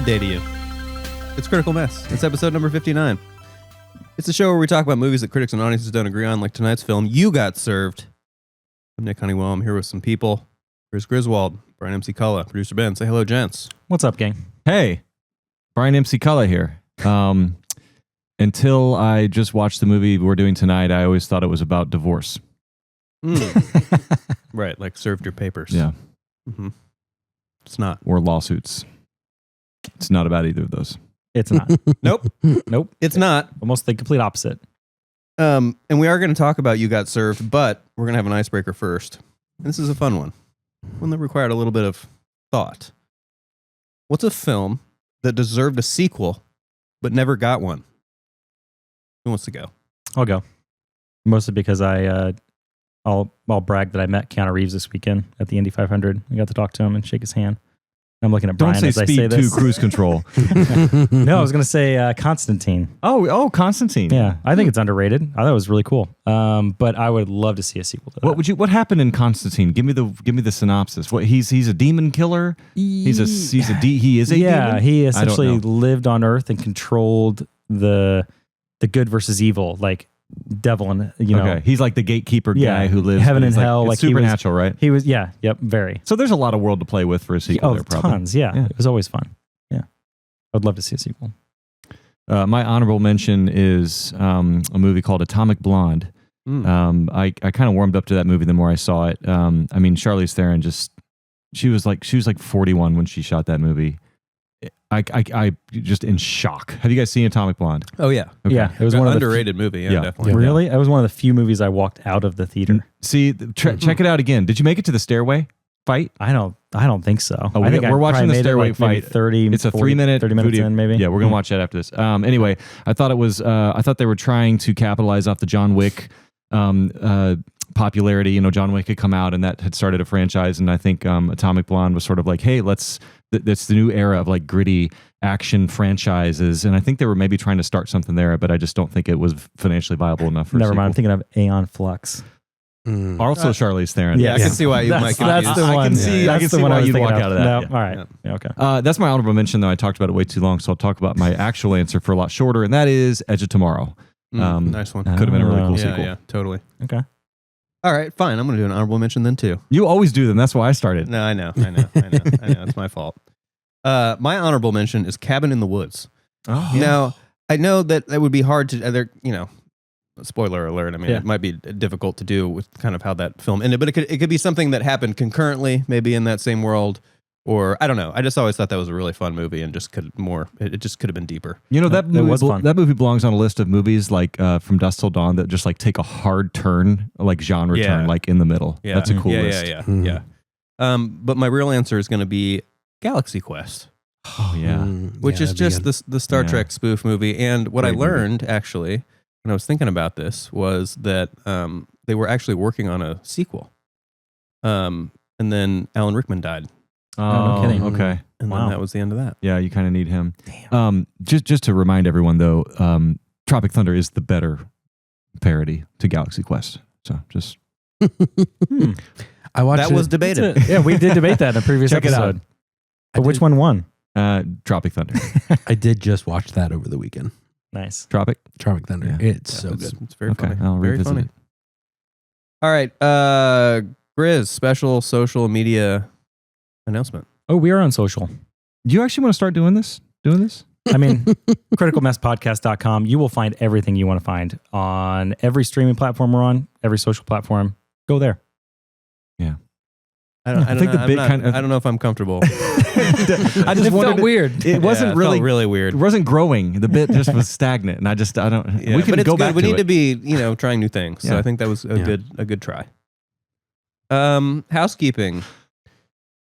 Good day to you. It's Critical Mess. It's episode number 59. It's a show where we talk about movies that critics and audiences don't agree on, like tonight's film, You Got Served. I'm Nick Honeywell. I'm here with some people. Chris Griswold, Brian MC Cullah, producer Ben. Say hello, gents. What's up, gang? Hey, Brian MC Cullah here. Until I just watched the movie we're doing tonight, I always thought it was about divorce. Right, like served your papers. Yeah. Mm-hmm. It's not. Or lawsuits. It's not about either of those. It's not. Nope. Nope. It's not. Almost the complete opposite. And we are going to talk about You Got Served, but we're going to have an icebreaker first. This is a fun one. One that required a little bit of thought. What's a film that deserved a sequel but never got one? Who wants to go? I'll go. Mostly because I'll brag that I met Keanu Reeves this weekend at the Indy 500. I got to talk to him and shake his hand. I'm looking at Brian Don't say as I say speed this. to cruise control. No, I was going to say Constantine. Oh, Constantine. Yeah, I think it's underrated. I thought it was really cool. But I would love to see a sequel to that. What happened in Constantine? Give me the synopsis. What he's a demon killer? He is a demon? He essentially lived on Earth and controlled the good versus evil, like devil and Okay, he's like the gatekeeper guy who lives heaven and hell, like supernatural, right? He was very. So there's a lot of world to play with for a sequel there, probably. Tons, yeah. It was always fun. Yeah. I would love to see a sequel. My honorable mention is a movie called Atomic Blonde. I kind of warmed up to that movie the more I saw it. I mean, Charlize Theron she was like 41 when she shot that movie. I just in shock. Have you guys seen Atomic Blonde? Oh, yeah. Okay. Yeah, it was one of the underrated movie. Yeah, definitely. Really? That was one of the few movies I walked out of the theater. See, check it out again. Did you make it to the stairway fight? I don't think so. Oh, I think we're watching the stairway fight. 30. It's a 30 minutes video. In, maybe. Yeah, we're gonna watch that after this. Anyway, I thought it was. I thought they were trying to capitalize off the John Wick popularity. You know, John Wick had come out and that had started a franchise, and I think Atomic Blonde was sort of like, hey, that's the new era of like gritty action franchises, and I think they were maybe trying to start something there, but I just don't think it was financially viable enough for Never mind, I'm thinking of Aeon Flux. Also Charlize Theron. Yeah, I can see why you might That's the one. I can see why you'd walk out of that. No, Yeah. all right. Yeah, okay. That's my honorable mention, though. I talked about it way too long, so I'll talk about my actual answer for a lot shorter, and that is Edge of Tomorrow. Nice one. Could have been a really cool sequel. Yeah, totally. Okay. All right, fine. I'm going to do an honorable mention then, too. You always do them. That's why I started. No, I know. It's my fault. My honorable mention is Cabin in the Woods. Oh, Now, I know that would be hard to, spoiler alert. I mean, It might be difficult to do with kind of how that film ended, but it could be something that happened concurrently, maybe in that same world, or I don't know. I just always thought that was a really fun movie and it just could have been deeper. You know, that movie belongs on a list of movies like From Dusk Till Dawn that just like take a hard turn, like genre turn, like in the middle. Yeah. That's a cool list. Yeah. But my real answer is going to be Galaxy Quest. Oh, yeah. Which is just the Star Trek spoof movie. And what I learned, actually, when I was thinking about this, was that they were actually working on a sequel. And then Alan Rickman died. Oh, no kidding. Okay. And then that was the end of that. Yeah, you kind of need him. Damn. Just to remind everyone, though, Tropic Thunder is the better parody to Galaxy Quest. So just... I watched that was debated. Yeah, we did debate that in a previous episode. But which one won? Tropic Thunder. I did just watch that over the weekend. Nice. Tropic Thunder. Yeah. It's so good. It's very funny. I'll very revisit funny. it. All right. Grizz, special social media announcement. Oh, we are on social. Do you actually want to start doing this? I mean, criticalmesspodcast.com. You will find everything you want to find on every streaming platform we're on, every social platform. Go there. Yeah. I don't know if I'm comfortable. I just felt weird. It wasn't really weird. It wasn't growing. The bit just was stagnant, and I don't. Yeah, we can go back. We need to be, trying new things. So I think that was a good try. Housekeeping.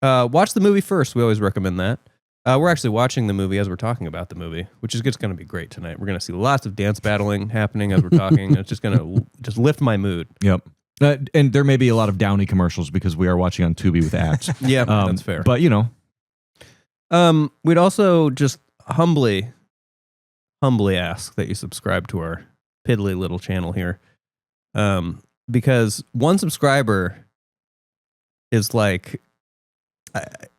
Watch the movie first. We always recommend that. We're actually watching the movie as we're talking about the movie, which is just going to be great tonight. We're going to see lots of dance battling happening as we're talking. It's just going to just lift my mood. Yep. And there may be a lot of Downy commercials because we are watching on Tubi with ads. Yeah, that's fair. But we'd also just humbly ask that you subscribe to our piddly little channel here, because one subscriber is like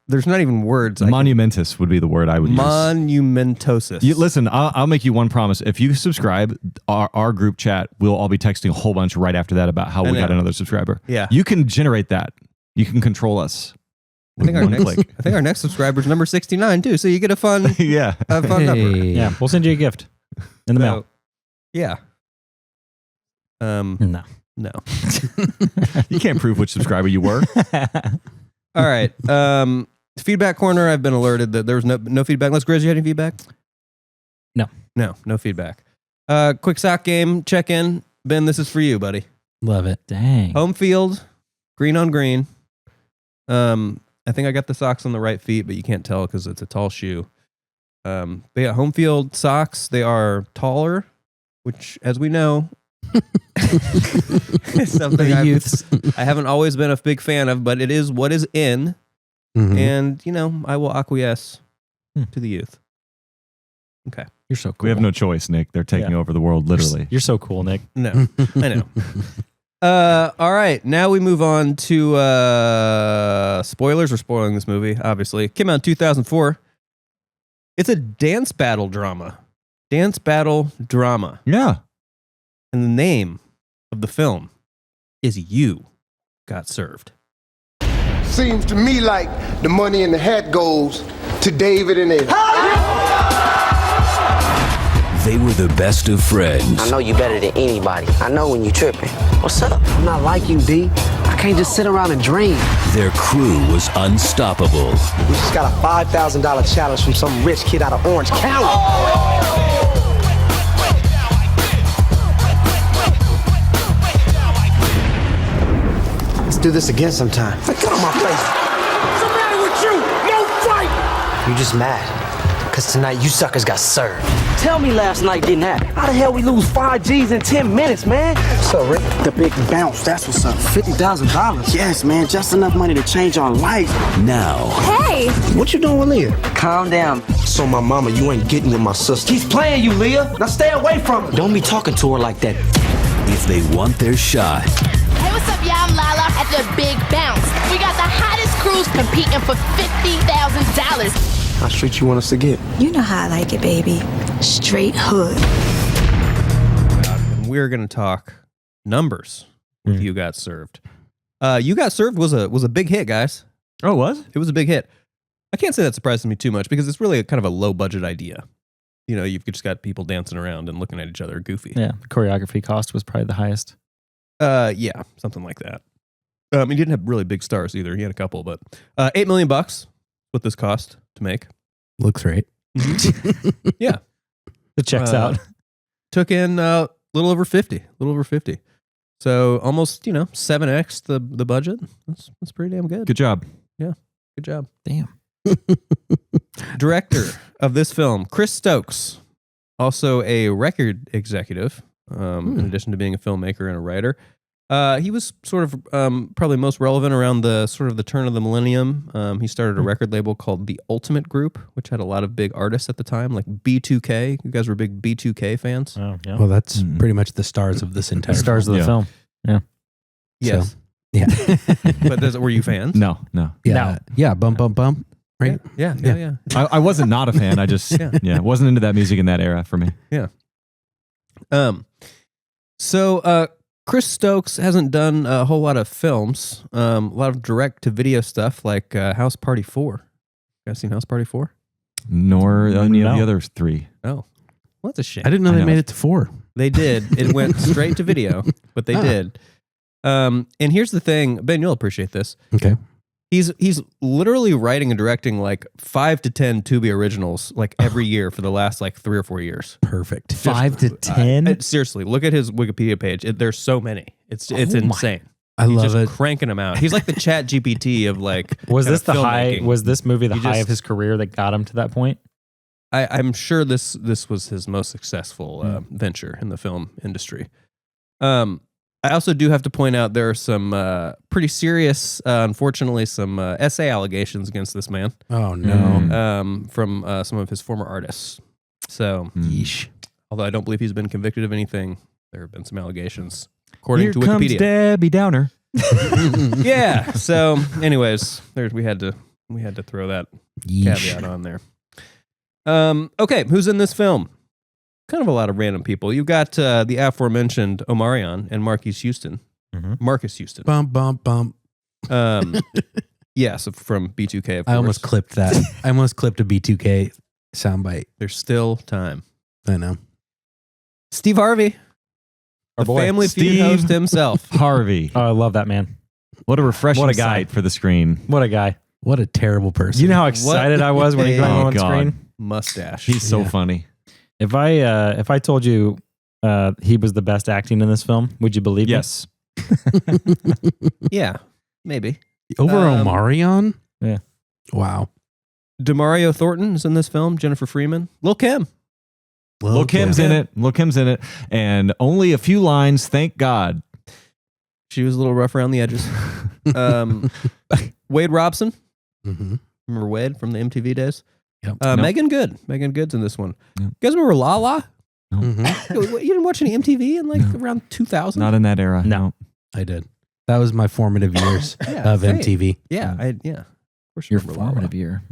there's not even words. Monumentous would be the word I would use. Monumentosis. Listen, I'll make you one promise. If you subscribe, our group chat, we'll all be texting a whole bunch right after that about how we got another subscriber. Yeah. You can generate that. You can control us. I think our next subscriber is number 69 too. So you get a fun, yeah, a fun number. Yeah, we'll send you a gift in the mail. Yeah. No. You can't prove which subscriber you were. All right. Feedback corner. I've been alerted that there was no feedback. Unless Grizz, you had any feedback? No feedback. Quick sock game check in. Ben, this is for you, buddy. Love it. Dang. Home field, green on green. I think I got the socks on the right feet, but you can't tell because it's a tall shoe. They got home field socks. They are taller, which, as we know, is something I haven't always been a big fan of, but it is what is in. Mhm. And, I will acquiesce to the youth. Okay. You're so cool. We have no choice, Nick. They're taking over the world, literally. You're so cool, Nick. No, I know. All right. Now we move on to spoilers. We're spoiling this movie, obviously. It came out in 2004. It's a dance battle drama. Dance battle drama. Yeah. And the name of the film is You Got Served. Seems to me like the money in the hat goes to David and Ed. They were the best of friends. I know you better than anybody. I know when you tripping. What's up? I'm not like you, D. I can't just sit around and dream. Their crew was unstoppable. We just got a $5,000 challenge from some rich kid out of Orange County. Let's do this again sometime. Get on my face. What's the matter with you? No fight! You just mad. Cause tonight you suckers got served. Tell me last night didn't happen. How the hell we lose 5 G's in 10 minutes, man? What's up, Rick? The big bounce, that's what's up. $50,000? Yes, man, just enough money to change our life. Now, Hey! What you doing with Leah? Calm down. So my mama, you ain't getting with my sister. He's playing you, Leah. Now stay away from him. Don't be talking to her like that. if they want their shot, Hey, what's up, y'all? I'm Lala at the Big Bounce. We got the hottest crews competing for $50,000. How street you want us to get? You know how I like it, baby. Straight hood. And we're going to talk numbers with You Got Served. You Got Served was a big hit, guys. Oh, it was? It was a big hit. I can't say that surprises me too much because it's really kind of a low budget idea. You know, you've just got people dancing around and looking at each other goofy. Yeah, the choreography cost was probably the highest. Yeah, something like that. He didn't have really big stars either. He had a couple, but $8 million what this cost to make. Looks right. Yeah, It checks out. took in a little over 50. So almost 7x the budget. That's pretty damn good. Good job. Good job. Damn. Director of this film, Chris Stokes, also a record executive, in addition to being a filmmaker and a writer. He was sort of probably most relevant around the sort of the turn of the millennium. He started a record label called The Ultimate Group, which had a lot of big artists at the time, like B2K. You guys were big B2K fans? Oh, yeah. Well, that's pretty much the stars of this entire Stars of the film. Yeah. Yes. So, yeah. But were you fans? No. Yeah. Yeah. Bump, bump, bump. Right? Yeah. I wasn't not a fan. I just, wasn't into that music in that era for me. So Chris Stokes hasn't done a whole lot of films, a lot of direct-to-video stuff like House Party 4. You guys seen House Party 4? Nor any of the other three. Oh, well, that's a shame. I didn't know I they know. made it to 4. They did. It went straight to video, but they did. And here's the thing, Ben, you'll appreciate this. Okay. He's literally writing and directing like 5 to 10 Tubi originals like every year for the last like 3 or 4 years. Perfect. 5 to 10? Seriously, look at his Wikipedia page. There's so many. It's insane. I He's love just it. cranking them out. He's like the Chat GPT of like. Was this kind the of high? filmmaking. Was this movie the You high just- of his career that got him to that point? I'm sure this was his most successful venture in the film industry. I also do have to point out there are some pretty serious, unfortunately, some essay allegations against this man Oh, no. from some of his former artists. So, Yeesh. although I don't believe he's been convicted of anything, there have been some allegations, according Here to comes Wikipedia. Debbie Downer. Yeah. So, anyways, we had to We had to throw that Yeesh. caveat on there. Okay, who's in this film? Kind of a lot of random people. You've got the aforementioned Omarion and Marques Houston. Marques Houston. Bump, bump, bump. Yes, from B2K, of course. I almost clipped that. I almost clipped a B2K soundbite. There's still time. I know. Steve Harvey. Our the boy. Family Feud Steve host himself. Harvey. Oh, I love that man. What a refreshing What a guy. sight for the screen. What a guy. What a terrible person. You know how excited I was when he got Oh, on God. screen? Mustache. He's so Yeah. funny. If I told you he was the best acting in this film, would you believe Yes. Yeah, maybe. Over Omarion? Yeah. Wow. De'Mario Thornton is in this film. Jennifer Freeman. Lil Kim. Lil Kim's in it. Lil Kim's in it. And only a few lines, thank God. She was a little rough around the edges. Wade Robson. Mm-hmm. Remember Wade from the MTV days? Yep. Nope. Meagan Good. Meagan Good's in this one. Yep. You guys remember Lala? Mm-hmm. You didn't watch any MTV in around 2000? Not in that era. No. I did. That was my formative years of great. MTV. Yeah. Of course you Your remember Lala. formative year.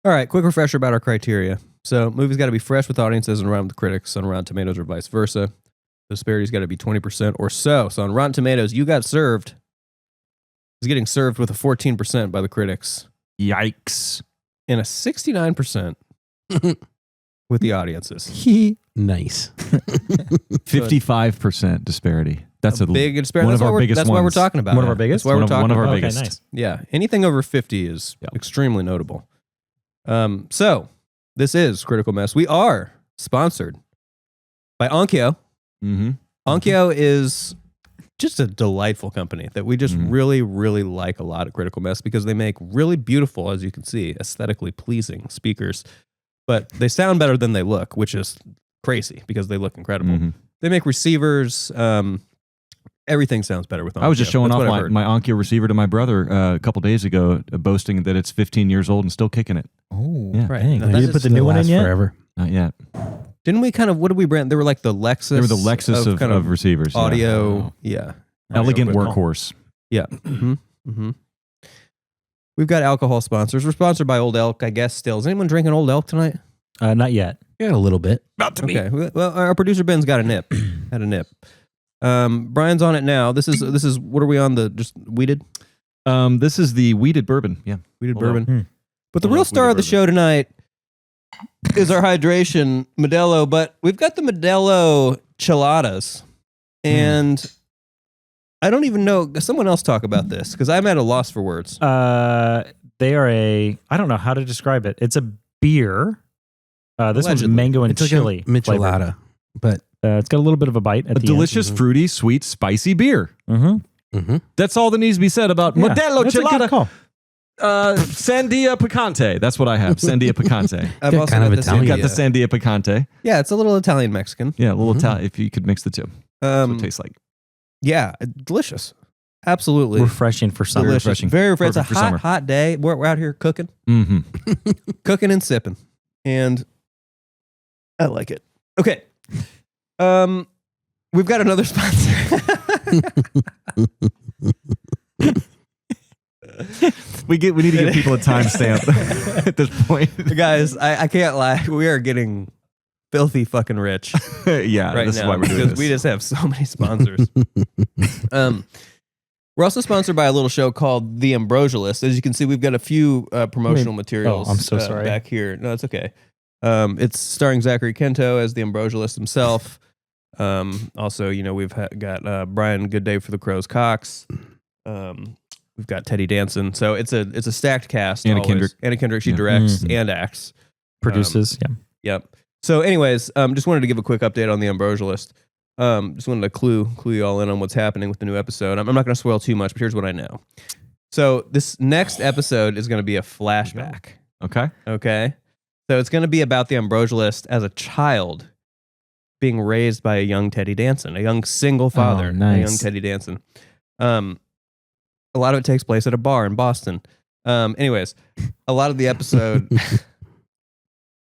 All right, quick refresher about our criteria. So, movie's got to be fresh with audiences and around with critics on Rotten Tomatoes or vice versa. The disparity's got to be 20% or so. So, on Rotten Tomatoes, You Got Served is getting served with a 14% by the critics Yikes. and a 69% with the audiences. Nice. 55% disparity. That's a big disparity. one That's of why our we're- biggest That's why we're ones. talking about One it. of our biggest? That's why One we're of- talking one of our about it. biggest. Okay, nice. Yeah, anything over 50 is extremely notable. So, this is Critical Mess. We are sponsored by Onkyo. Mm-hmm. Onkyo is just a delightful company that we just really, really like a lot at Critical Mess because they make really beautiful, as you can see, aesthetically pleasing speakers, but they sound better than they look, which is crazy because they look incredible. Mm-hmm. They make receivers. Everything sounds better with Onkyo. I was just showing That's off what I've my heard. Onkyo receiver to my brother a couple days ago, boasting that it's 15 years old and still kicking it. Oh, Yeah. Right. dang. Now, Have that you is- put the new one in yet? Forever. Not yet. Didn't we kind of, what did we brand? They were like the Lexus. They were the Lexus of, kind of receivers. yeah. audio. Yeah. Elegant Audio workhorse. Yeah. We've got alcohol sponsors. We're sponsored by Old Elk, I guess, still. Is anyone drinking Old Elk tonight? Not yet. Yeah, a little bit. About to Okay. Well, our producer Ben's got a nip. Had a nip. Brian's on it now. This is what are we on? The just weeded? This is the weeded bourbon. Yeah. Weeded Old Elk. bourbon. But the Old real Elk star of the weeded show tonight is our hydration Modelo, but we've got the Modelo Cheladas. And I don't even know. Someone else talk about this because I'm at a loss for words. They are I don't know how to describe it. It's a beer. This one's Allegedly. mango and It's like chili. a michelada, but It's got a little bit of a bite at A the delicious, fruity, sweet, spicy beer. end. That's all that needs to be said about Modelo That's a good Chelada. call. Sandia Picante. That's what I have. Sandia Picante. I've Got also kind of got Italian. Got the Sandia Picante. Yeah, it's a little Italian Mexican. Yeah, a little Italian. If you could mix the two. That's what it tastes like. Yeah, delicious. Absolutely. Refreshing for summer. Delicious. refreshing. Very refreshing. It's a Perfect for hot, summer. hot day. We're out here cooking, Mm-hmm. cooking and sipping. And I like it. Okay. We've got another sponsor. We need to give people a timestamp at this point. Guys, I can't lie. We are getting filthy fucking rich Yeah, right this now is why we're doing because this. we just have so many sponsors. We're also sponsored by a little show called The Ambrosia List. As you can see, we've got a few promotional materials I'm so sorry. back here. No, it's okay. It's starring Zachary Kento as the Ambrosia List himself. Also, we've got Brian Goodday for the Crows Cox. We've got Teddy Danson. So it's a stacked cast. Anna always. Kendrick. Anna Kendrick. She Yeah. directs and acts. Produces. Yep. So, anyways, just wanted to give a quick update on the Ambrosia List. Just wanted to clue you all in on what's happening with the new episode. I'm not going to spoil too much, but here's what I know. So this next episode is going to be a flashback. Okay. Okay. So it's going to be about the Ambrosia List as a child being raised by a young Teddy Danson, a young single father, nice. a young Teddy Danson. A lot of it takes place at a bar in Boston. Anyways, a lot of the episode,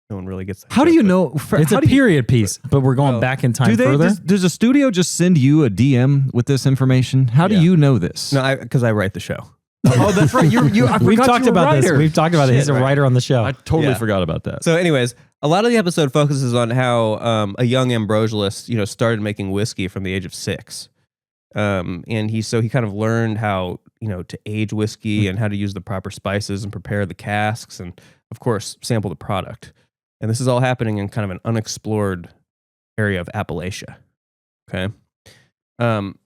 no one really gets that. How do joke, you but- know? It's a period piece, but we're going back in time Do they? further. Does a studio just send you a DM with this information? How do Yeah. you know this? No, because I write the show. Oh, that's right. We've talked about this. We've talked about it. He's a writer on the show. I totally forgot about that. So, anyways, a lot of the episode focuses on how a young ambrosialist, started making whiskey from the age of 6. And he kind of learned how, to age whiskey and how to use the proper spices and prepare the casks and, of course, sample the product. And this is all happening in kind of an unexplored area of Appalachia. Okay.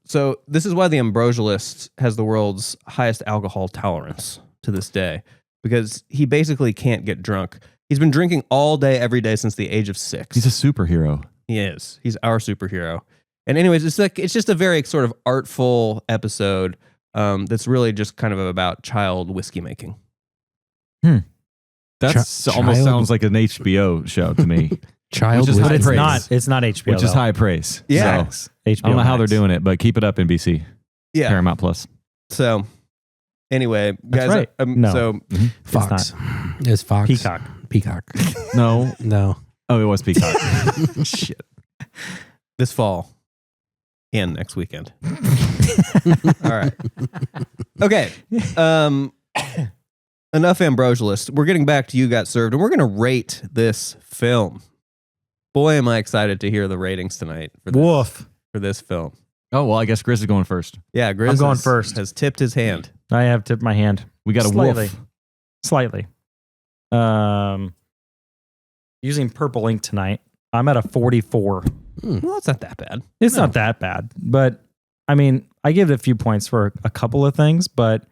So this is why the ambrosialist has the world's highest alcohol tolerance to this day, because he basically can't get drunk. He's been drinking all day, every day since the age of 6. He's a superhero. He is. He's our superhero. And anyways, it's just a very sort of artful episode that's really just kind of about child whiskey making. That's almost sounds like an HBO show to me. Child, which is high praise. It's not HBO, which is high praise. Yeah, so, HBO I don't know how they're Max. doing it, but keep it up, NBC. Yeah, Paramount Plus. So, anyway, guys, right. No. So Fox. It's Fox. Peacock. No. Oh, it was Peacock. Shit. This fall and next weekend. All right. Okay. Enough ambrosialist. We're getting back to You Got Served, and we're going to rate this film. Boy, am I excited to hear the ratings tonight for this film. Oh, well, I guess Grizz is going first. Yeah, Grizz I'm going first. Has tipped his hand. I have tipped my hand. We got a wolf. Slightly. Using purple ink tonight, I'm at a 44. Well, it's not that bad. It's not that bad, but I mean, I give it a few points for a couple of things, but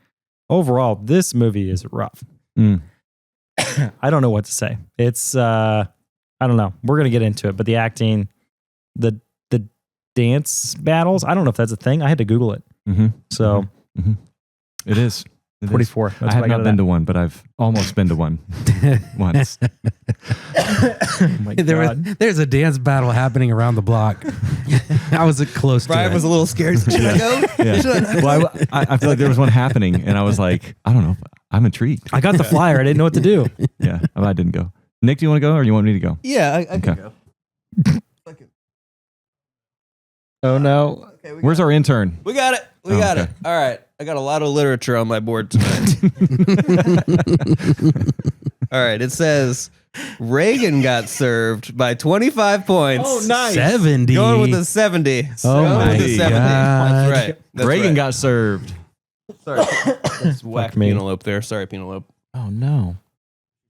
overall, this movie is rough. I don't know what to say. It's, I don't know. We're going to get into it, but the acting, the dance battles, I don't know if that's a thing. I had to Google it. So it is. 44. That's I have not been to one, but I've almost been to one once. Oh my God. There's a dance battle happening around the block. I was close to it. Brian was a little scared. Should I go? Yeah. Well, I feel like there was one happening, and I was like, I don't know. I'm intrigued. I got the flyer. I didn't know what to do. Yeah, I didn't go. Nick, do you want to go, or you want me to go? Yeah, I can go. Oh, no. Okay, Where's our intern? We got it. We got it. All right. I got a lot of literature on my board tonight. All right. It says Reagan got served by 25 points. Oh, nice. 70. Going with a 70. Oh, my with a 70. God. That's right. That's Reagan right. got served. Sorry. Let's whack me. Penelope there. Sorry, Penelope. Oh, no.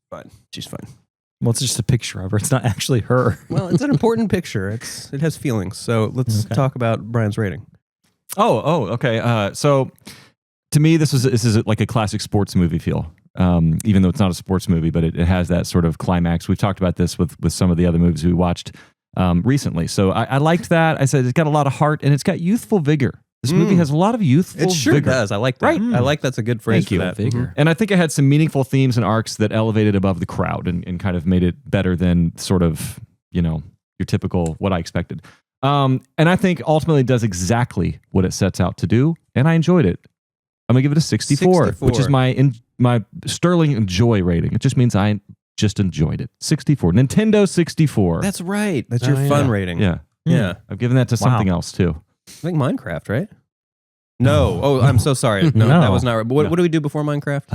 Fine. She's fine. Well, it's just a picture of her. It's not actually her. Well, it's an important picture. It has feelings. So let's talk about Brian's rating. Oh, okay. So to me, this is like a classic sports movie feel. Even though it's not a sports movie, but it has that sort of climax. We've talked about this with some of the other movies we watched recently. So I liked that. I said it's got a lot of heart and it's got youthful vigor. This movie has a lot of youthful vigor. It does. I like that. Right. I like that's a good phrase for that. Vigor. And I think it had some meaningful themes and arcs that elevated above the crowd and kind of made it better than sort of, your typical what I expected. And I think ultimately it does exactly what it sets out to do. And I enjoyed it. I'm going to give it a 64, which is my sterling joy rating. It just means I just enjoyed it. 64. Nintendo 64. That's right. That's your fun rating. Yeah. Yeah. I've given that to something else too. I think Minecraft, right? No. Oh, I'm so sorry. No, that was not right. But what do we do before Minecraft?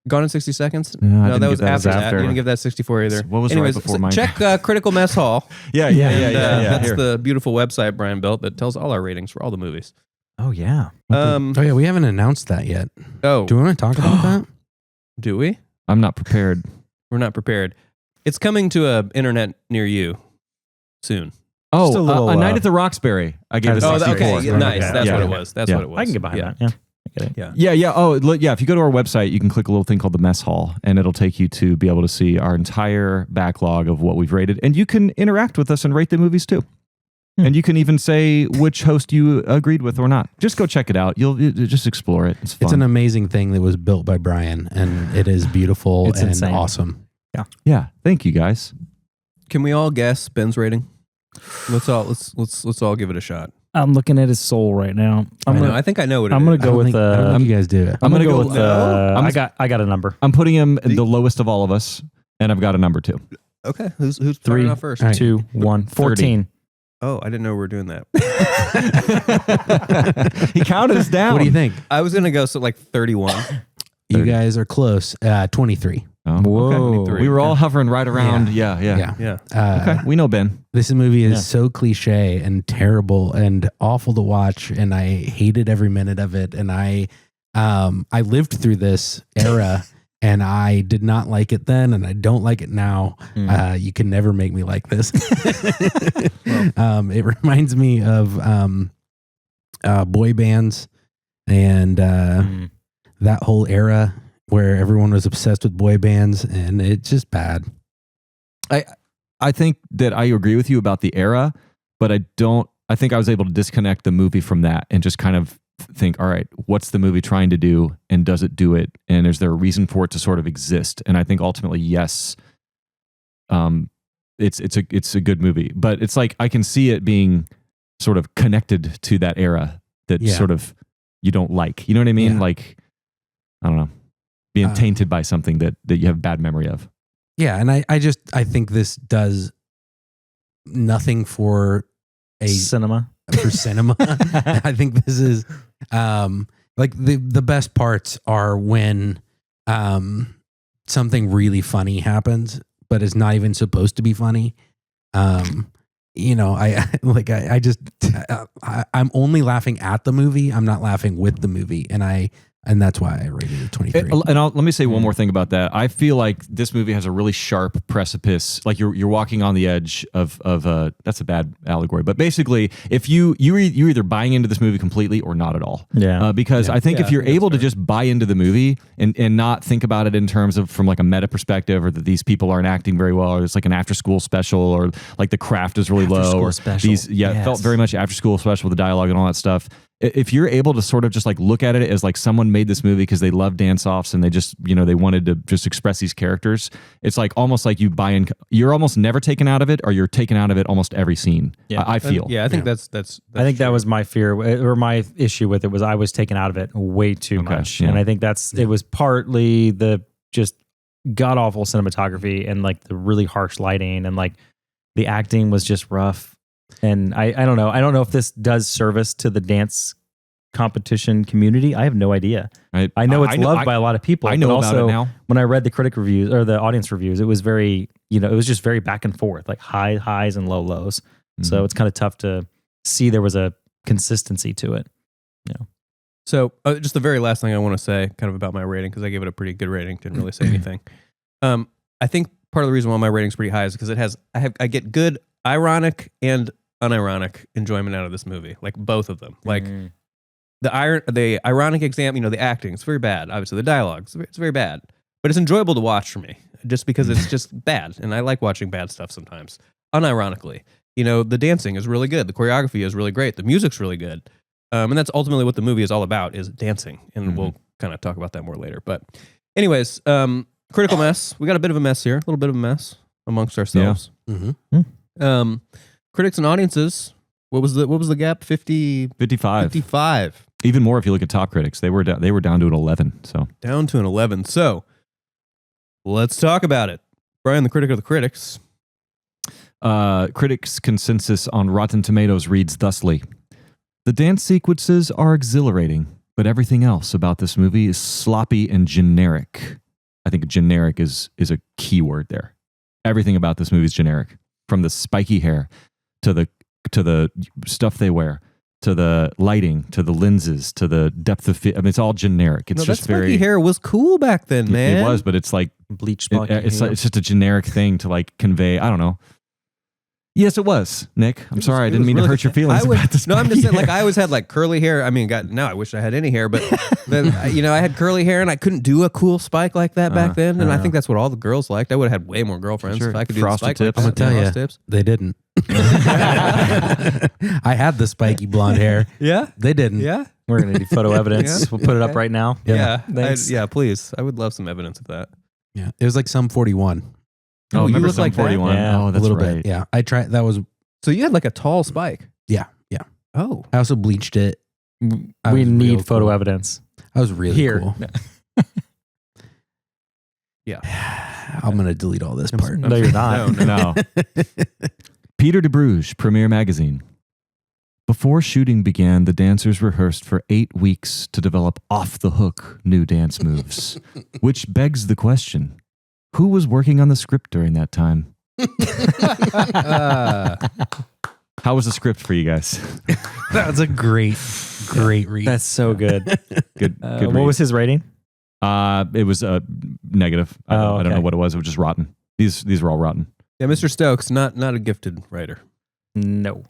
Gone in 60 Seconds? No, that was after that. You didn't give that 64 either. What was right before Minecraft? Check Critical Mess Hall. Yeah. That's Here. the beautiful website Brian built that tells all our ratings for all the movies. Oh, yeah. Oh, yeah. We haven't announced that yet. Oh. Do we want to talk about that? Do we? I'm not prepared. We're not prepared. It's coming to a internet near you soon. Oh, Just a little, A Night at the Roxbury. I gave it a Oh, 64. okay. Yeah, nice. Yeah. That's what it was. That's what it was. I can get behind that. Yeah. I get it. Yeah. Oh, yeah. If you go to our website, you can click a little thing called the Mess Hall, and it'll take you to be able to see our entire backlog of what we've rated. And you can interact with us and rate the movies too. And you can even say which host you agreed with or not. Just go check it out. You'll just explore it. It's fun. It's an amazing thing that was built by Brian, and it is beautiful It's and insane. awesome. Yeah. Thank you guys. Can we all guess Ben's rating? Let's all give it a shot. I'm looking at his soul right now. I think I know what it is. I'm going to go with I don't think you guys do it. I'm going to go with No. I got a number. I'm putting him the lowest of all of us, and I've got a number 2. Okay. Who's 3, starting off first? All right. 2, 1, 14. Oh, I didn't know we were doing that. He counted us down. What do you think? I was gonna go like 31. You guys are close. 23. Oh, Whoa. okay. We were all hovering right around. Yeah. Yeah. Okay, we know Ben. This movie is so cliche and terrible and awful to watch, and I hated every minute of it. And I lived through this era, and I did not like it then, and I don't like it now. You can never make me like this. It reminds me of boy bands and that whole era where everyone was obsessed with boy bands, and it's just bad. I think that I agree with you about the era, but I think I was able to disconnect the movie from that and just kind of think, all right, what's the movie trying to do, and does it do it, and is there a reason for it to sort of exist? And I think ultimately, yes, it's a good movie, but it's like I can see it being sort of connected to that era that sort of you don't like. You know what I mean? Yeah. Like, I don't know, being tainted by something that you have bad memory of. Yeah, and I think this does nothing for cinema. For cinema. I think this is like the best parts are when something really funny happens, but it's not even supposed to be funny. You know, I'm only laughing at the movie. I'm not laughing with the movie, and that's why I rated it 23. Let me say one more thing about that. I feel like this movie has a really sharp precipice. Like you're walking on the edge of that's a bad allegory, but basically, if you're either buying into this movie completely or not at all. Yeah. Because I think if you're able to just buy into the movie and not think about it in terms of from like a meta perspective, or that these people aren't acting very well, or it's like an after school special, or like the craft is really low, or special. It felt very much after school special with the dialogue and all that stuff. If you're able to sort of just like look at it as like someone made this movie because they love dance-offs and they just, they wanted to just express these characters, it's like almost like you buy in, you're almost never taken out of it, or you're taken out of it almost every scene. Yeah. I feel. I think that's I think that was my fear, or my issue with it was I was taken out of it way too much. Yeah. And I think it was partly the just god-awful cinematography and like the really harsh lighting, and like the acting was just rough. And I don't know. I don't know if this does service to the dance competition community. I have no idea. I know it's loved by a lot of people. I know but about also, it now. when I read the critic reviews or the audience reviews, it was very, it was just very back and forth, like high highs and low lows. Mm-hmm. So it's kind of tough to see there was a consistency to it. So just the very last thing I want to say kind of about my rating, because I gave it a pretty good rating, didn't really say anything. I think part of the reason why my rating's pretty high is because I get good ironic and unironic enjoyment out of this movie, like both of them. Like the ironic exam, the acting, it's very bad. Obviously, the dialogue, it's very bad, but it's enjoyable to watch for me, just because it's just bad, and I like watching bad stuff sometimes. Unironically, the dancing is really good, the choreography is really great, the music's really good, and that's ultimately what the movie is all about, is dancing, and we'll kind of talk about that more later. But anyways, critical mess. We got a bit of a mess here, a little bit of a mess amongst ourselves. Mm-hmm. Critics and audiences, what was the gap? 55. Even more if you look at top critics. They were down to an 11. So down to an 11. So let's talk about it. Brian, the critic of the critics. Critics' consensus on Rotten Tomatoes reads thusly: the dance sequences are exhilarating, but everything else about this movie is sloppy and generic. I think generic is a key word there. Everything about this movie is generic, from the spiky hair to the stuff they wear, to the lighting, to the lenses, to the depth of fit. I mean, it's all generic. It's just that spiky very hair was cool back then, man. It was, but it's like bleach. It's just a generic thing to like convey. I don't know. Yes, it was, Nick. I'm sorry. I didn't mean to hurt your feelings about this. No, I'm just saying, like, I always had like curly hair. I mean, now I wish I had any hair, but then, I had curly hair and I couldn't do a cool spike like that back then. And I think that's what all the girls liked. I would have had way more girlfriends if I could do Frosted the spike. tips. Like I'm going to tell you, they didn't. I had the spiky blonde hair. Yeah? They didn't. Yeah? We're going to do photo evidence. Yeah? We'll put it up right now. Yeah. Thanks. Please. I would love some evidence of that. Yeah. It was like some 41. Oh, you remember look some like 41? that? Yeah. Oh, A that's little right. bit. Yeah. I tried. That was. So you had like a tall spike. Yeah. Oh. I also bleached it. I We was need real photo cool. evidence. I was really Here. cool. Yeah. I'm going to delete all this part. No, you're not. No. Peter de Bruges, Premiere Magazine. Before shooting began, the dancers rehearsed for 8 weeks to develop off-the-hook new dance moves, which begs the question, who was working on the script during that time? How was the script for you guys? That's a great read. That's so good. Good What read. was his rating? It was negative. I don't okay. know what it was. It was just rotten. These were all rotten. Yeah, Mr. Stokes, not a gifted writer. No.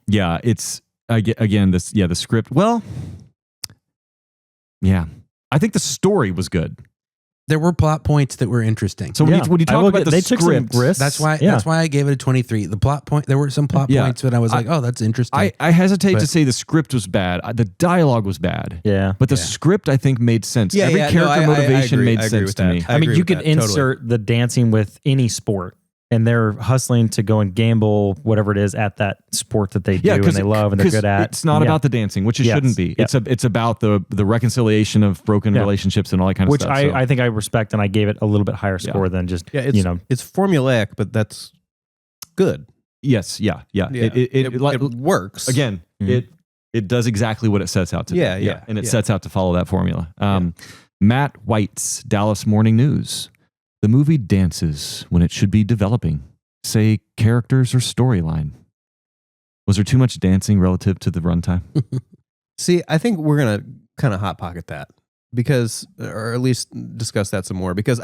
Yeah, it's again the script. Well, yeah, I think the story was good. There were plot points that were interesting. So when you talk about the they took some script, risks. That's why I gave it a 23. The plot point, there were some plot points that I was like, oh, that's interesting. I hesitate to say the script was bad. The dialogue was bad. Yeah. But the script, I think, made sense. Yeah, Every character motivation made sense to me. I mean, you could insert the dancing with any sport, and they're hustling to go and gamble, whatever it is, at that sport that they do and they love and they're good at. It's not about the dancing, which it shouldn't be. Yep. It's about the reconciliation of broken relationships and all that kind of stuff. Which I think I respect, and I gave it a little bit higher score than just, it's formulaic, but that's good. Yes, yeah. It works. Again, it does exactly what it sets out to do. Yeah. And it sets out to follow that formula. Matt White's Dallas Morning News. The movie dances when it should be developing, say, characters or storyline. Was there too much dancing relative to the runtime? See, I think we're going to kind of hot pocket that because, or at least discuss that some more, because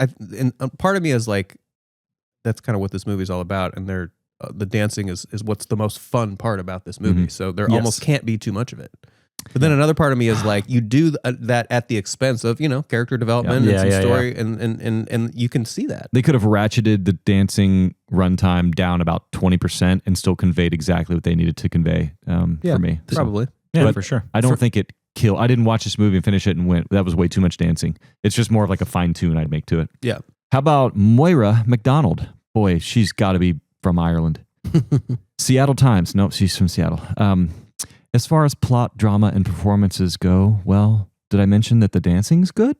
part of me is like, that's kind of what this movie is all about. And the dancing is what's the most fun part about this movie. Mm-hmm. So there almost can't be too much of it. But then another part of me is like, you do that at the expense of, character development and some story. And you can see that. They could have ratcheted the dancing runtime down about 20% and still conveyed exactly what they needed to convey for me. Probably. Yeah, for sure. I don't think it killed. I didn't watch this movie and finish it and went, that was way too much dancing. It's just more of like a fine tune I'd make to it. Yeah. How about Moira McDonald? Boy, she's got to be from Ireland. Seattle Times. Nope, she's from Seattle. As far as plot, drama, and performances go, well, did I mention that the dancing's good?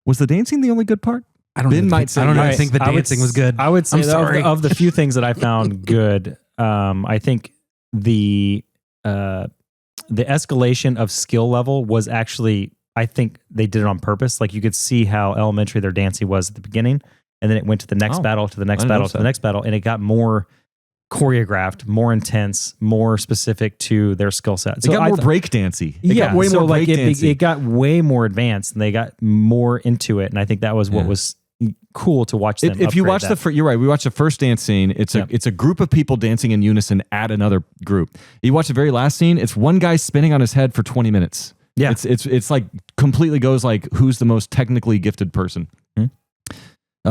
Was the dancing the only good part? I don't know. I think the dancing was good. I would say of the few things that I found good, I think the escalation of skill level was actually, I think they did it on purpose. Like you could see how elementary their dancing was at the beginning, and then it went to the next battle, to the next battle, to the next battle, and it got more choreographed, more intense, more specific to their skill set. So it got more breakdancey. It got way more advanced, and they got more into it. And I think that was what was cool to watch them. If you watch you're right. We watched the first dance scene. It's a group of people dancing in unison at another group. You watch the very last scene. It's one guy spinning on his head for 20 minutes. Yeah, it's like completely goes like who's the most technically gifted person.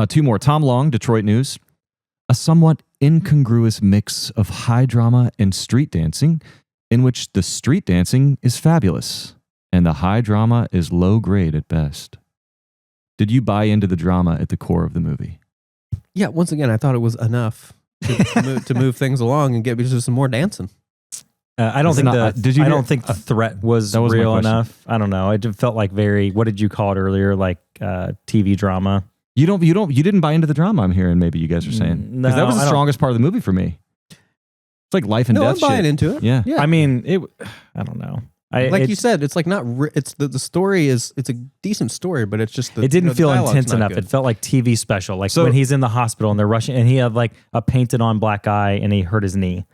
Two more. Tom Long, Detroit News. A somewhat incongruous mix of high drama and street dancing, in which the street dancing is fabulous and the high drama is low grade at best. Did you buy into the drama at the core of the movie? Yeah, once again, I thought it was enough to move things along and get me to some more dancing. I don't think the threat was real enough. I don't know. It felt like what did you call it earlier? Like TV drama. You didn't buy into the drama, I'm hearing maybe you guys are saying. Because that was the strongest part of the movie for me. It's like life and death I'm buying into it. Yeah. I mean, I don't know. You said, it's like not. It's the story is. It's a decent story, but it's just it didn't feel intense enough. It felt like TV special, like when he's in the hospital and they're rushing, and he had like a painted on black eye and he hurt his knee.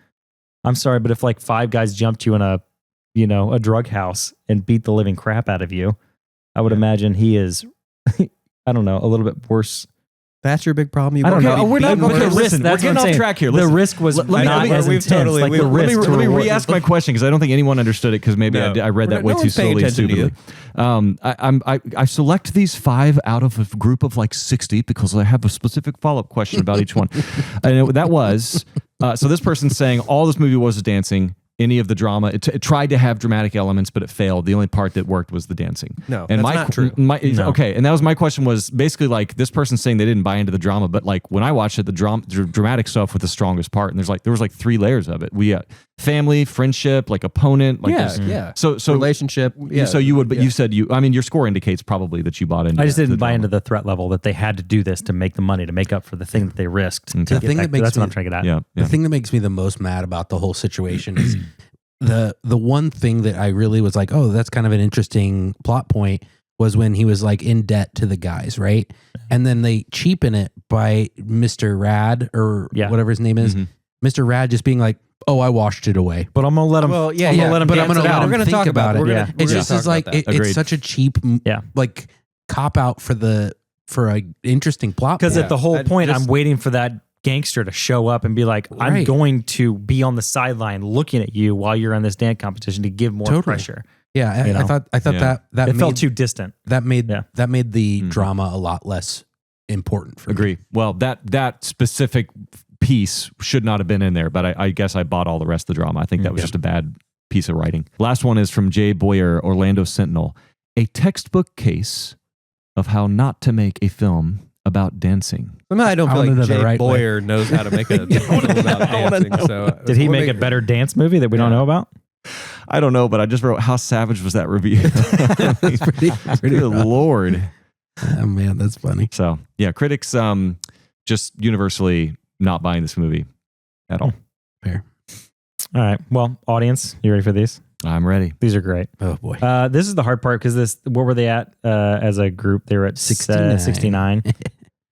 I'm sorry, but if like 5 guys jumped you in a drug house and beat the living crap out of you, I would imagine he is. I don't know, a little bit worse. That's your big problem. I don't know. We're not. Listen, we're getting off track here. The risk was not as intense. Let me re-ask my question because I don't think anyone understood it because maybe I read that way too slowly and stupidly. I select these 5 out of a group of like 60 because I have a specific follow-up question about each one. And that was so this person's saying all this movie was dancing. any of the drama. It tried to have dramatic elements, but it failed. The only part that worked was the dancing. No, and that's not true. Okay, and that was my question was basically like this person saying they didn't buy into the drama, but like when I watched it, the dramatic stuff was the strongest part, and there was like 3 layers of it. We got family, friendship, like opponent, like So relationship. Yeah. So you would, but you said your score indicates probably that you bought into. I just didn't buy into the threat level that they had to do this to make the money to make up for the thing that they risked. Okay. That's what I'm trying to get at. Yeah. The thing that makes me the most mad about the whole situation is the one thing that I really was like, oh, that's kind of an interesting plot point was when he was like in debt to the guys, right? And then they cheapen it by Mr. Rad or whatever his name is, Mr. Rad just being like, oh, I washed it away. But I'm gonna let him. Well, yeah, I'm gonna let him. But I'm dance gonna it out. let him We're gonna think talk about about it. it. It's just like it's such a cheap, like cop out for a interesting plot. Because at the whole point, I'm waiting for that gangster to show up and be like, I'm going to be on the sideline looking at you while you're on this dance competition to give more pressure. Yeah, I thought that it felt too distant. That made the drama a lot less important for me. Well, that specific piece should not have been in there, but I guess I bought all the rest of the drama. I think that was just a bad piece of writing. Last one is from Jay Boyer, Orlando Sentinel. A textbook case of how not to make a film about dancing. Somehow I don't feel like Jay Boyer knows how to make a film about dancing. So did he make a better dance movie that we don't know about? I don't know, but I just wrote, how savage was that review? It's pretty Good Lord. Oh man, that's funny. So yeah, critics just universally not buying this movie at all. Fair. All right. Well, audience, you ready for these? I'm ready. These are great. Oh boy. This is the hard part because where were they at as a group? They were at 69.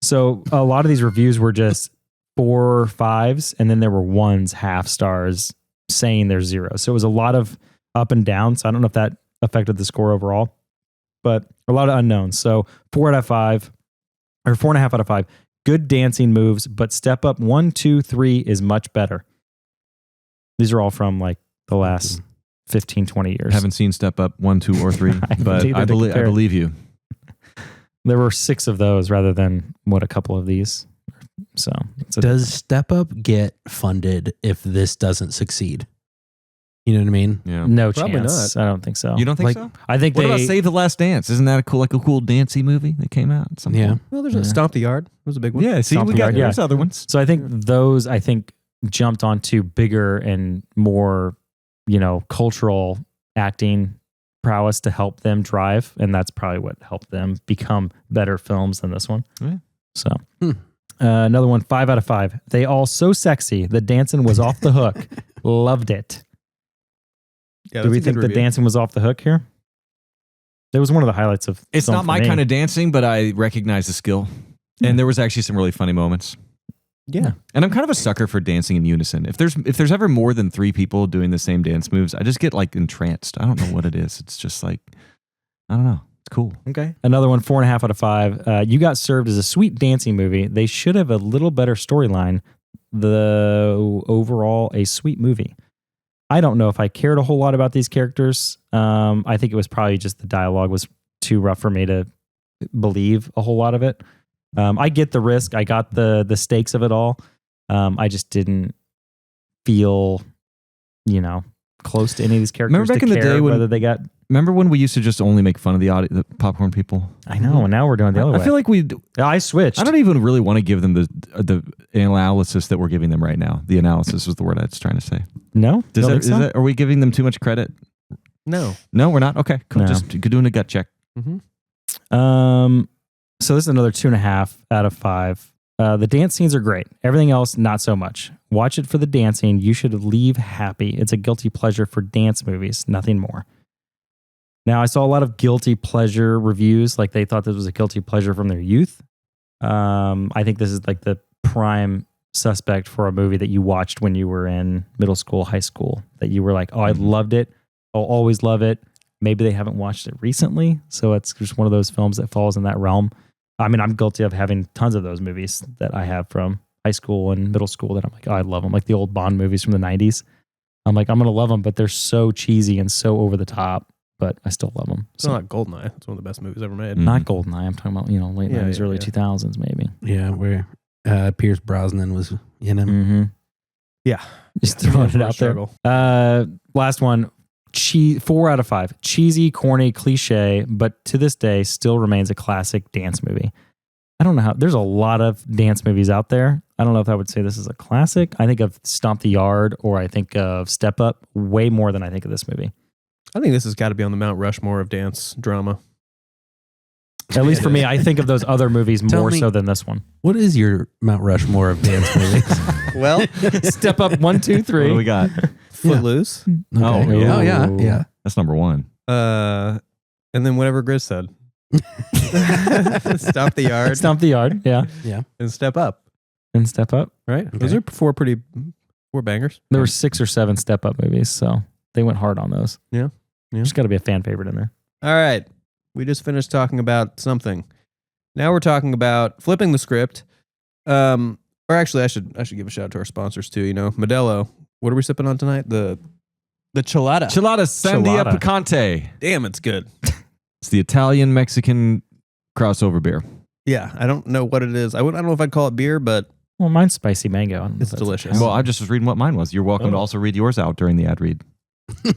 So a lot of these reviews were just 4 5s, and then there were 1s, half stars, saying there's 0. So it was a lot of up and down. So I don't know if that affected the score overall, but a lot of unknowns. So 4 out of 5, or 4.5 out of 5. Good dancing moves, but step up 1, 2, 3 is much better. These are all from like the last 15, 20 years. Haven't seen Step Up 1, 2, or 3, but I believe you. There were 6 of those rather than a couple of these. So does Step Up get funded if this doesn't succeed? You know what I mean? Yeah. No Probably chance. not. I don't think so. You don't think so? I think What about Save the Last Dance? Isn't that a cool dancey movie that came out? Yeah. Well, there's a Stomp the Yard. It was a big one. Yeah. See, we got there's other ones. So I think those jumped onto bigger and more, cultural acting prowess to help them drive, and that's probably what helped them become better films than this one. Yeah. So another one, 5 out of 5. They all so sexy. The dancing was off the hook. Loved it. Yeah, do we think the dancing was off the hook here? It was one of the highlights of. It's not my kind of dancing, but I recognize the skill, and there was actually some really funny moments. Yeah. And I'm kind of a sucker for dancing in unison. If there's ever more than 3 people doing the same dance moves, I just get like entranced. I don't know what it is. It's just like, I don't know. It's cool. Okay. Another one, 4.5 out of 5. You got served as a sweet dancing movie. They should have a little better storyline. Overall, a sweet movie. I don't know if I cared a whole lot about these characters. I think it was probably just the dialogue was too rough for me to believe a whole lot of it. I get the risk. I got the stakes of it all. I just didn't feel, close to any of these characters. Remember back in the day whether they got. Remember when we used to just only make fun of the popcorn people? I know, and now we're doing the other way. I feel like I switched. I don't even really want to give them the analysis that we're giving them right now. The analysis was the word I was trying to say. No? Are we giving them too much credit? No. No, we're not? Okay, cool. No. Just doing a gut check. Mm-hmm. So this is another 2.5 out of 5. The dance scenes are great. Everything else, not so much. Watch it for the dancing. You should leave happy. It's a guilty pleasure for dance movies, nothing more. Now, I saw a lot of guilty pleasure reviews, like they thought this was a guilty pleasure from their youth. I think this is like the prime suspect for a movie that you watched when you were in middle school, high school, that you were like, oh, I loved it. I'll always love it. Maybe they haven't watched it recently, so it's just one of those films that falls in that realm. I mean, I'm guilty of having tons of those movies that I have from high school and middle school that I'm like, oh, I love them. Like the old Bond movies from the 90s. I'm like, I'm going to love them, but they're so cheesy and so over the top. But I still love them. It's not Goldeneye. It's one of the best movies ever made. Not Goldeneye. I'm talking about, late 90s, early 2000s, maybe. Yeah, where Pierce Brosnan was in him. Mm-hmm. Yeah. Just throwing it out there. Last one. 4 out of 5. Cheesy, corny, cliche, but to this day still remains a classic dance movie. I don't know how. There's a lot of dance movies out there. I don't know if I would say this is a classic. I think of Stomp the Yard or I think of Step Up way more than I think of this movie. I think this has got to be on the Mount Rushmore of dance drama. At least for me, I think of those other movies more so than this one. What is your Mount Rushmore of dance movies? Well, Step Up 1, 2, 3. What do we got? Footloose. Okay. Oh, yeah. Yeah. That's number 1. And then whatever Grizz said. Stomp the Yard. Stomp the Yard. Yeah. Yeah. And Step Up. And Step Up. Right? Okay. Those are 4 bangers. There were 6 or 7 Step Up movies, so they went hard on those. Yeah. There's got to be a fan favorite in there. All right. We just finished talking about something. Now we're talking about flipping the script. Or actually, I should give a shout out to our sponsors too. You know, Modelo. What are we sipping on tonight? The Chelada. Chelada Sandia Chelada. Picante. Damn, it's good. It's the Italian-Mexican crossover beer. Yeah, I don't know what it is. I don't know if I'd call it beer, but Well, mine's spicy mango. I don't know it's if that's delicious. Well, I just was reading what mine was. You're welcome to Oh. also read yours out during the ad read.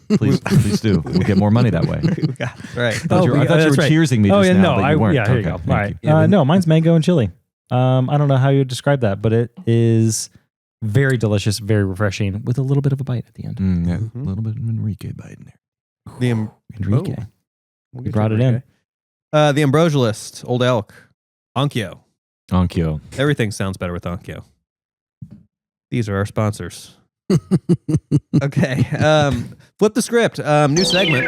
Please do. We'll get more money that way. Right. I thought you were that's right. cheersing me Oh, just yeah, now, no. but you weren't. Here you Okay, go. thank All right. you. No, mine's mango and chili. I don't know how you would describe that, but it is very delicious, very refreshing, with a little bit of a bite at the end. Yeah, a little bit of Enrique bite in there. The Enrique. We'll You get brought to it in. The Ambrosialist, Old Elk, Onkyo. Onkyo. Everything sounds better with Onkyo. These are our sponsors. Okay. Flip the script. New segment.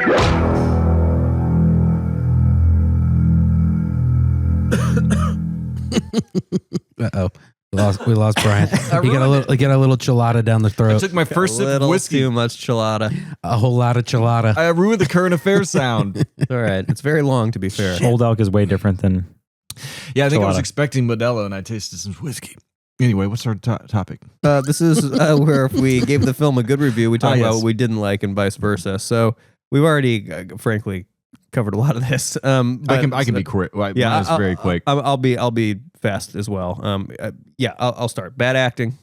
Uh-oh. We lost Brian. He got a little chelada down the I throat. took my first sip of whiskey. Too much chelada. A whole lot of chelada. I ruined the current affairs sound. All right. It's very long, to be fair. Old Elk is way different than. Yeah, I think I was Chelada. expecting Modelo and I tasted some whiskey. Anyway, what's our topic? This is where if we gave the film a good review, we talk about yes. what we didn't like and vice versa. So we've already, frankly, covered a lot of this. But, I can be quick. Mine is very quick. I'll be fast as well. I'll start. Bad acting,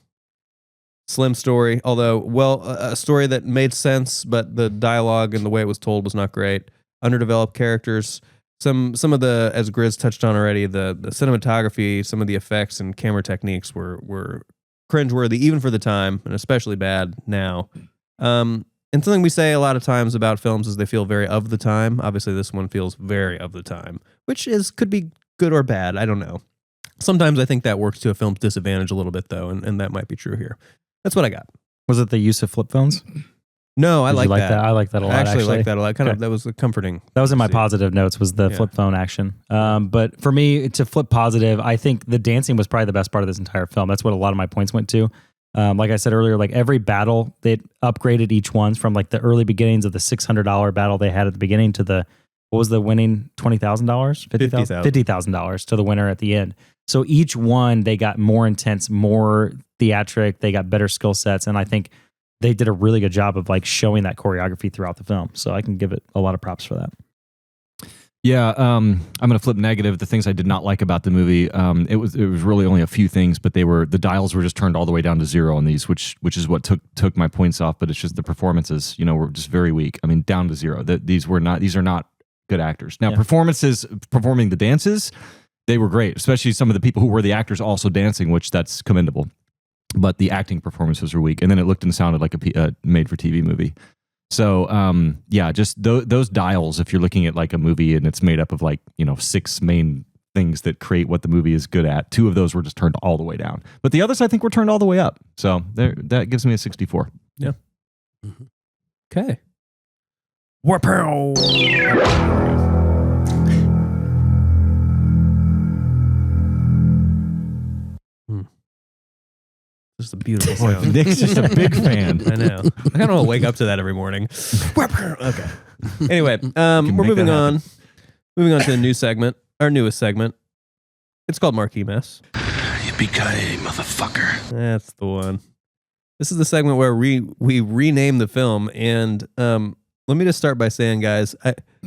slim story. Although, a story that made sense, but the dialogue and the way it was told was not great. Underdeveloped characters. Some of the, as Grizz touched on already, the cinematography, some of the effects and camera techniques were cringeworthy even for the time, and especially bad now. And something we say a lot of times about films is they feel very of the time. Obviously, this one feels very of the time, which could be good or bad. I don't know. Sometimes I think that works to a film's disadvantage a little bit, though, and that might be true here. That's what I got. Was it the use of flip phones? No, I Did you like that. I like that a lot. I actually actually like that a lot. Kind of Okay. that was comforting. That was in my See. positive notes, was the flip phone action. But for me, to flip positive, I think the dancing was probably the best part of this entire film. That's what a lot of my points went to. Like I said earlier, like every battle, they upgraded each one from like the early beginnings of the $600 battle they had at the beginning to the, what was the winning $20,000? $50,000 to the winner at the end. So each one, they got more intense, more theatric, they got better skill sets. And I think they did a really good job of like showing that choreography throughout the film. So I can give it a lot of props for that. Yeah, I'm going to flip negative. The things I did not like about the movie, it was really only a few things, but the dials were just turned all the way down to 0 on these, which is what took my points off. But it's just the performances, were just very weak. I mean, down to 0. These are not good actors. Now, performing the dances, they were great, especially some of the people who were the actors also dancing, which that's commendable. But the acting performances were weak, and then it looked and sounded like a made-for-TV movie. So, just those dials, if you're looking at like a movie and it's made up of 6 main things that create what the movie is good at, 2 of those were just turned all the way down. But the others, I think, were turned all the way up. So that gives me a 64. Yeah. Okay. Warpow. Just a beautiful sound. Nick's just a big fan. I know. I kind of want to wake up to that every morning. Okay. Anyway, we're moving on. Moving on to the new segment, our newest segment. It's called Marquee Mess. Yippee-ki-yay, motherfucker. That's the one. This is the segment where we rename the film. And let me just start by saying, guys,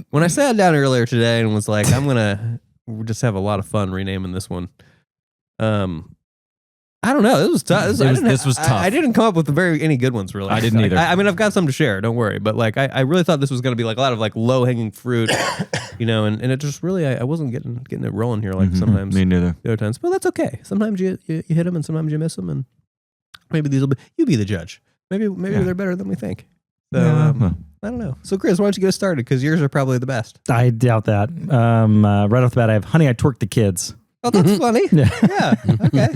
when I sat down earlier today and was like, I'm going to just have a lot of fun renaming this one. I don't know. This was tough. This was tough. I didn't come up with any good ones, really. I didn't either. I mean, I've got some to share. Don't worry. But like, I really thought this was going to be like a lot of like low hanging fruit, and it just really, I wasn't getting it rolling here like sometimes. Me neither. The other times, but that's okay. Sometimes you hit them, and sometimes you miss them, and maybe these will be. You be the judge. Maybe they're better than we think. So I don't know. So Chris, why don't you get us started? Because yours are probably the best. I doubt that. Right off the bat, I have Honey, I Twerked the Kids. Oh, that's funny. Yeah. Okay.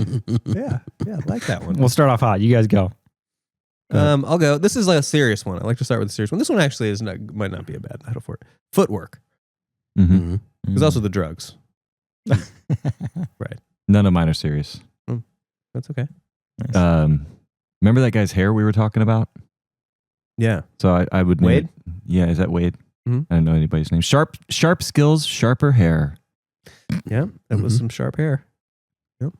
Yeah. I like that one. We'll start off hot. You guys go. I'll go. This is like a serious one. I like to start with a serious one. This one actually might not be a bad title for it. Footwork. Mm-hmm. There's also the drugs. Right. None of mine are serious. That's okay. Nice. Remember that guy's hair we were talking about? Yeah. So I would name Wade? it. Yeah, is that Wade? Mm-hmm. I don't know anybody's name. Sharp skills, sharper hair. Yeah, that was some sharp hair. Yep.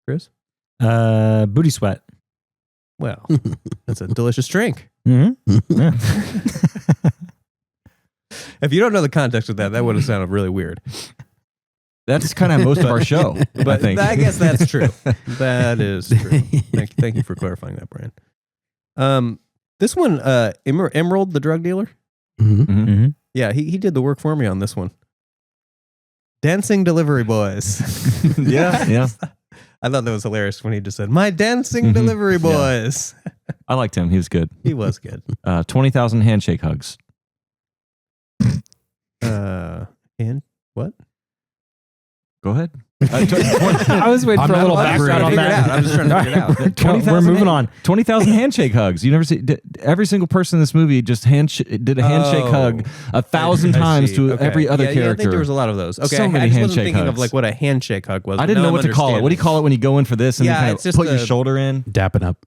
Chris? Booty Sweat. Well, that's a delicious drink. Mm-hmm. If you don't know the context of that would have sounded really weird. That's kind of most of our show, But I think. I guess that's true. That is true. Thank you for clarifying that, Brian. This one, Emerald, the drug dealer. Mm-hmm. Mm-hmm. Yeah, he did the work for me on this one. Dancing delivery boys. Yeah. I thought that was hilarious when he just said, "My dancing delivery boys." I liked him. He was good. He was good. 20,000 handshake hugs. And what? Go ahead. I was waiting for a little background on that. I'm just trying to figure it out. We're moving on. 20,000 handshake hugs. You never see every single person in this movie just did a handshake hug 1,000 times to every other character. Yeah, I think there was a lot of those. Okay, So many I just wasn't handshake thinking hugs. of like what a handshake hug was. I didn't know what to call it. What do you call it when you go in for this and Yeah, you kind it's of just put your a- shoulder in? Dapping up.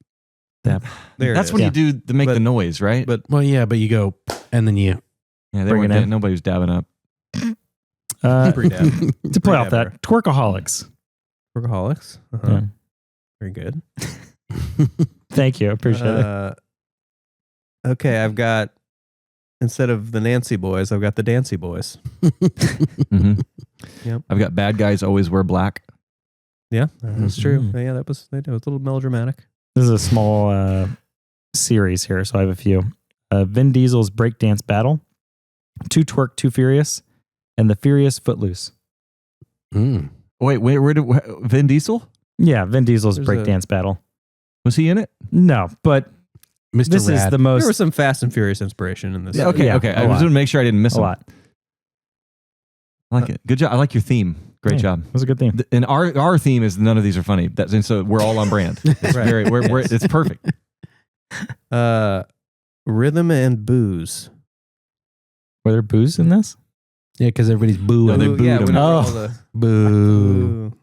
There That's it when is. you do to make the noise, right? But Well, yeah, but you go and then you. yeah, they bring weren't it in. nobody was dabbing up. pre-dab. To play off that, Twerkaholics. Workaholics. Yeah. Very good. Thank you. Appreciate it. Okay, I've got, instead of the Nancy boys, I've got the Dancy boys. Mm-hmm. Yep. I've got bad guys always wear black. Yeah, that's true. Mhm. Yeah, that was a little melodramatic. This is a small series here, so I have a few. Vin Diesel's Breakdance Battle, Too Twerk, Too Furious, and The Furious Footloose. Mm. Wait, where did Vin Diesel? Yeah, Vin Diesel's There's Breakdance Battle. Was he in it? No, but Mr. this Rad. is the There most was some Fast and Furious inspiration in this. Yeah, Okay. a I was lot. going to make sure I didn't miss a him. lot. I like it. Good job. I like your theme. Great Yeah, job. It was a good theme. And our theme is none of these are funny. And so we're all on brand. It's Right. very it's perfect. Rhythm and booze. Were there booze in this? Yeah, because everybody's booing. they booed him. whenever Oh. all the Boo.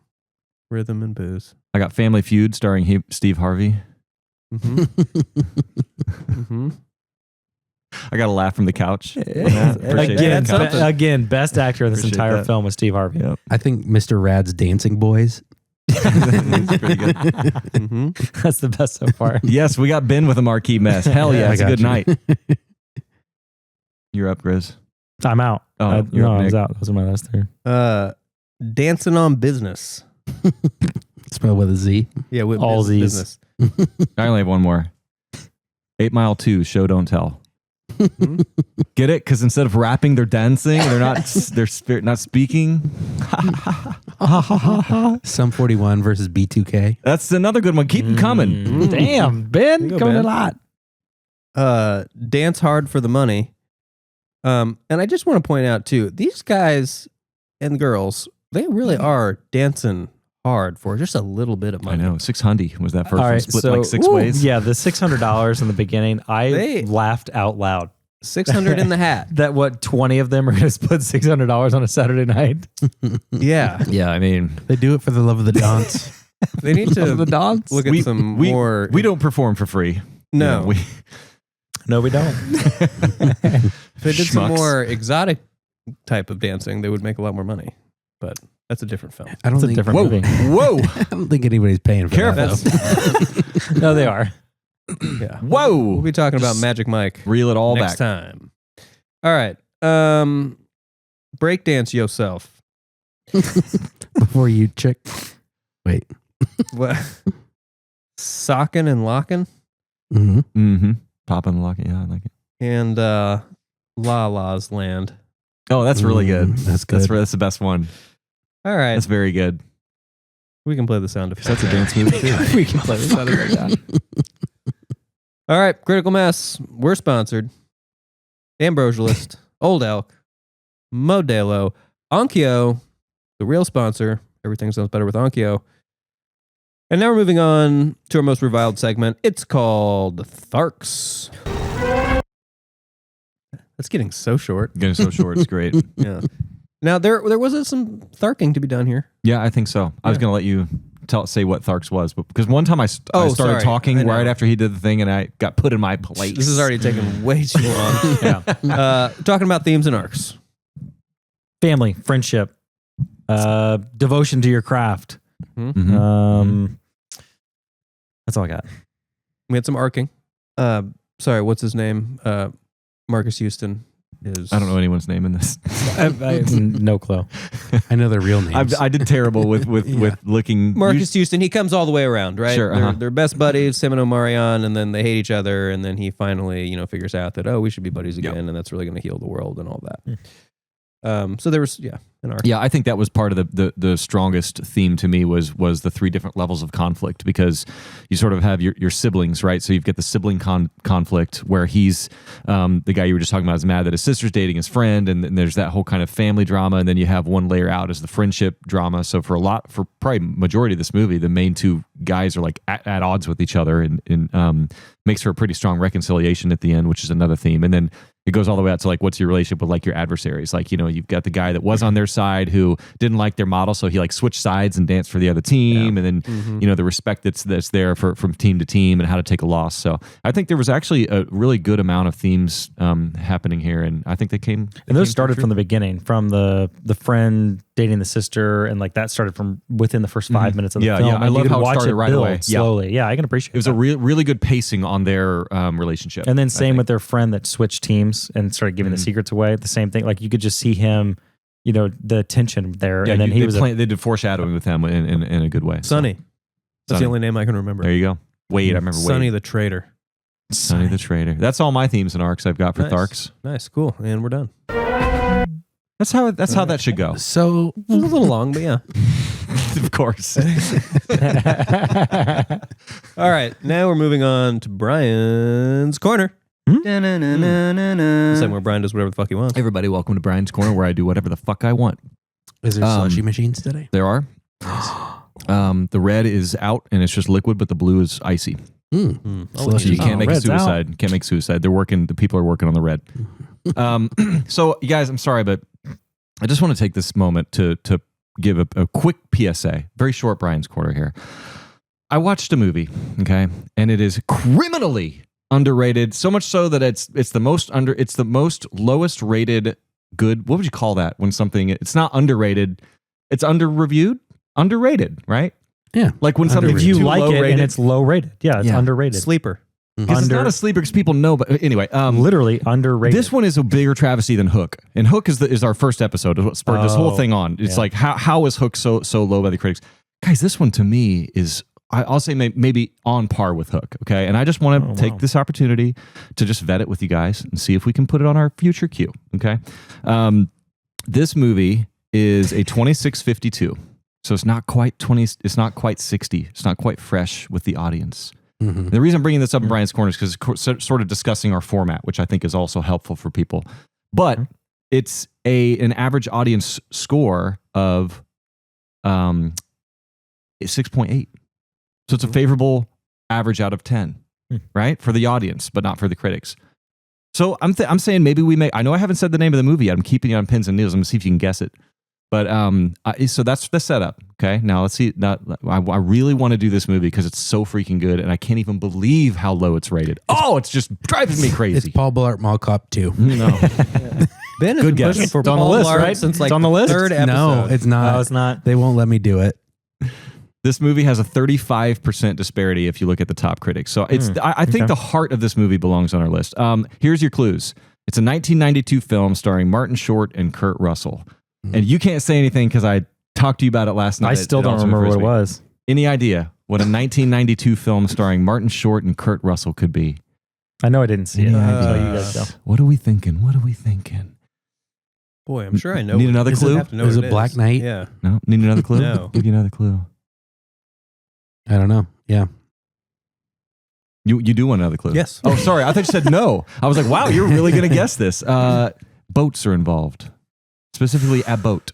Rhythm and booze. I got Family Feud starring Steve Harvey. Mm-hmm. Mm-hmm. I got a laugh from the couch. Appreciate Again, that. again, best actor in this Appreciate entire that. film was Steve Harvey. Yep. I think Mr. Rad's Dancing Boys. That's pretty good. Mm-hmm. That's the best so far. Yes, we got Ben with a marquee mess. Hell yeah, I it's a got good you. night. You're up, Grizz. I'm out. Oh, you're no, up, I was Nick. out. Those are my last three. Dancing on business. Spelled with a Z. Yeah, with All business. I only have one more. 8 Mile 2, Show Don't Tell. Get it? Because instead of rapping, they're dancing. They're not speaking. Sum 41 versus B2K. That's another good one. Keep them coming. Damn, Ben, There you go, coming Ben. in hot. Dance hard for the money. And I just want to point out too, these guys and girls, they really are dancing hard for just a little bit of I money. know. 600 was that first All one. right, Split so like 6 ways. Yeah, the $600 in the beginning, I They- laughed out loud. 600 in the hat. That 20 of them are going to split $600 on a Saturday night. Yeah. Yeah, I mean, They do it for the love of the dance. They need to The dance. look at some we, more. We don't perform for free. No. You know, No, we don't. If they did some Schmucks. more exotic type of dancing, they would make a lot more money. But that's a different film. I don't It's a think. different Whoa, movie. whoa, I don't think anybody's paying for Careful. that. though. No, they are. Yeah. whoa. We'll be talking about Just Magic Mike Reel it all next back. time. All right. Breakdance yourself. Before you check. Wait. What? Sockin' and Lockin'? Mm-hmm. Mm-hmm. Poppin' and locking. Yeah, I like it. And La La's Land. Oh, that's really good. That's good. That's the best one. All right. That's very good. We can play the sound effects. That's a dance movie too. We can play this out of that. All right. Critical Mass. We're sponsored. Ambrosialist. Old Elk. Modelo. Onkyo. The real sponsor. Everything sounds better with Onkyo. And now we're moving on to our most reviled segment. It's called Tharks. That's getting so short. Getting so short, it's great. Yeah. Now there was some tharking to be done here. Yeah, I think so. I was going to let you say what Tharks was, but because one time I started sorry. talking right after he did the thing, and I got put in my place. This is already taking way too long. Yeah. Talking about themes and arcs. Family, friendship, devotion to your craft. Mhm. That's all I got. We had some arcing. Sorry, what's his name? Marques Houston is. I don't know anyone's name in this. I have no clue. I know their real names. I did terrible with looking. Marques Houston. He comes all the way around, right? Sure, They're best buddies, him and Omari, and then they hate each other, and then he finally, figures out that we should be buddies again, and that's really going to heal the world and all that. So there was an arc. Yeah, I think that was part of the strongest theme to me was the three different levels of conflict, because you sort of have your siblings, right? So you've got the sibling conflict where he's the guy you were just talking about is mad that his sister's dating his friend, and then there's that whole kind of family drama, and then you have one layer out as the friendship drama. So for probably majority of this movie, the main two guys are like at odds with each other, and makes for a pretty strong reconciliation at the end, which is another theme. And then it goes all the way out to like, what's your relationship with like your adversaries? Like, you've got the guy that was on their side who didn't like their model, so he like switched sides and danced for the other team. And then, the respect that's there from team to team and how to take a loss. So I think there was actually a really good amount of themes happening here. And I think they came. And those started from the beginning, from the friend dating the sister, and like that started from within the first 5 minutes of the film. Yeah, I love how it started right away. Slowly. Yeah, I can appreciate it. It was a really good pacing on their relationship. And then same with their friend that switched teams and started giving the secrets away. The same thing. Like you could just see him, the tension there. Yeah, and then they did foreshadowing with him in a good way. Sonny. That's the only name I can remember. There you go. Wade. I remember Sonny Wade. the Traitor. Sonny the Traitor. That's all my themes and arcs I've got for Nice. Tharks. Nice, cool, and we're done. That's how that should go. So It was a little long, but yeah. Of course. All right, now we're moving on to Brian's Corner. This where Brian does whatever the fuck he wants. Everybody, welcome to Brian's Corner, where I do whatever the fuck I want. is there slushy machines today? There are. The red is out and it's just liquid, but the blue is icy. Slushy. You can't make a red's suicide. Can't make suicide. The people are working on the red. So you guys, I'm sorry, but I just want to take this moment to give a quick PSA. Very short Brian's Corner here. I watched a movie, okay, and it is criminally underrated. So much so that it's the most lowest rated good. What would you call that when something it's not underrated? It's under-reviewed? Underrated, right? Yeah. Like when something if you too like low it rated, and it's low rated. Yeah, it's underrated. Sleeper. because it's not a sleeper because people know. But anyway, literally underrated. This one is a bigger travesty than Hook, and Hook is our first episode. Is what spurred this whole thing on. It's like how is Hook so low by the critics? Guys, this one to me is I'll say maybe on par with Hook. Okay, and I just want to take this opportunity to just vet it with you guys and see if we can put it on our future queue. Okay, this movie is a 2652. So it's not quite 20. It's not quite 60. It's not quite fresh with the audience. Mm-hmm. The reason I'm bringing this up in Brian's Corner is because it's sort of discussing our format, which I think is also helpful for people. But it's an average audience score of 6.8. So it's a favorable average out of 10, right, for the audience, but not for the critics. So I'm saying maybe we may. I know I haven't said the name of the movie yet. I'm keeping it on pins and needles. I'm gonna see if you can guess it. But so that's the setup. Okay, now let's see. Now I really want to do this movie because it's so freaking good, and I can't even believe how low it's rated. It's just driving me crazy. It's Paul Blart Mall Cop 2. No, Ben has Good been guess. pushing for It's on Paul the list, Blart right? since like It's on the list? third episode. No, it's not. No, it's not. They won't let me do it. This movie has a 35% disparity if you look at the top critics. So it's I think the heart of this movie belongs on our list. Here's your clues. It's a 1992 film starring Martin Short and Kurt Russell. And you can't say anything because I talked to you about it last night. I still don't remember what it was. Any idea what a 1992 film starring Martin Short and Kurt Russell could be? I know I didn't see it. So you guys go. What are we thinking? Boy, I'm sure I know. Need another clue? Is it Black Knight? Yeah. No. Need another clue? No. Give you another clue. I don't know. Yeah. You do want another clue? Yes. Oh, sorry. I thought you said no. I was like, wow, you're really going to guess this. Boats are involved. Specifically a boat.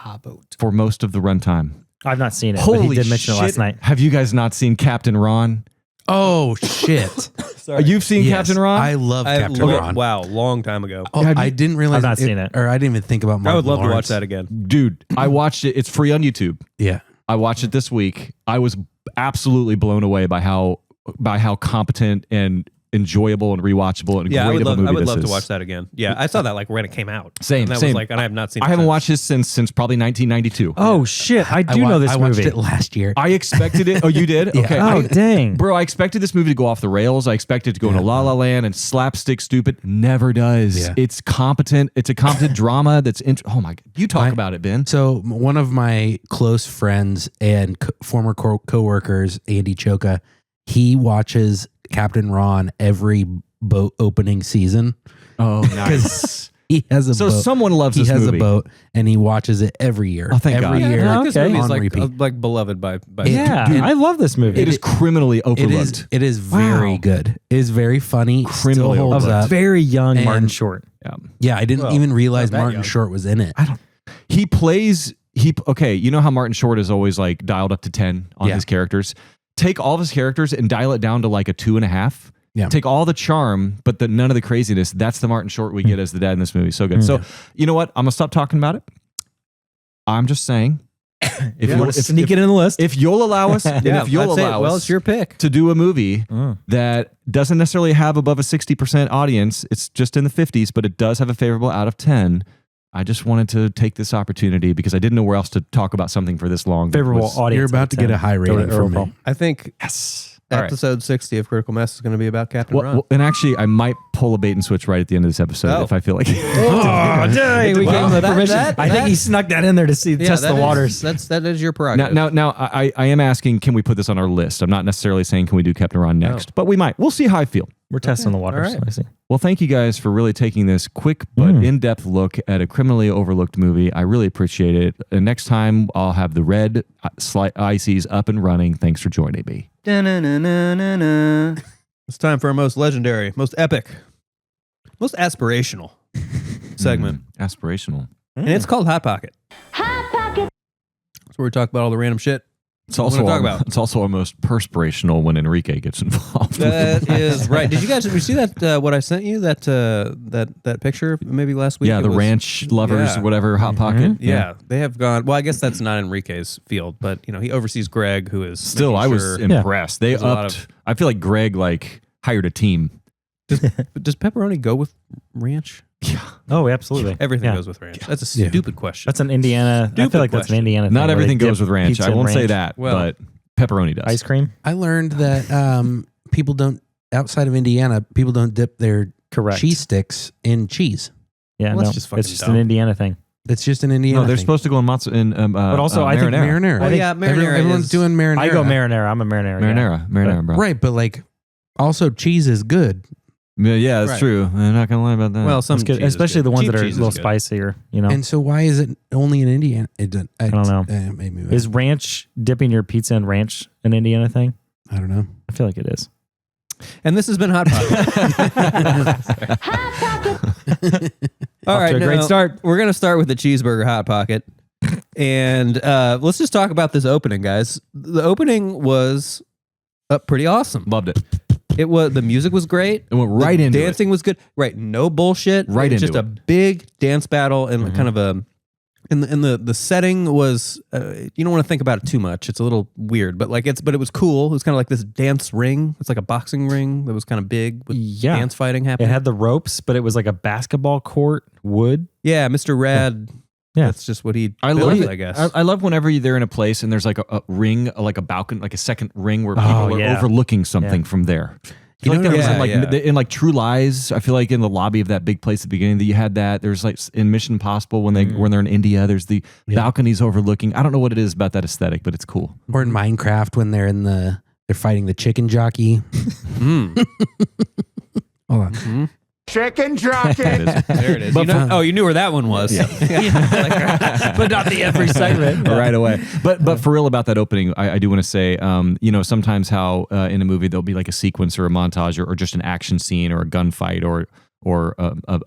A boat. For most of the runtime. I've not seen it, Holy but he did mention shit. it last night. Have you guys not seen Captain Ron? Oh, shit. Sorry. You've seen Yes, Captain Ron? I love Captain Ron. Wow, long time ago. Oh, I didn't realize I've not seen it. Or I didn't even think about Martin I would love to watch Lawrence. that again. Dude, I watched it. It's free on YouTube. Yeah. I watched it this week. I was absolutely blown away by how competent and enjoyable and rewatchable and Yeah, great of a movie I would this love to is. watch that again. Yeah, I saw that like when it came out. Same, And that same. was like, and I have not seen it I haven't since. watched this since probably 1992. Oh shit! I do know this I watched movie. it last year. I expected it. Oh, you did? Yeah. Okay. Oh dang! Bro, I expected this movie to go off the rails. I expected it to go into La La Land and slapstick stupid. Never does. Yeah. It's competent. It's a competent drama that's oh my God. You talk about it, Ben. So one of my close friends and former co-workers, Andy Choka, he watches Captain Ron every boat opening season. Oh, nice. He has a So boat. someone loves this He has movie. a boat and he watches it every year. Oh, thank every God. year. I think this movie is on like, repeat. like beloved by Yeah, Dude, I love this movie. It is criminally overlooked. It is very Wow. good. It is very funny. Criminally Still holds of a up. very young And- Martin Short. Yeah, I didn't Well, even realize not that Martin young. Short was in it. He plays okay, you know how Martin Short is always like dialed up to 10 on Yeah. his characters? Take all of his characters and dial it down to like a 2.5. Yeah. Take all the charm, but none of the craziness. That's the Martin Short we get as the dad in this movie. So good. So you know what? I'm gonna stop talking about it. I'm just saying, Sneak it in the list. if you'll allow us, and if you'll I'd say, allow well, us it's your pick. to do a movie that doesn't necessarily have above a 60% audience, it's just in the 50s, but it does have a favorable out of 10. I just wanted to take this opportunity because I didn't know where else to talk about something for this long. Favorable Was- audience. You're about to get a high rating from me. I think Yes. All right. episode 60 of Critical Mass is going to be about Captain Ron. And actually, I might pull a bait and switch right at the end of this episode if I feel like it. Oh, dang, we gave him the permission. I think he snuck that in there to test the waters. That is your prerogative. Now, I am asking, can we put this on our list? I'm not necessarily saying can we do Captain Ron next, but we might. We'll see how I feel. We're testing the waters. all right. I see. Well, thank you guys for really taking this quick but in-depth look at a criminally overlooked movie. I really appreciate it. And next time, I'll have the red ICs up and running. Thanks for joining me. It's time for our most legendary, most epic, most aspirational segment. Aspirational. And it's called Hot Pocket. Hot Pocket. That's where we talk about all the random shit. It's also talk about. It's also our most perspirational when Enrique gets involved. That is right. Did you see that? What I sent you that picture maybe last week? Yeah, It the was- ranch lovers, yeah. whatever, Hot Pocket. Yeah, they have gone. Well, I guess that's not Enrique's field, but he oversees Greg, who is Still, making I was sure- impressed. They There's a lot upped. I feel like Greg hired a team. Does pepperoni go with ranch? Oh, absolutely. Everything Yeah. goes with ranch. That's a stupid question. That's an Indiana. I Stupid feel like that's an question. Indiana thing. Not where everything they goes dip with ranch. pizza I in won't say ranch. that, Well- but pepperoni does. Ice cream. I learned that people don't, outside of Indiana, people don't dip their Correct. cheese sticks in cheese. Yeah, Well, no, that's just fucking it's just dumb. an Indiana thing. It's just an Indiana No, they're thing. supposed to go in matzah. But also, I think marinara. Marinara. yeah, marinara Everyone's is- doing marinara. I go marinara. I'm a marinara. guy. Marinara, bro. Right, but like, also cheese is good. Yeah, that's Right. true. I'm not gonna lie about that. Well, some It's good, cheese is especially good. the ones Cheap that are a cheese is little good. spicier. And so why is it only in Indiana? I don't know. Maybe Is ranch dipping your pizza in ranch an Indiana thing? I don't know. I feel like it is. And this has been Hot Pocket. All Off right, to a great now, start. We're gonna start with the cheeseburger Hot Pocket, and let's just talk about this opening, guys. The opening was pretty awesome. Loved it. It was the music was great. It went right into it. dancing was good. Right, no bullshit. Right It was into just a big dance battle and kind of a. And the setting was you don't want to think about it too much. It's a little weird, but it was cool. It was kind of like this dance ring. It's like a boxing ring that was kind of big with dance fighting It happening. had the ropes, but it was like a basketball court, wood. Yeah, Mr. Rad. Yeah. That's just what he I built, love it. I guess. I love whenever they're in a place and there's like a ring, like a balcony, like a second ring where people are yeah. overlooking something from there. I feel like there was in, like, yeah. in like True Lies. I feel like in the lobby of that big place at the beginning that you had that. There's like in Mission Impossible when they're in India. There's the balconies overlooking. I don't know what it is about that aesthetic, but it's cool. Or in Minecraft when they're they're fighting the chicken jockey. Hold on. Mm-hmm. Chicken jockey. There it is. You knew where that one was. But not the every segment. Right away. But for real about that opening, I do want to say, sometimes how in a movie there'll be like a sequence or a montage or just an action scene or a gunfight or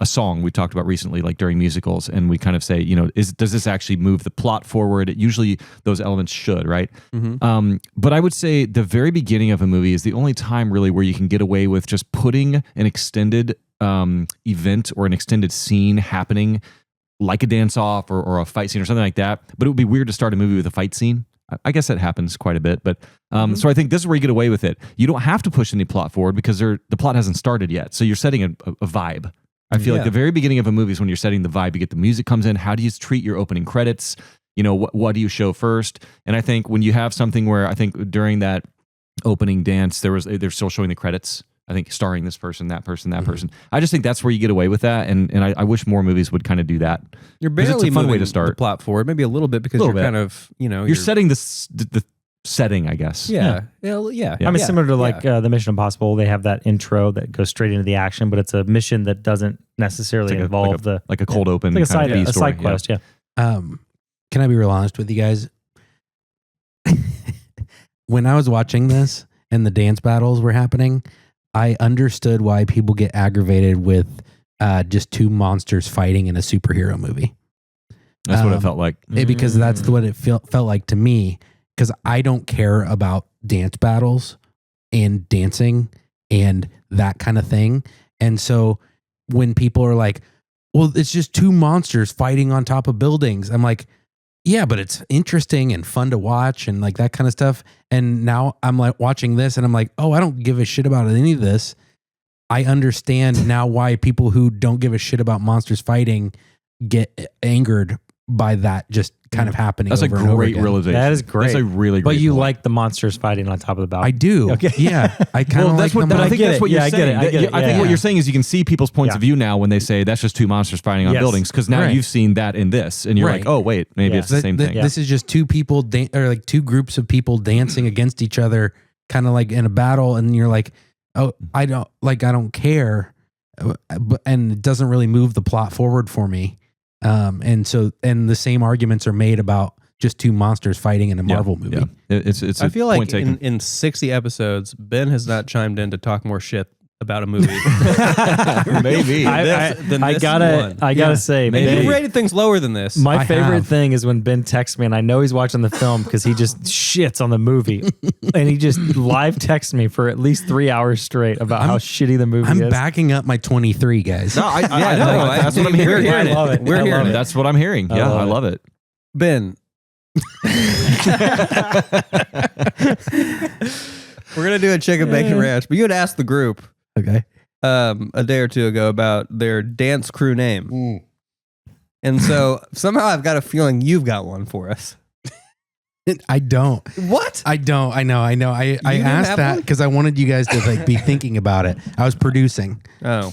a song we talked about recently, like during musicals, and we kind of say, does this actually move the plot forward? Usually those elements should, right? Mm-hmm. But I would say the very beginning of a movie is the only time really where you can get away with just putting an extended event or an extended scene happening, like a dance off or a fight scene or something like that. But it would be weird to start a movie with a fight scene. I guess that happens quite a bit, but so I think this is where you get away with it. You don't have to push any plot forward because the plot hasn't started yet. So you're setting a vibe. I feel like the very beginning of a movie is when you're setting the vibe. You get the music comes in. How do you treat your opening credits? What do you show first? And I think when you have something where I think during that opening dance, they're still showing the credits. I think starring this person, that person, that person. I just think that's where you get away with that, and I wish more movies would kind of do that. You're barely it's a fun way to moving start the plot forward, maybe a little bit because you're kind of you're setting the setting, I guess. Yeah. I mean, similar to like the Mission Impossible, they have that intro that goes straight into the action, but it's a mission that doesn't necessarily involve like a cold open, like a story. side quest. Yeah. Can I be real honest with you guys? When I was watching this and the dance battles were happening, I understood why people get aggravated with just two monsters fighting in a superhero movie. That's what it felt like. Because that's what it felt like to me. Because I don't care about dance battles and dancing and that kind of thing. And so when people are like, well, it's just two monsters fighting on top of buildings, I'm like, yeah, but it's interesting and fun to watch and like that kind of stuff. And now I'm like watching this and I'm like, oh, I don't give a shit about any of this. I understand now why people who don't give a shit about monsters fighting get angered by that just kind of happening. That's over a and over great again. realization. That is great. That's a really great But you point. like the monsters fighting on top of the balcony. I do. Okay. Yeah. I kind of like them. I think that's what you're saying. I get it. I think what you're saying is you can see people's points of view now when they say that's just two monsters fighting on buildings, because now you've seen that in this and you're like, oh wait, maybe it's the same thing. This is just two people or like two groups of people dancing against each other, kind of like in a battle, and you're like, oh, I don't care, and it doesn't really move the plot forward for me. And the same arguments are made about just two monsters fighting in a Marvel movie. Yeah. It's I feel like in 60 episodes, Ben has not chimed in to talk more shit about a movie. Maybe. I gotta say, maybe you rated things lower than this. My favorite thing is when Ben texts me, and I know he's watching the film because he just shits on the movie, and he just live texts me for at least 3 hours straight about how shitty the movie is. I'm backing up my 23, guys. No, I know. That's what I'm hearing. I love it. We're hearing it. That's what I'm hearing. Yeah, I love it. Ben. We're gonna do a chicken bacon ranch, but you had asked the group a day or two ago about their dance crew name, and so somehow I've got a feeling you've got one for us. I don't. What? I don't. I know. I asked that because I wanted you guys to like be thinking about it. I was producing. Oh.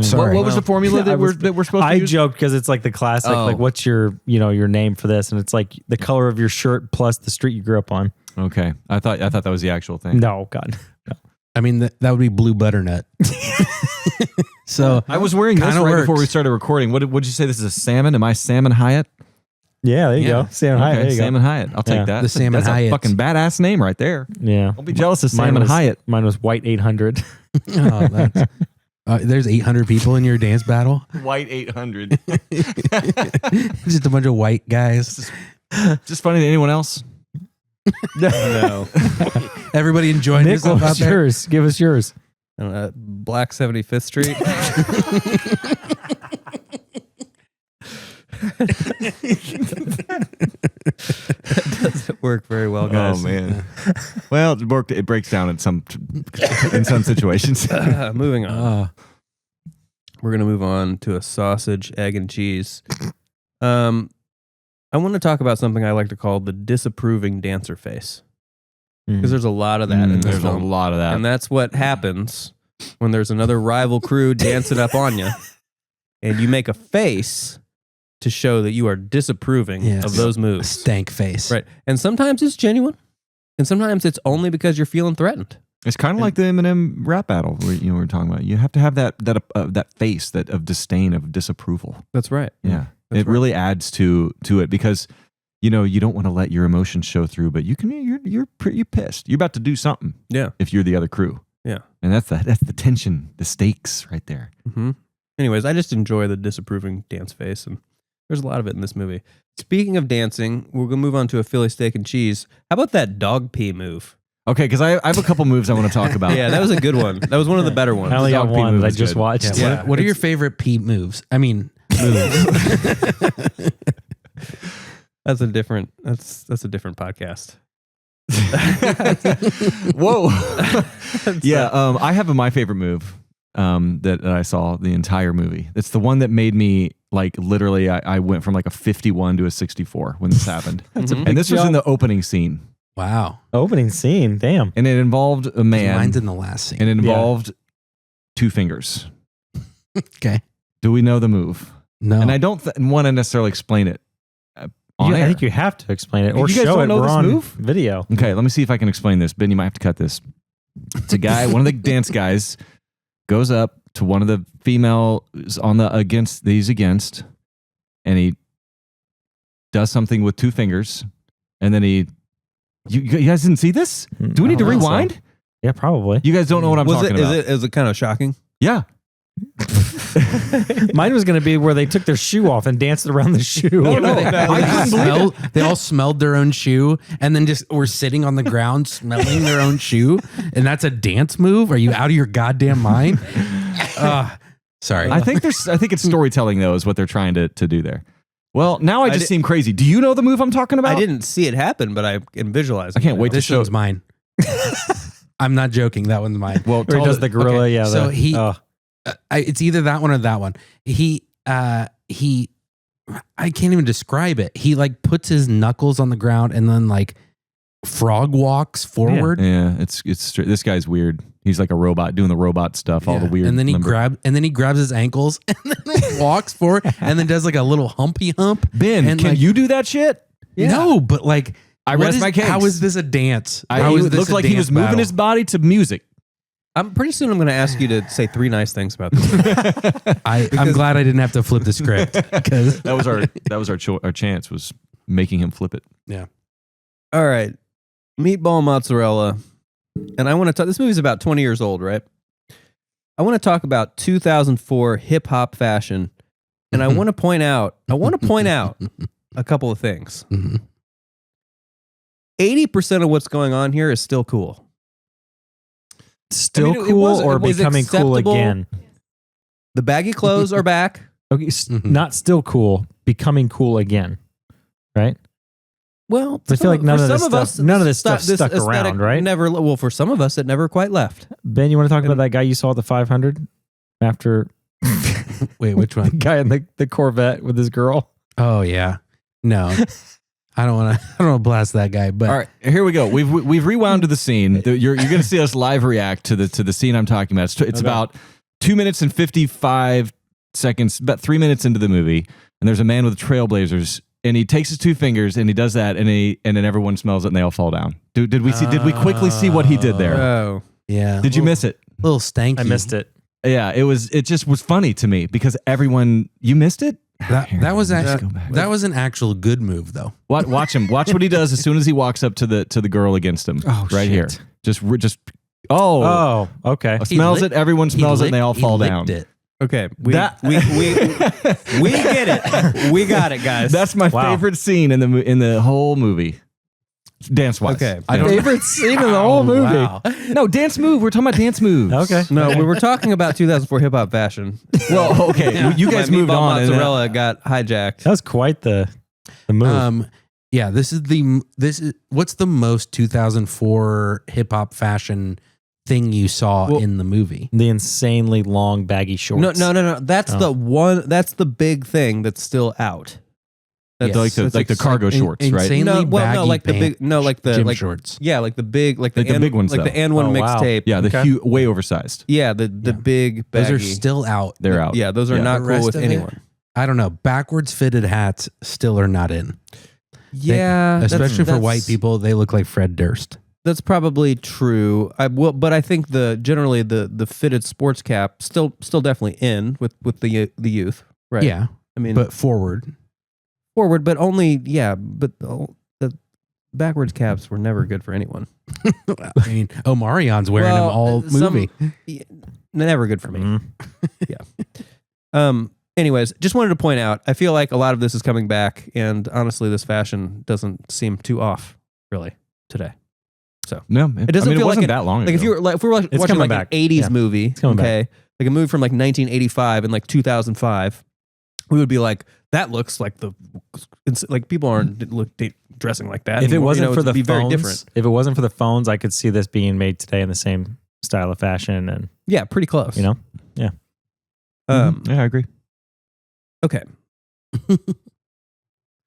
Sorry. What was the formula that we're supposed to use? I joked because it's like the classic, like what's your name for this, and it's like the color of your shirt plus the street you grew up on. Okay, I thought that was the actual thing. No, God, no. I mean that would be blue butternut. So I was wearing this right before we started recording. What did you say? This is a salmon? Am I Salmon Hyatt? Yeah, there you go. Salmon Hyatt. There you Salmon go. Hyatt. I'll take that. The Salmon That's Hyatt. a fucking badass name right there. Yeah. Don't be jealous of Salmon Hyatt. Mine was White 800. Oh, that's. There's 800 people in your dance battle. White 800. Just a bunch of white guys. Just funny to anyone else? No. Everybody enjoying Nick, yourself out there. yours? Give us yours. Black 75th Street. That doesn't work very well, guys. Oh man. Well, it breaks down in some situations. Moving on. We're gonna move on to a sausage, egg, and cheese. I want to talk about something I like to call the disapproving dancer face. because there's a lot of that in this There's a film. lot of that. And that's what happens when there's another rival crew dancing up on you, and you make a face to show that you are disapproving of those moves. Stank face. Right. And sometimes it's genuine, and sometimes it's only because you're feeling threatened. It's kind of like the Eminem rap battle we were talking about. You have to have that face of disdain, of disapproval. That's right. Yeah. That's it really adds to it because you don't want to let your emotions show through, but you're pretty pissed. You're about to do something. Yeah. If you're the other crew. Yeah. And that's the tension, the stakes right there. Mm-hmm. Anyways, I just enjoy the disapproving dance face, and there's a lot of it in this movie. Speaking of dancing, we're gonna move on to a Philly steak and cheese. How about that dog pee move? Okay, because I have a couple moves I want to talk about. Yeah, that was a good one. That was one of the better ones. I only got Dog pee one move that I is just good. watched. Yeah, what are your favorite pee moves? I mean, moves. That's a different podcast. Whoa. Yeah, I have my favorite move that I saw the entire movie. It's the one that made me literally I went from a 51 to a 64 when this happened. And this was in the opening scene. Wow. Opening scene. Damn. And it involved a man. Mine's in the last scene. And it involved two fingers. Okay. Do we know the move? No. And I don't want to necessarily explain it. I think you have to explain it or You guys show don't it. know We're this on move? video. Okay, let me see if I can explain this. Ben, you might have to cut this. It's a guy, one of the dance guys, goes up to one of the females against, and he does something with two fingers, and then you guys didn't see this? Do we need to rewind? So. Yeah, probably. You guys don't know what I'm talking about. Is it kind of shocking? Yeah. Mine was going to be where they took their shoe off and danced around the shoe. They all smelled their own shoe and then just were sitting on the ground smelling their own shoe. And that's a dance move? Are you out of your goddamn mind? Sorry. I think it's storytelling though is what they're trying to do there. Well, now I just seem crazy. Do you know the move I'm talking about? I didn't see it happen, but I can visualize it. I can't wait to This show. one's mine. I'm not joking. That one's mine. Well, Where he does the gorilla. Okay, Yeah. So it's either that one or that one. I can't even describe it. He puts his knuckles on the ground and then frog walks forward. Yeah, it's this guy's weird. He's like a robot doing the robot stuff, all the weird. And then he grabs his ankles and then walks forward and then does a little humpy hump. Ben, and can you do that shit? Yeah. No, but I rest my case. How is this a dance? It looked like he was moving his body to music. I'm pretty soon I'm going to ask you to say 3 nice things about this. I'm glad I didn't have to flip the script because that was our chance was making him flip it. Yeah. All right. Meatball mozzarella. And I want to talk, this movie's about 20 years old, right? I want to talk about 2004 hip hop fashion. And I want to point out a couple of things. 80% of what's going on here is still cool. Still cool or becoming cool again? The baggy clothes are back. Okay, not still cool, becoming cool again, right? Well, I feel like none of this stuff stuck around, right? Well, for some of us, it never quite left. Ben, you want to talk about that guy you saw at the 500 after? Wait, which one? The guy in the Corvette with his girl. Oh yeah, no. I don't want to blast that guy, but all right, here we go. We've rewound to the scene. You're going to see us live react to the scene I'm talking about. It's about 2 minutes and 55 seconds, about 3 minutes into the movie, and there's a man with trailblazers, and he takes his 2 fingers and he does that, and then everyone smells it and they all fall down. Did we quickly see what he did there? Oh yeah. Did you miss it? Little stanky. I missed it. Yeah, it just was funny to me because you missed it. That was an actual good move though. Watch him. Watch what he does as soon as he walks up to the girl against him. Oh, right shit. here. Just okay. Smells it. Everyone smells it, and they all fall down. It. Okay, we get it. We got it, guys. That's my favorite scene in the whole movie. Dance wise. Okay, favorite scene in the whole movie. Wow. No, dance move. We're talking about dance moves. Okay. No, we were talking about 2004 hip hop fashion. Well, okay. You guys moved on. Mozzarella got hijacked. That was quite the move. Yeah, this is what's the most 2004 hip hop fashion thing you saw in the movie? The insanely long baggy shorts. No. That's the one. That's the big thing that's still out. Yes. Like the cargo shorts, right? Insanely No, well, no, baggy like the big, pants, no, like the gym like shorts. Yeah, like the big, like the big ones, like the though. N1 Oh, wow. mixtape. Yeah, the way oversized. Yeah, the big baggy. Those are still out. They're out. Yeah, those are not The cool rest with of it, anyone. I don't know. Backwards fitted hats still are not in. Yeah, Especially for that's- white people, they look like Fred Durst. That's probably true. But I think generally the fitted sports cap still definitely in with the youth, right? Yeah. I mean, But forward. but only but the backwards caps were never good for anyone. I mean, Omarion's wearing them all movie. Never good for me. Yeah. Anyways, just wanted to point out, I feel like a lot of this is coming back, and honestly, this fashion doesn't seem too off, really, today. So No, it doesn't feel wasn't like that long like ago. if we were It's watching coming like back. an 80s Yeah. movie, It's coming okay, like a movie from like 1985 and like 2005, we would be like, that looks like like people aren't dressing like that. If it anymore. wasn't for the be very phones, different. if it wasn't for the phones, I could see this being made today in the same style of fashion, and Yeah, pretty close. you know, Yeah, I agree. Okay.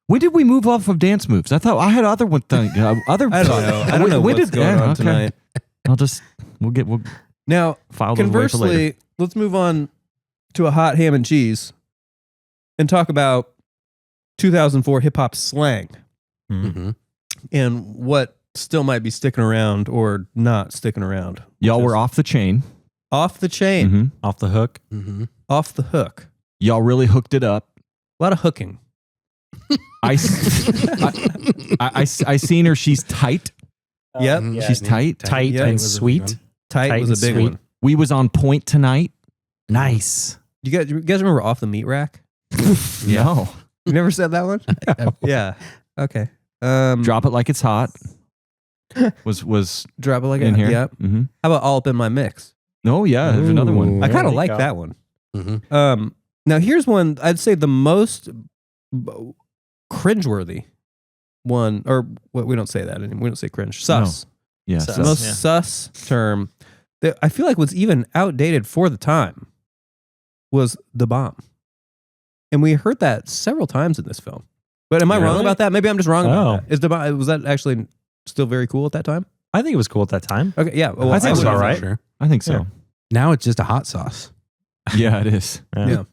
When did we move off of dance moves? I thought I had other one thing. Other. I don't know. I don't know When what's going on okay. tonight. We'll Now, file those away for later. conversely, let's move on to a hot ham and cheese and talk about 2004 hip hop slang Mm-hmm. and what still might be sticking around or not sticking around. Y'all Which were is off the chain. off the chain, Mhm. off the hook. Mm-hmm. off the hook. Y'all really hooked it up. A lot of hooking. I seen her. She's tight. Yep. Mhm. She's tight. Tight Yeah, and was a big sweet. one. Tight Tight was a and big sweet. one. We was on point tonight. Nice. You guys remember off the meat rack? No. You never said that one? Yeah. Okay. Drop it like it's hot. Was Drop it like in a, here. Yep. Mm-hmm. How about all up in my mix? No, yeah, there's another one. I There kind of you like go. that one. Mm-hmm. Now here's one I'd say the most cringeworthy one, or what we don't say that anymore. We don't say cringe. Sus. Yeah. Sus. The most sus term that I feel like was even outdated for the time was the bomb. And we heard that several times in this film. But am I wrong Really? about that? Maybe I'm just wrong Oh. about that. Is the bomb, was that actually still very cool at that time? I think it was cool at that time. Okay, yeah. Well, I think it's would- all right. Sure. I think so. Now it's just a hot sauce. Yeah, it is. Yeah.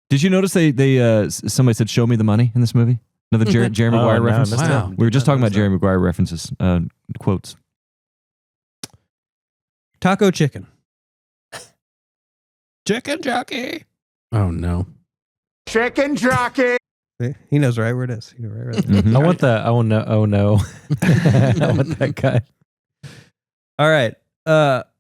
Did you notice they somebody said "Show me the money" in this movie? Another Jerry Oh, Maguire no, I reference. missed Wow. We were just talking about Jerry Maguire references, quotes. Taco chicken. Chicken jockey. Oh no. Chicken jockey. He knows right where it is. He knows right where it is. Mhm. I want the oh no. I want that guy. All right.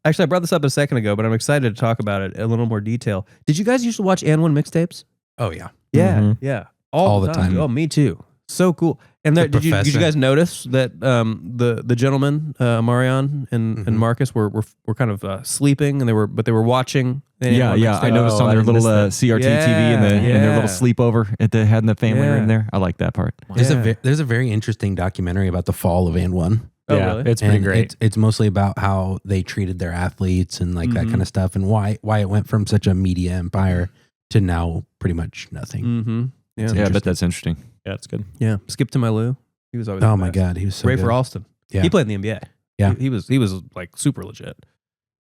Actually, I brought this up a second ago, but I'm excited to talk about it in a little more detail. Did you guys used to watch N1 mixtapes? Oh yeah. Yeah, Mhm. yeah, All the time. Oh, me too. So cool. And there, The did you professor. guys notice that the gentlemen Marion and Mhm. Marcus were kind of sleeping, and they were watching. the Yeah, N1 yeah. I mixtape? noticed Oh, on I their didn't little miss CRT TV Yeah, and their yeah. little sleepover at the had in the family Yeah. room there. I like that part. There's Yeah. there's a very interesting documentary about the fall of N1. Oh, yeah, really? it's pretty And great. It's mostly about how they treated their athletes and like that Mhm. kind of stuff, and why it went from such a media empire to now pretty much nothing. Mm-hmm. Yeah. Yeah, I bet that's interesting. Yeah, it's good. Yeah. Skip to my Lou. He was always. Oh the my best. god, he was so Ray good. for Alston. Yeah. He played in the NBA. Yeah. He was like super legit.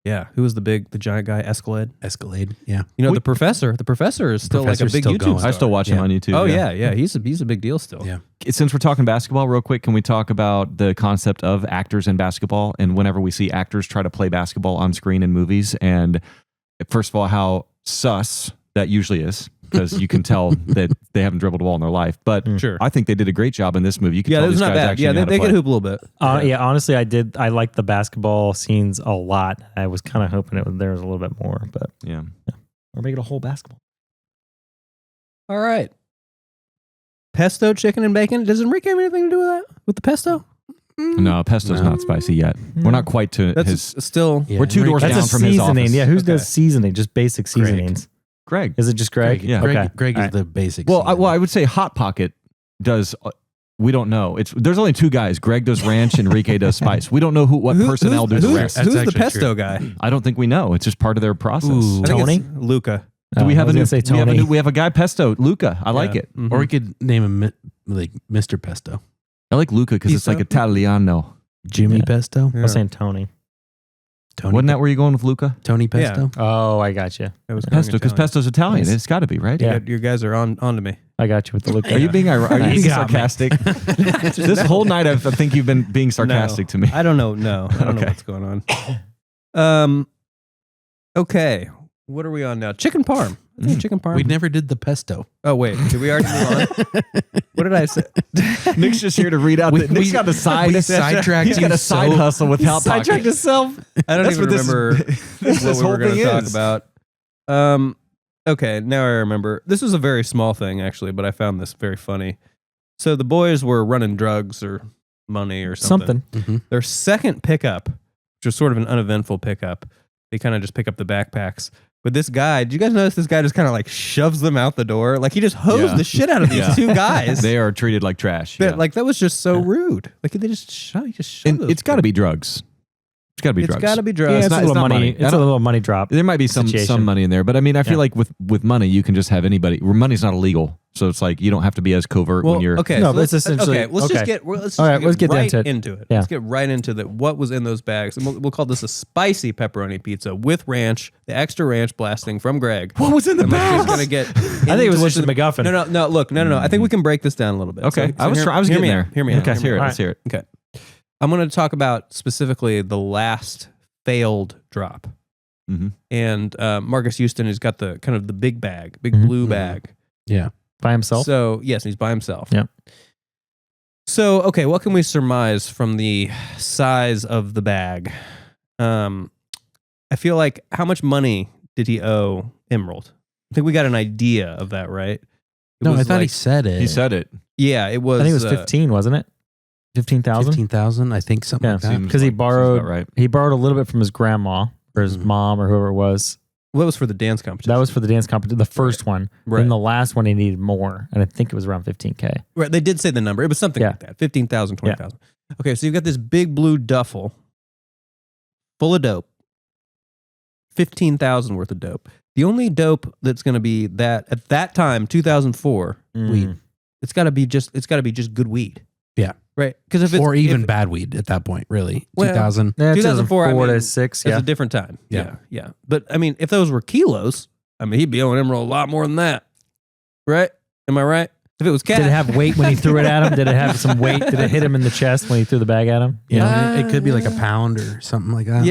Yeah. Who was the giant guy? Escalade. Escalade. Yeah. You know, the professor is still like a Professor's big still YouTube going. star. I still watch him Yeah. on YouTube. Oh yeah. He's a big deal still. Yeah. Since we're talking basketball, real quick, can we talk about the concept of actors in basketball? And whenever we see actors try to play basketball on screen in movies, and first of all, how sus that usually is, because you can tell that they haven't dribbled a ball in their life. But Sure. I think they did a great job in this movie. You can Yeah, tell this these is not guys bad. actually Yeah, know how they to could play. hoop a little bit. Yeah, honestly, I liked the basketball scenes a lot. I was kind of hoping there was a little bit more, but Yeah. or make it a whole basketball. All right. Pesto chicken and bacon. Does Enrique have anything to do with that? With the pesto? No, pesto's No. not spicy yet. We're not quite to That's his. still. Yeah. We're 2 doors That's down a from his seasoning. office. Yeah, who Okay. does seasoning? Just basic Greg. seasonings. Greg. Is it just Greg? Yeah. Okay. Greg is All right. the basic. Well, seasoning. I would say Hot Pocket does. We don't know. There's only 2 guys. Greg does ranch. Enrique does spice. We don't know what personnel do the rest. Who's the actually pesto true. guy? I don't think we know. It's just part of their process. Ooh. I think Tony? it's Luca. Do we have I a was new? gonna say We have Tony. we have a guy pesto. Luca. I like Yeah. it. Mhm. Or we could name him like Mr. Pesto. I like Luca because it's like Italiano. Jimmy Pesto? I was saying Tony. Wasn't that where you're going with Luca? Tony Pesto? Yeah. Oh, I got you. It was Pesto, because Pesto's Italian. It's got to be, right? Yeah. You guys are on to me. I got you with the Luca. Are you being You got me. sarcastic? This whole night, I think you've been being sarcastic to me. I don't know. No, I don't know what's going on. Okay, what are we on now? Chicken parm. I think chicken parm. We never did the pesto. Oh wait, did we already move on? What did I say? Nick's just here to read out. Nick's got a side. we sidetracked He's got a side hustle with Hot Pocket. Sidetracked himself. I don't even remember this what we whole were going thing to talk is. about. Okay, now I remember. This was a very small thing actually, but I found this very funny. So the boys were running drugs or money or something. Their second pickup, which was sort of an uneventful pickup, they kind of just pick up the backpacks. But this guy, did you guys notice this guy just kind of like shoves them out the door? Like he just hosed the shit out of these two guys. They are treated like trash. But like that was just so rude. Like they just shove. And it's got to be drugs. It's got to be drugs. It's got to be drugs. Yeah, it's, not- a little it's not money. money. It's a little money drop. There might be some money in there, but I mean, I feel like with money, you can just have anybody. Money's not illegal, so it's like you don't have to be as covert when you're. Okay, No, so but it's essentially- okay. Let's okay. just get. Let's just All right, let's get right into it. it. Yeah. Let's get right into that. What was in those bags? And we'll call this a spicy pepperoni pizza with ranch. The extra ranch blasting from Greg. What was in the And we're bag? just gonna get. I think it was just the MacGuffin. No. Look, no. I think we can break this down a little bit. Okay, So I was hear getting me there. out. Hear me out. Okay, Hear me out. let's hear it. Okay, I'm going to talk about specifically the last failed drop. And Marques Houston has got the kind of the big bag, big blue bag. Yeah. By himself? So yes, he's by himself. Yeah. So okay, what can we surmise from the size of the bag? I feel like how much money did he owe Emerald? I think we got an idea of that, right? No, I thought he said it. He said it. Yeah, it was. I think it was 15, wasn't it? 15,000? 15,000, I think, something like that. Because he borrowed right. he borrowed a little bit from his grandma or his mom or whoever it was. Well, that was for the dance competition. That was for the dance competition, the first one. Right. And the last one, he needed more. And I think it was around 15K. Right, they did say the number. It was something like that. 15,000, 20,000. Okay, so you've got this big blue duffel full of dope. 15,000 worth of dope. The only dope that's going to be that at that time, 2004, weed. It's got to be just good weed. Yeah. Right? Because if it's or even bad weed at that point, really. Well, 2000. Yeah, 2004 to 6. It's a different time. Yeah. But I mean, if those were kilos, I mean, he'd be owing Emerald a lot more than that. Right? Am I right? If it was cash. Did it have weight when he threw it at him? Did it have some weight? Did it hit him in the chest when he threw the bag at him? Yeah. It could be like a pound or something like that.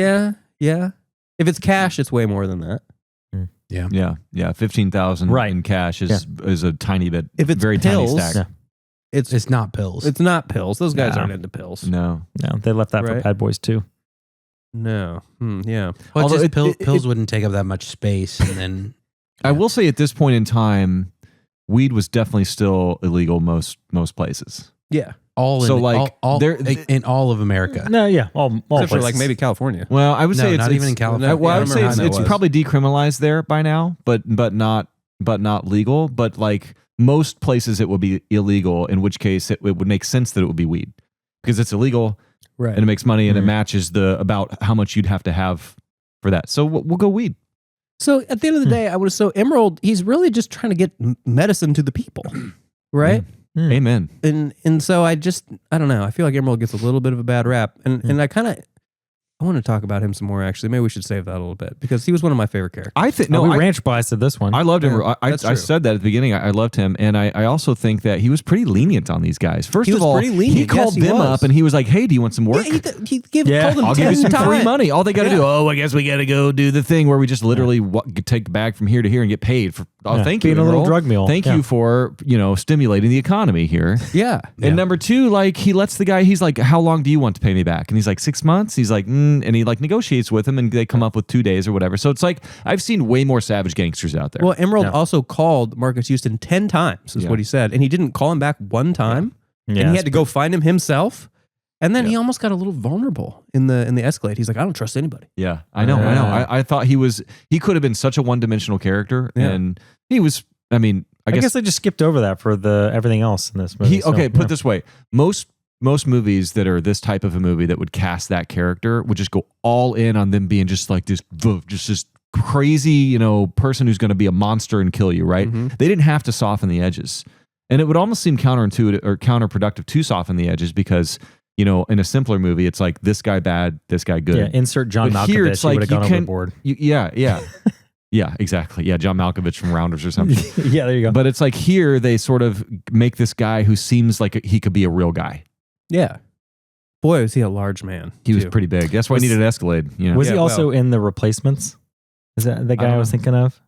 Yeah. If it's cash, it's way more than that. Yeah. 15,000 in cash is a tiny bit. If it's very pills, tiny stack. It's not pills. It's not pills. Those guys No. aren't into pills. No. They left that for Right. Bad Boys too. No. Yeah. Well, Although pills wouldn't take up that much space, and then I will say at this point in time, weed was definitely still illegal most places. Yeah. in all of America. No, yeah. All Except for places. like maybe California. Well, I would No, say not even in California. Well, I would say I don't remember it's how that was. probably decriminalized there by now, but not legal. But like most places, it would be illegal. In which case, it would make sense that it would be weed because it's illegal, Right. and it makes money, and it matches about how much you'd have to have for that. So we'll go weed. So at the end of the day, I would so Emerald, he's really just trying to get medicine to the people. Right? Amen. And so I don't know. I feel like Emerald gets a little bit of a bad rap. And I want to talk about him some more, actually. Maybe we should save that a little bit because he was one of my favorite characters. I think we ranch blasted this one. I loved him. Yeah, I that's true. said that at the beginning. I loved him, and I also think that he was pretty lenient on these guys. First He of was all, pretty lenient. he called Yes, he them was. up, and he was like, "Hey, do you want some work? He called him I'll give you 10 some free times. money. All they got to do, I guess we got to go do the thing where we just literally take the bag from here to here and get paid for. Oh, thank you, Being a little Emerald. drug mule. Thank Yeah. you for stimulating the economy here. Yeah. And number two, like he lets the guy. He's like, "How long do you want to pay me back?" And he's like, 6 months. He's like, and he like negotiates with him, and they come up with 2 days or whatever. So it's like I've seen way more savage gangsters out there. Well, Emerald also called Marques Houston 10 times, is what he said. And he didn't call him back one time. Yeah, And he that's had to go find him himself. And then he almost got a little vulnerable in the Escalade. He's like, I don't trust anybody. Yeah, I know. I thought he could have been such a one-dimensional character, and he was. I mean, I guess they just skipped over that for the everything else in this movie. put it this way: most movies that are this type of a movie that would cast that character would just go all in on them being just like this crazy, person who's going to be a monster and kill you. Right? They didn't have to soften the edges. And it would almost seem counterintuitive or counterproductive to soften the edges because, you know, in a simpler movie, it's like this guy bad, this guy good. Yeah, insert John But Malkovich. here it's like would have you gone can- overboard. Yeah, exactly. Yeah, John Malkovich from Rounders or something. Yeah, there you go. But it's like here they sort of make this guy who seems like he could be a real guy. Yeah. Boy, was he a large man. He was too. pretty big. That's why he needed Escalade. You know? Was he Yeah, also well- in The Replacements? Is that the guy I was thinking of?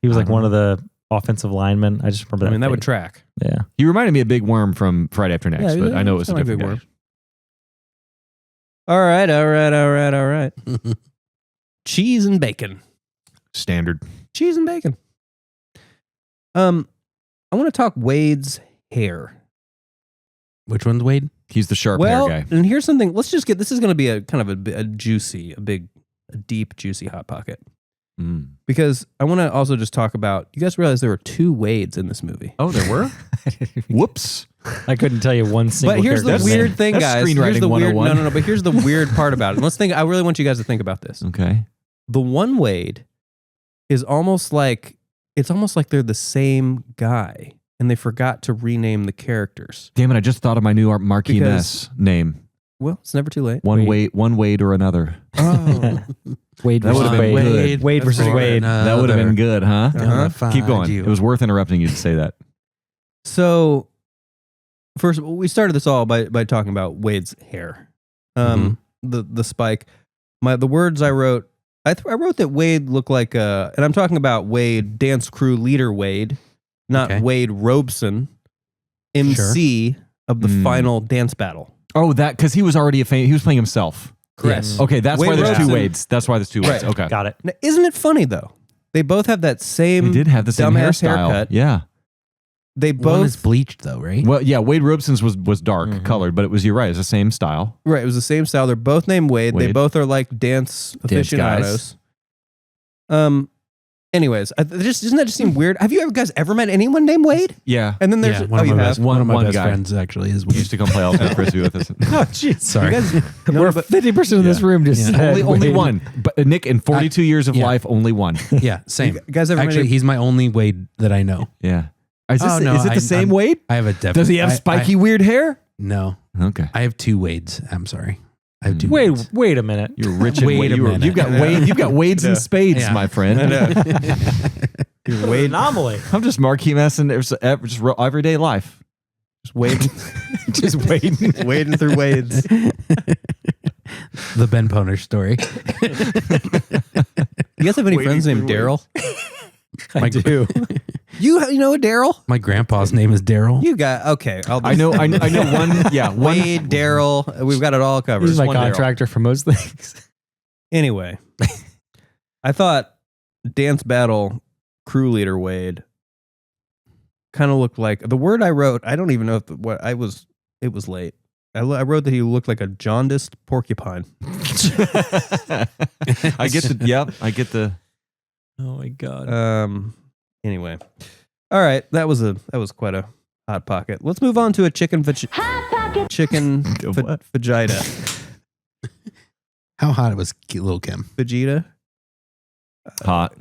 He was like one of the offensive linemen. I just remember that. I mean, that would face. track. Yeah. He reminded me of Big Worm from Friday After Next, Yeah, but I know it was a kinda like different Big guy. Worm. All right. Cheese and bacon. Standard. Cheese and bacon. I want to talk Wade's hair. Which one's Wade? He's the sharp Well, hair guy. and here's something. Let's just get. This is going to be a kind of a deep, juicy hot pocket. Because I want to also just talk about. You guys realize there were 2 Wades in this movie. Oh, there were? Whoops. I couldn't tell you one single. But here's the character's weird name. thing, That's guys. Here's screenwriting the weird. 101. No. But here's the weird part about it. Let's think. I really want you guys to think about this. Okay. The one Wade is almost like they're the same guy, and they forgot to rename the characters. Damn it, I just thought of my new Marquee Because- Mess name. Well, it's never too late. One Wade or another. Oh, Wade That versus would've been Wade. good. Wade versus Wade. That would have been good, huh? Uh-huh. Keep going. It was worth interrupting you to say that. so first we started this all by talking about Wade's hair, the spike. The words I wrote. I wrote that Wade looked like and I'm talking about Wade, dance crew leader Wade, not Okay. Wade Robeson, MC of the final dance battle. Oh, that because he was already he was playing himself. Correct. Yes. Okay, that's Wade why there's 2 Robeson- Wades. That's why there's 2 Wades. Right. Okay. Got it. Now, isn't it funny though? They both have that same. They did have the same dumbass hairstyle. haircut. Yeah. They One is both bleached though, right? Well, yeah, Wade Robeson's was dark colored, but you're right, it's the same style. right. It was the same style. They're both named Wade. They Wade. both are like dance Dance aficionados. Anyways, doesn't that just seem weird? Have you guys ever met anyone named Wade? Yeah. And then there's one of you my have best, one of my one best guy. friends actually is He Wade. used to come play ultimate frisbee with us. Oh, jeez. Sorry. You guys, no, We're but 50% of this room just said only Wade. one. But Nick, in 42 years of yeah. life, only one. Yeah, same. you guys ever Actually, met he's my only Wade that I know. Yeah. Is, this, Oh, no, is it the same I'm- Wade? I have a definite. Does he have spiky weird hair? No, Okay. I have 2 Wades. I'm sorry. I have 2 Wait, Wades. wait a minute. You're rich and Wait a minute. You've got Wade. You've got Wades and spades, Yeah. my friend. Wade anomaly. I'm just Marquee Mess and just everyday life. just wading, Just waiting. wading through Wades. The Ben Ponish story. You guys have any friends named Daryl? I do. You know a Daryl? My grandpa's name is Daryl. You got okay. I know one. Yeah, one. Wade, Daryl. We've got it all covered. He's my one Daryl. contractor for most things. Anyway, I thought dance battle crew leader Wade kind of looked like the word I wrote. I don't even know if what I was. It was late. I wrote that he looked like a jaundiced porcupine. I get the. Yep. I get the. Oh my god. Anyway, all right. That was quite a hot pocket. Let's move on to a chicken vagina. How hot it was, Lil Kim. Vegeta. Hot.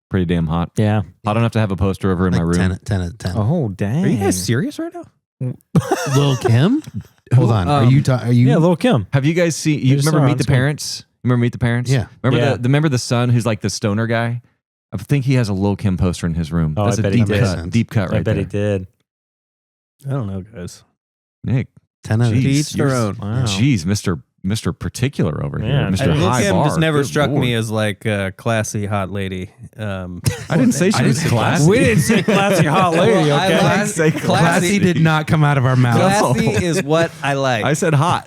Pretty damn hot. Yeah. Hot enough to have a poster of her in my Like room. 10 out of 10. Oh dang. Are you guys serious right now? Lil Kim? Hold on. Are you? Yeah, Lil Kim. Have you guys seen? You just remember saw her Meet on the screen. Parents? Remember Meet the Parents? Yeah. Remember the son who's like the stoner guy? I think he has a Lil Kim poster in his room. Oh, That's I a bet he deep did. cut. Deep cut right I bet there. he did. I don't know, guys. Nick. 10 out of Jeez, 10. Each their you're- own. Wow. Jeez, Mr. Particular over here. Man. Mr. And Lil High Kim Bar. just never Good struck Lord. me as like a classy hot lady. I didn't say she was classy. We didn't say classy hot lady, Well, I okay? like say Classy did not come out of our mouth. Classy is what I like. I said hot.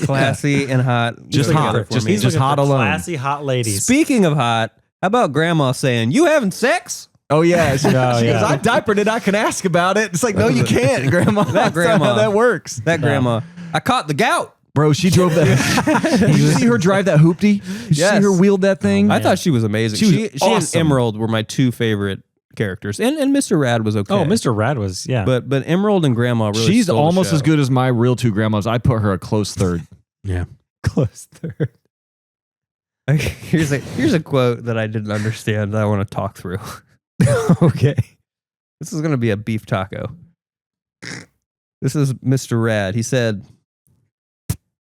Classy and hot. Just Go hot. together for Just- me. he's just hot alone. Classy hot ladies. Speaking of hot, how about Grandma saying, "You having sex?" Oh yeah, she, Oh, she yeah. goes, "I diapered it. I can ask about it." It's like, no, you can't, Grandma. That's not grandma. how that works, That grandma, I caught the gout. bro. She drove that. Did you see her drive that hoopty? Did you Yes. see her wield that thing? I thought she was amazing. She was She and awesome. Emerald were my 2 favorite characters, and Mr. Rad was okay. Oh, Mr. Rad was, yeah. But Emerald and Grandma really. She's stole the almost show. as good as my real 2 grandmas. I put her a close third. Yeah. close third. Here's a quote that I didn't understand that I want to talk through. Okay. This is going to be a beef taco. This is Mr. Rad. He said,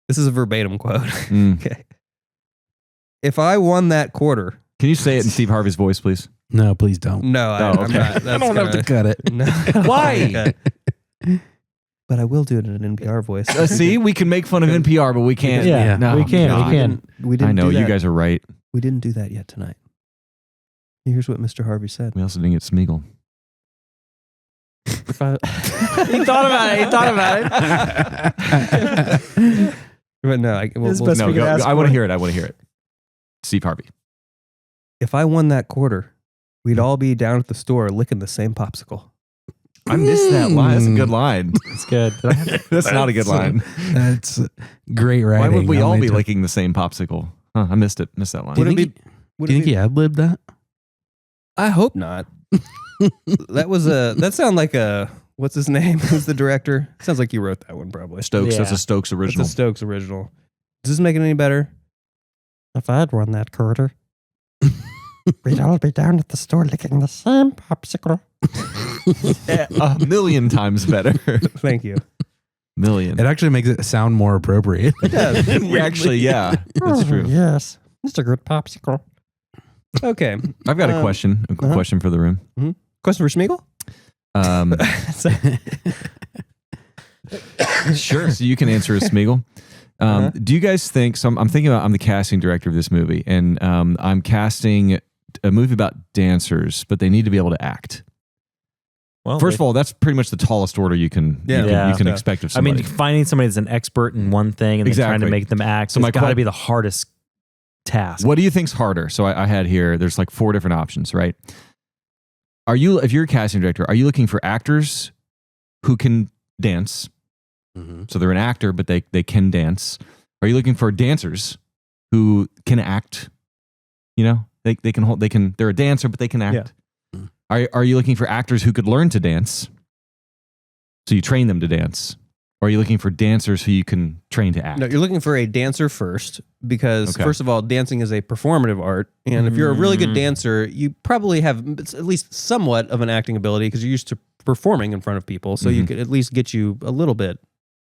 this is a verbatim quote. Okay. If I won that quarter. Can you say it in Steve Harvey's voice, please? No, please don't. No, I'm not. That's I don't have to cut it. No. Why? But I will do it in an NPR voice. See, we can make fun of NPR, but we can't. Yeah, no, we can. God. We can. We didn't I know do that. you guys are right. We didn't do that yet tonight. Here's what Mr. Harvey said. We also didn't get Smeagol. He thought about it. But no, This is best No, we could go, ask I want for. to hear it. I want to hear it. Steve Harvey. If I won that quarter, we'd all be down at the store licking the same popsicle. I missed that line. That's a good line. It's good. That's not a good line. That's great writing. Why would we on all my be tongue. licking the same popsicle? Huh, I missed it. Missed that line. Do you think he ad-libbed that? I hope not. That sounded like a, what's his name? Who's the director? Sounds like you wrote that one probably. Stokes. That's Yeah. a Stokes original. That's a Stokes original. Does this make it any better? If I had won that quarter, we'd all be down at the store licking the same popsicle. A million times better. Thank you. Million. It actually makes it sound more appropriate. It does. Actually, yeah. That's true. Yes. It's a good popsicle. Okay. I've got a question. A question for the room. Question for Smeagol? Sure. So you can answer as Smeagol. Do you guys think, so I'm thinking about, I'm the casting director of this movie, and I'm casting a movie about dancers, but they need to be able to act. Well, First of all, that's pretty much the tallest order you can expect of I somebody. mean, finding somebody that's an expert in one thing and then trying to Exactly. make them act, So so my it's got to que- be the hardest task. What do you think's harder? So I had here, there's like 4 different options, right? If you're a casting director, are you looking for actors who can dance? So they're an actor, but they can dance. Are you looking for dancers who can act? You know, they're a dancer, but they can act. Are you looking for actors who could learn to dance? So you train them to dance. Or are you looking for dancers who you can train to act? No, you're looking for a dancer first because, Okay. first of all, dancing is a performative art. And if you're a really good dancer, you probably have at least somewhat of an acting ability because you're used to performing in front of people. So you could at least get you a little bit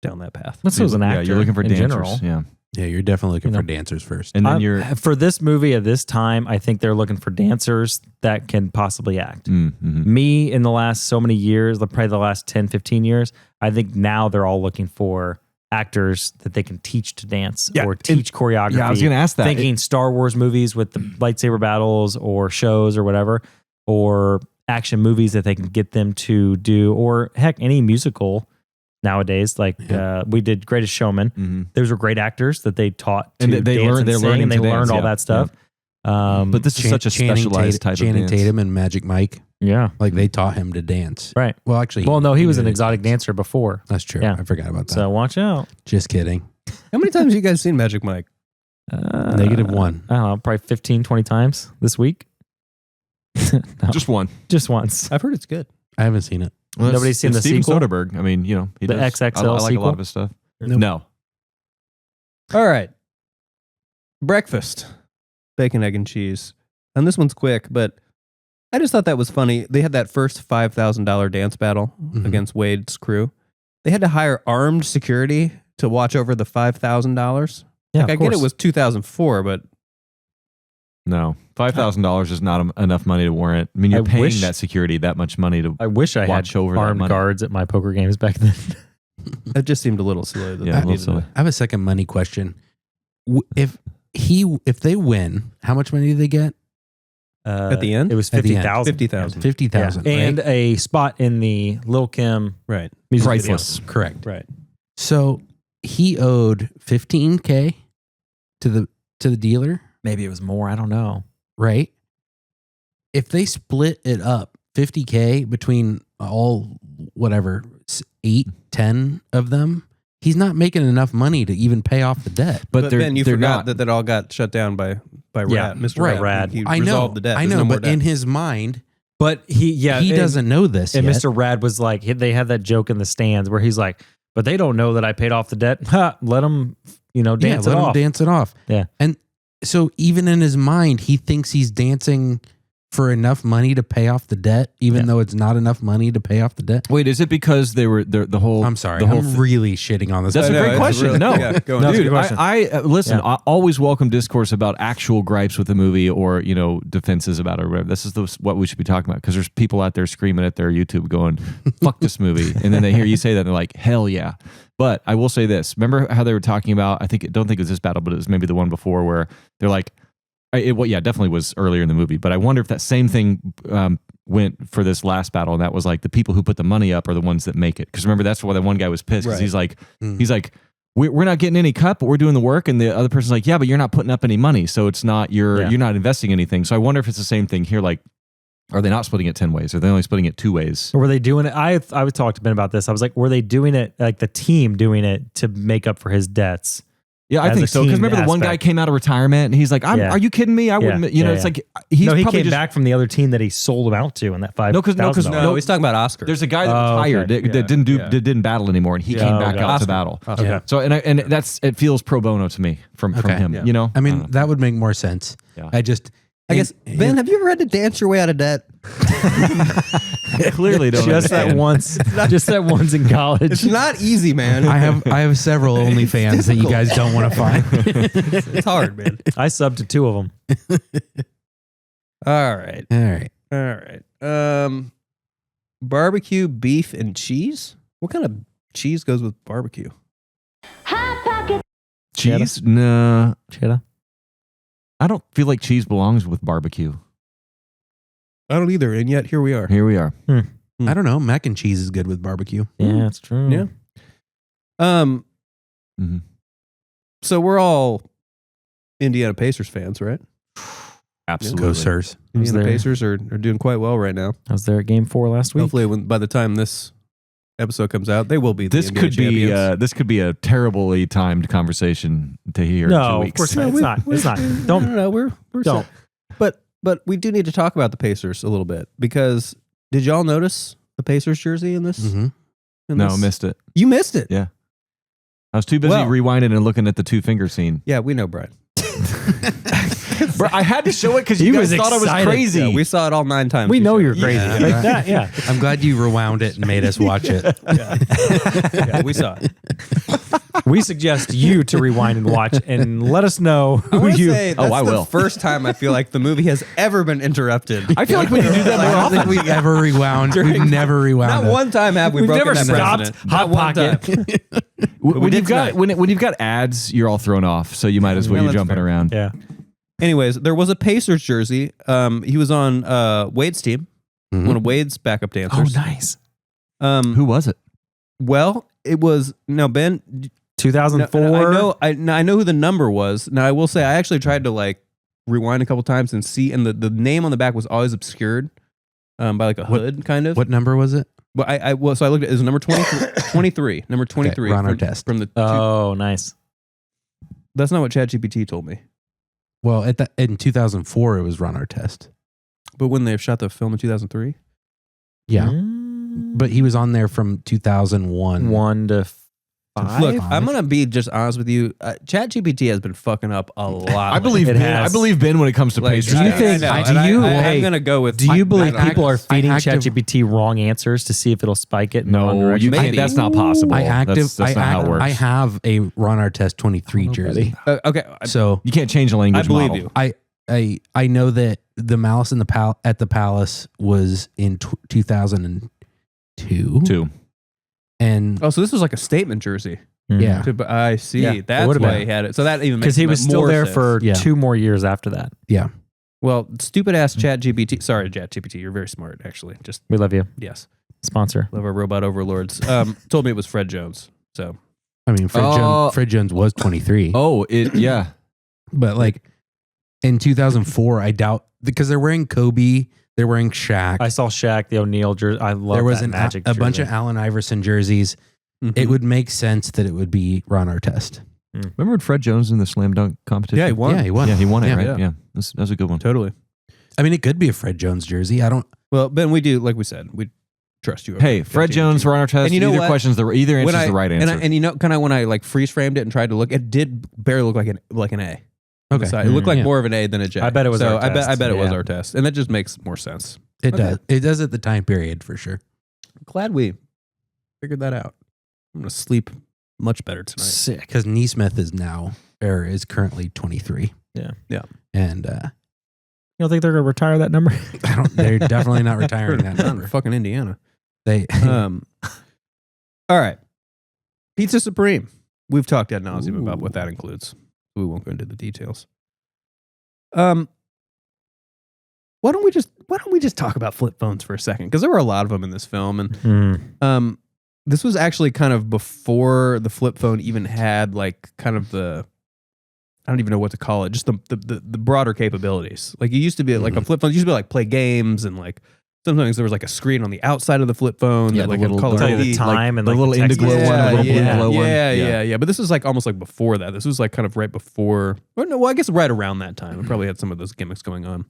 down that path. Let's as an actor. Yeah, you're looking for in dancers. general. Yeah. Yeah, you're definitely looking for dancers first. And then for this movie at this time, I think they're looking for dancers that can possibly act. Mm-hmm. Me, in the last so many years, probably the last 10, 15 years, I think now they're all looking for actors that they can teach to dance or teach choreography. Yeah, I was going to ask that. Thinking Star Wars movies with the lightsaber battles or shows or whatever, or action movies that they can get them to do, or heck, any musical nowadays. Like we did Greatest Showman. Those were great actors that they taught to And they dance learned- they're and sing, learning and they to learned dance, all yeah. that stuff. But this is such a specialized type of Channing dance. Tatum and Magic Mike. Yeah. Like they taught him to dance. Right. Well, actually. Well, no, he was an didn't exotic dance. dancer before. That's true. Yeah. I forgot about that. So watch out. Just kidding. How many times have you guys seen Magic Mike? -1. I don't know, probably 15, 20 times this week. No, Just one. just once. I've heard it's good. I haven't seen it. Well, Nobody's seen it's the Steven sequel? Soderbergh. I mean, you know, he The does. XXL I like a sequel? lot of his stuff. Nope. No. All right. Breakfast. Bacon, egg, and cheese. And this one's quick, but I just thought that was funny. They had that first $5,000 dance battle against Wade's crew. They had to hire armed security to watch over the $5,000. Yeah, Like, I of get it course. was 2004, but No. $5,000 is not enough money to warrant. I mean, you're I paying wish- that security that much money to. I wish I watch had over that armed money. guards at my poker games back then. it just seemed a little silly. That Yeah, they a little needed silly. to- I have a second money question. If they win, how much money do they get? At the end? It was At the end. 50,000. 50,000. 50,000. And a spot in the Lil Kim Right. music Priceless. video. Correct. Right. So he owed $15K to the dealer, Maybe it was more. I don't know. right? If they split it up, $50K between all whatever 8, 10 of them, he's not making enough money to even pay off the debt. But they're, then you they're forgot not. that all got shut down by Yeah, Rad, Mr. right. Rad. He I know, resolved the debt. I There's know, no more but debt. in his mind, But he he doesn't know this And yet. Mr. Rad was like, they had that joke in the stands where he's like, but they don't know that I paid off the debt. Ha, let them, dance let it him off. dance it off. Yeah. And so even in his mind, he thinks he's dancing for enough money to pay off the debt, even though it's not enough money to pay off the debt? Wait, is it because they were the whole? I'm sorry, the whole I'm really shitting on this. That's a great question. Really, no, yeah, go on. dude, question. I listen. I always welcome discourse about actual gripes with the movie or defenses about it. Or whatever. This is what we should be talking about because there's people out there screaming at their YouTube going, "Fuck this movie," and then they hear you say that and they're like, "Hell yeah!" But I will say this: remember how they were talking about? Don't think it was this battle, but it was maybe the one before where they're like. Definitely was earlier in the movie, but I wonder if that same thing went for this last battle, and that was like the people who put the money up are the ones that make it. Because remember, that's why that one guy was pissed because he's like, we're not getting any cut, but we're doing the work, and the other person's like, yeah, but you're not putting up any money, so it's not you're not investing anything. So I wonder if it's the same thing here. Like, are they not splitting it 10 ways? Are they only splitting it 2 ways? Or were they doing it? I talked to Ben about this. I was like, were they doing it like the team doing it to make up for his debts? Yeah, I think so. Because remember the one guy came out of retirement and he's like, "Are you kidding me? I wouldn't." It's like he came back from the other team that he sold him out to, and that $5,000. No, he's talking about Oscar. There's a guy that retired that didn't battle anymore, and he came back out to battle. Okay. So and it feels pro bono to me from him. Yeah. I mean, that would make more sense. Yeah. I guess Ben, have you ever had to dance your way out of debt? Clearly don't. Just that once. Just that once in college. It's not easy, man. I have several OnlyFans that you guys don't want to find. It's hard, man. I subbed to 2 of them. All right. Barbecue, beef, and cheese. What kind of cheese goes with barbecue? Cheese? No. Cheddar? I don't feel like cheese belongs with barbecue. I don't either, and yet here we are. Here we are. I don't know. Mac and cheese is good with barbecue. Yeah, that's true. Yeah. Mm-hmm. So we're all Indiana Pacers fans, right? Absolutely. Go Sirs. Indiana Pacers are doing quite well right now. I was there at Game 4 last week. Hopefully, by the time this episode comes out, they will be. This could be a terribly timed conversation to hear. No, in 2 of weeks. course not. It's not. Don't. No, we're Don't. Set. But we do need to talk about the Pacers a little bit because did y'all notice the Pacers jersey in this? Mm-hmm. No, missed it. You missed it. Yeah. I was too busy rewinding and looking at the 2-finger scene. Yeah, we know, Brian. Bro, I had to show it because you guys thought I was crazy. Yeah, we saw it all 9 times. We know you're crazy. Yeah. Like that, yeah. I'm glad you rewound it and made us watch it. Yeah, we saw it. We suggest you to rewind and watch and let us know who you. That's I will. the first time I feel like the movie has ever been interrupted. I feel like we can do that more I don't often. think we ever rewound. We've never rewound. Not it. one time have we We've broken never that stopped. precedent. Hot Not one Pocket. time. When did you've got tonight. when you've got ads, you're all thrown off. So you might as well Yeah, you're that's jumping fair. around. Yeah. Anyways, there was a Pacers jersey. He was on Wade's team, one of Wade's backup Oh, dancers. nice. Who was it? Well, it was Ben. 2004. I know who the number was. Now I will say I actually tried to like rewind a couple times and see, and the name on the back was always obscured by like a hood kind of. What number was it? Well, so I looked at it was number 23. Number 23 Ron from, Artest. from the. Oh, nice. That's not what ChatGPT told me. Well, in 2004, it was Ron Artest. But when they shot the film in 2003, Yeah. Mm. But he was on there from 2001. 1 to 5. look, I'm gonna be just honest with you. ChatGPT has been fucking up a lot. I believe It Ben. has. I believe Ben when it comes to Pacers. do you fans. think- I know, do and you- I'm gonna go with. Do you believe I- people are feeding I ChatGPT wrong answers to see if it'll spike it? in the wrong No, you direction? can't. Maybe. That's not possible. That's not how it works. I have a Ron Artest 23 jersey. Okay, So You can't change the language. I believe model. you. I know that the Malice in the at the Palace was in 2002. 2. And Oh, so this was like a statement jersey. yeah. I see. Yeah, it That's would've why been. he had it. So that even makes Because he was still more there sense. for Yeah. 2 more years after that. Yeah. Well, stupid ass ChatGPT. Sorry, ChatGPT. You're very smart, actually. Just We love you. yes, Sponsor. love our robot overlords. Told me it was Fred Jones. So I mean, Fred Jones was 23. Oh, yeah. But like in 2004, I doubt, because they're wearing Kobe, they're wearing Shaq. I saw Shaq, the O'Neal jersey. I love there was that Magic a bunch of jersey. Allen Iverson jerseys. It would make sense that it would be Ron Artest. Remember when Fred Jones in the slam dunk competition? yeah, he won. Yeah, he won. Yeah, he won it, Yeah. right? Yeah. Yeah. That was a good one. Totally. I mean, it could be a Fred Jones jersey. I don't. Well, Ben, we do like we said. We trust you. Hey, Fred Jones, Ron Artest, And you know either what? question's either answer's the right answer. And you know, kind of when I like freeze framed it and tried to look, it did barely look like an A. on the Okay. side. It looked like Yeah. more of an A than a J. I bet it was So our I bet test. it was Yeah. our test, and that just makes more sense. It Okay. does. It does at the time period for sure. Glad we figured that out. I'm gonna sleep much better tonight. Sick. Because Neesmith is currently 23. Yeah. Yeah. And You don't think they're going to retire that number? they're definitely not retiring that Not in number. fucking Indiana. They All right. Pizza Supreme. We've talked ad nauseum about what that includes. We won't go into the details. Why don't we just talk about flip phones for a second? Because there were a lot of them in this film, and this was actually kind of before the flip phone even had like kind of the, I don't even know what to call it, just the broader capabilities. Like it used to be like a flip phone used to be like play games, and like sometimes there was like a screen on the outside of the flip phone that like little- would color Tell you the ID, time and the like little text Indiglo message. one, the little blue glow one. Yeah. But this is like almost like before that. This was like kind of right before, or no, well, I guess right around that time. It probably had some of those gimmicks going on.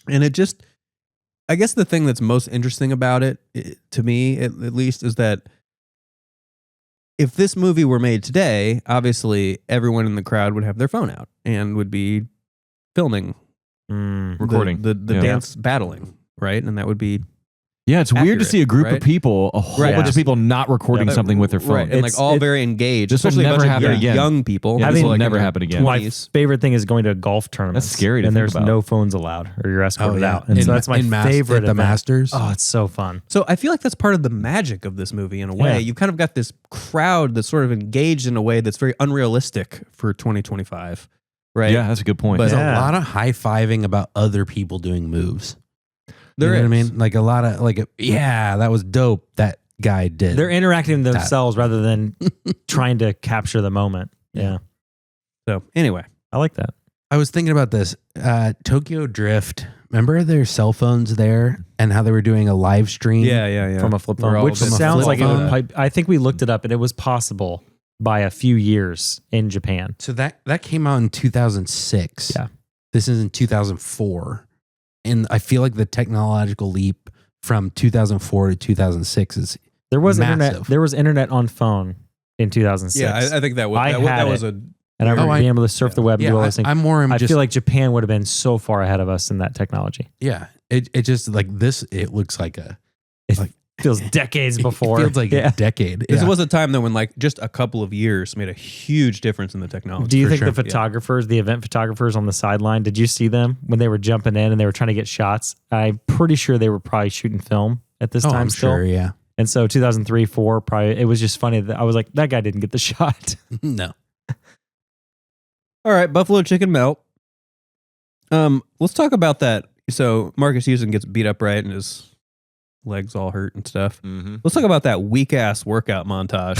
And it just, I guess the thing that's most interesting about it, to me at least, is that if this movie were made today, obviously everyone in the crowd would have their phone out and would be filming, Recording. the Yeah. dance battling, right? And that would be Yeah, it's weird to accurate, see a group right? of people, a whole Right. bunch of people not recording something with their phone. right? And like all very engaged, This will especially a never bunch of happen young, again. young people. Yeah, this People will like never in their happen again. My 20s. favorite thing is going to golf tournaments. That's scary to and think there's about. no phones allowed, or you're escorted out. And In- so that's my in favorite at the event. Masters. Oh, it's so fun. So I feel like that's part of the magic of this movie in a way. Yeah. You've kind of got this crowd that's sort of engaged in a way that's very unrealistic for 2025, right? Yeah, that's a good point. But- There's Yeah. a lot of high-fiving about other people doing moves. There you know what I is. mean? Like a lot of like, yeah, that was dope. That guy did. They're interacting themselves rather than trying to capture the moment. Yeah. So anyway, I like that. I was thinking about this. Tokyo Drift. Remember their cell phones there and how they were doing a live stream? yeah. From a flip We're phone, all which from a sounds flip like it would, phone. I think we looked it up and it was possible by a few years in Japan. So that came out in 2006. Yeah. This is in 2004. And I feel like the technological leap from 2004 to 2006 is There was massive. internet. There was internet on phone in 2006. Yeah, I think that was I that had was it. a and I remember being able to surf the web and do all those things. I'm more I just feel like Japan would have been so far ahead of us in that technology. yeah. It just like this. It looks like a. It Like- feels decades before. It feels like Yeah. a decade. This Yeah. was a time though when like just a couple of years made a huge difference in the technology. Do you for think sure. the photographers, the event photographers on the sideline, did you see them when they were jumping in and they were trying to get shots? I'm pretty sure they were probably shooting film at this Oh, time I'm still. sure. Yeah. And so 2003, 4, probably, it was just funny that I was like, that guy didn't get the shot. No. All right, buffalo chicken melt. Let's talk about that. So Marques Houston gets beat up, right, and his legs all hurt and stuff. Mhm. Let's talk about that weak ass workout montage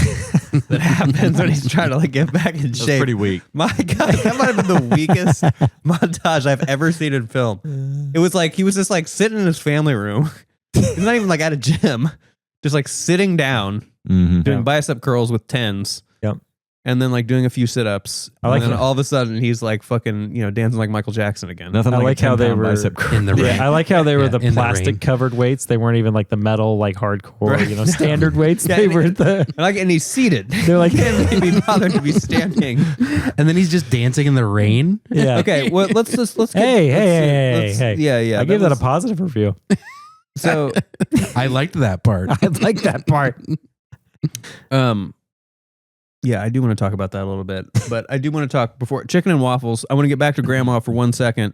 that happens when he's trying to like get back in That's shape. pretty weak. My God, that might have been the weakest montage I've ever seen in film. It was like he was just like sitting in his family room. He's not even like at a gym, just like sitting down, Mhm. doing bicep curls with tens. Yep. And then like doing a few sit-ups. I like and then that. all of a sudden he's like fucking, dancing like Michael Jackson again. Nothing I like, like a how they 10-pound were bicep curl. In the rain. I like how they were Yeah, the in the rain. plastic covered weights. They weren't even like the metal, like hardcore, Right. standard weights. Yeah, They and were it- the, And he's seated. they're like, Can't be bothered to be standing. And then he's just dancing in the rain. yeah. Okay, well let's get, Hey. Yeah. I gave that a was- positive review. So I liked that part. I like that part. yeah, I do want to talk about that a little bit, but I do want to talk before chicken and waffles. I want to get back to Grandma for 1 second.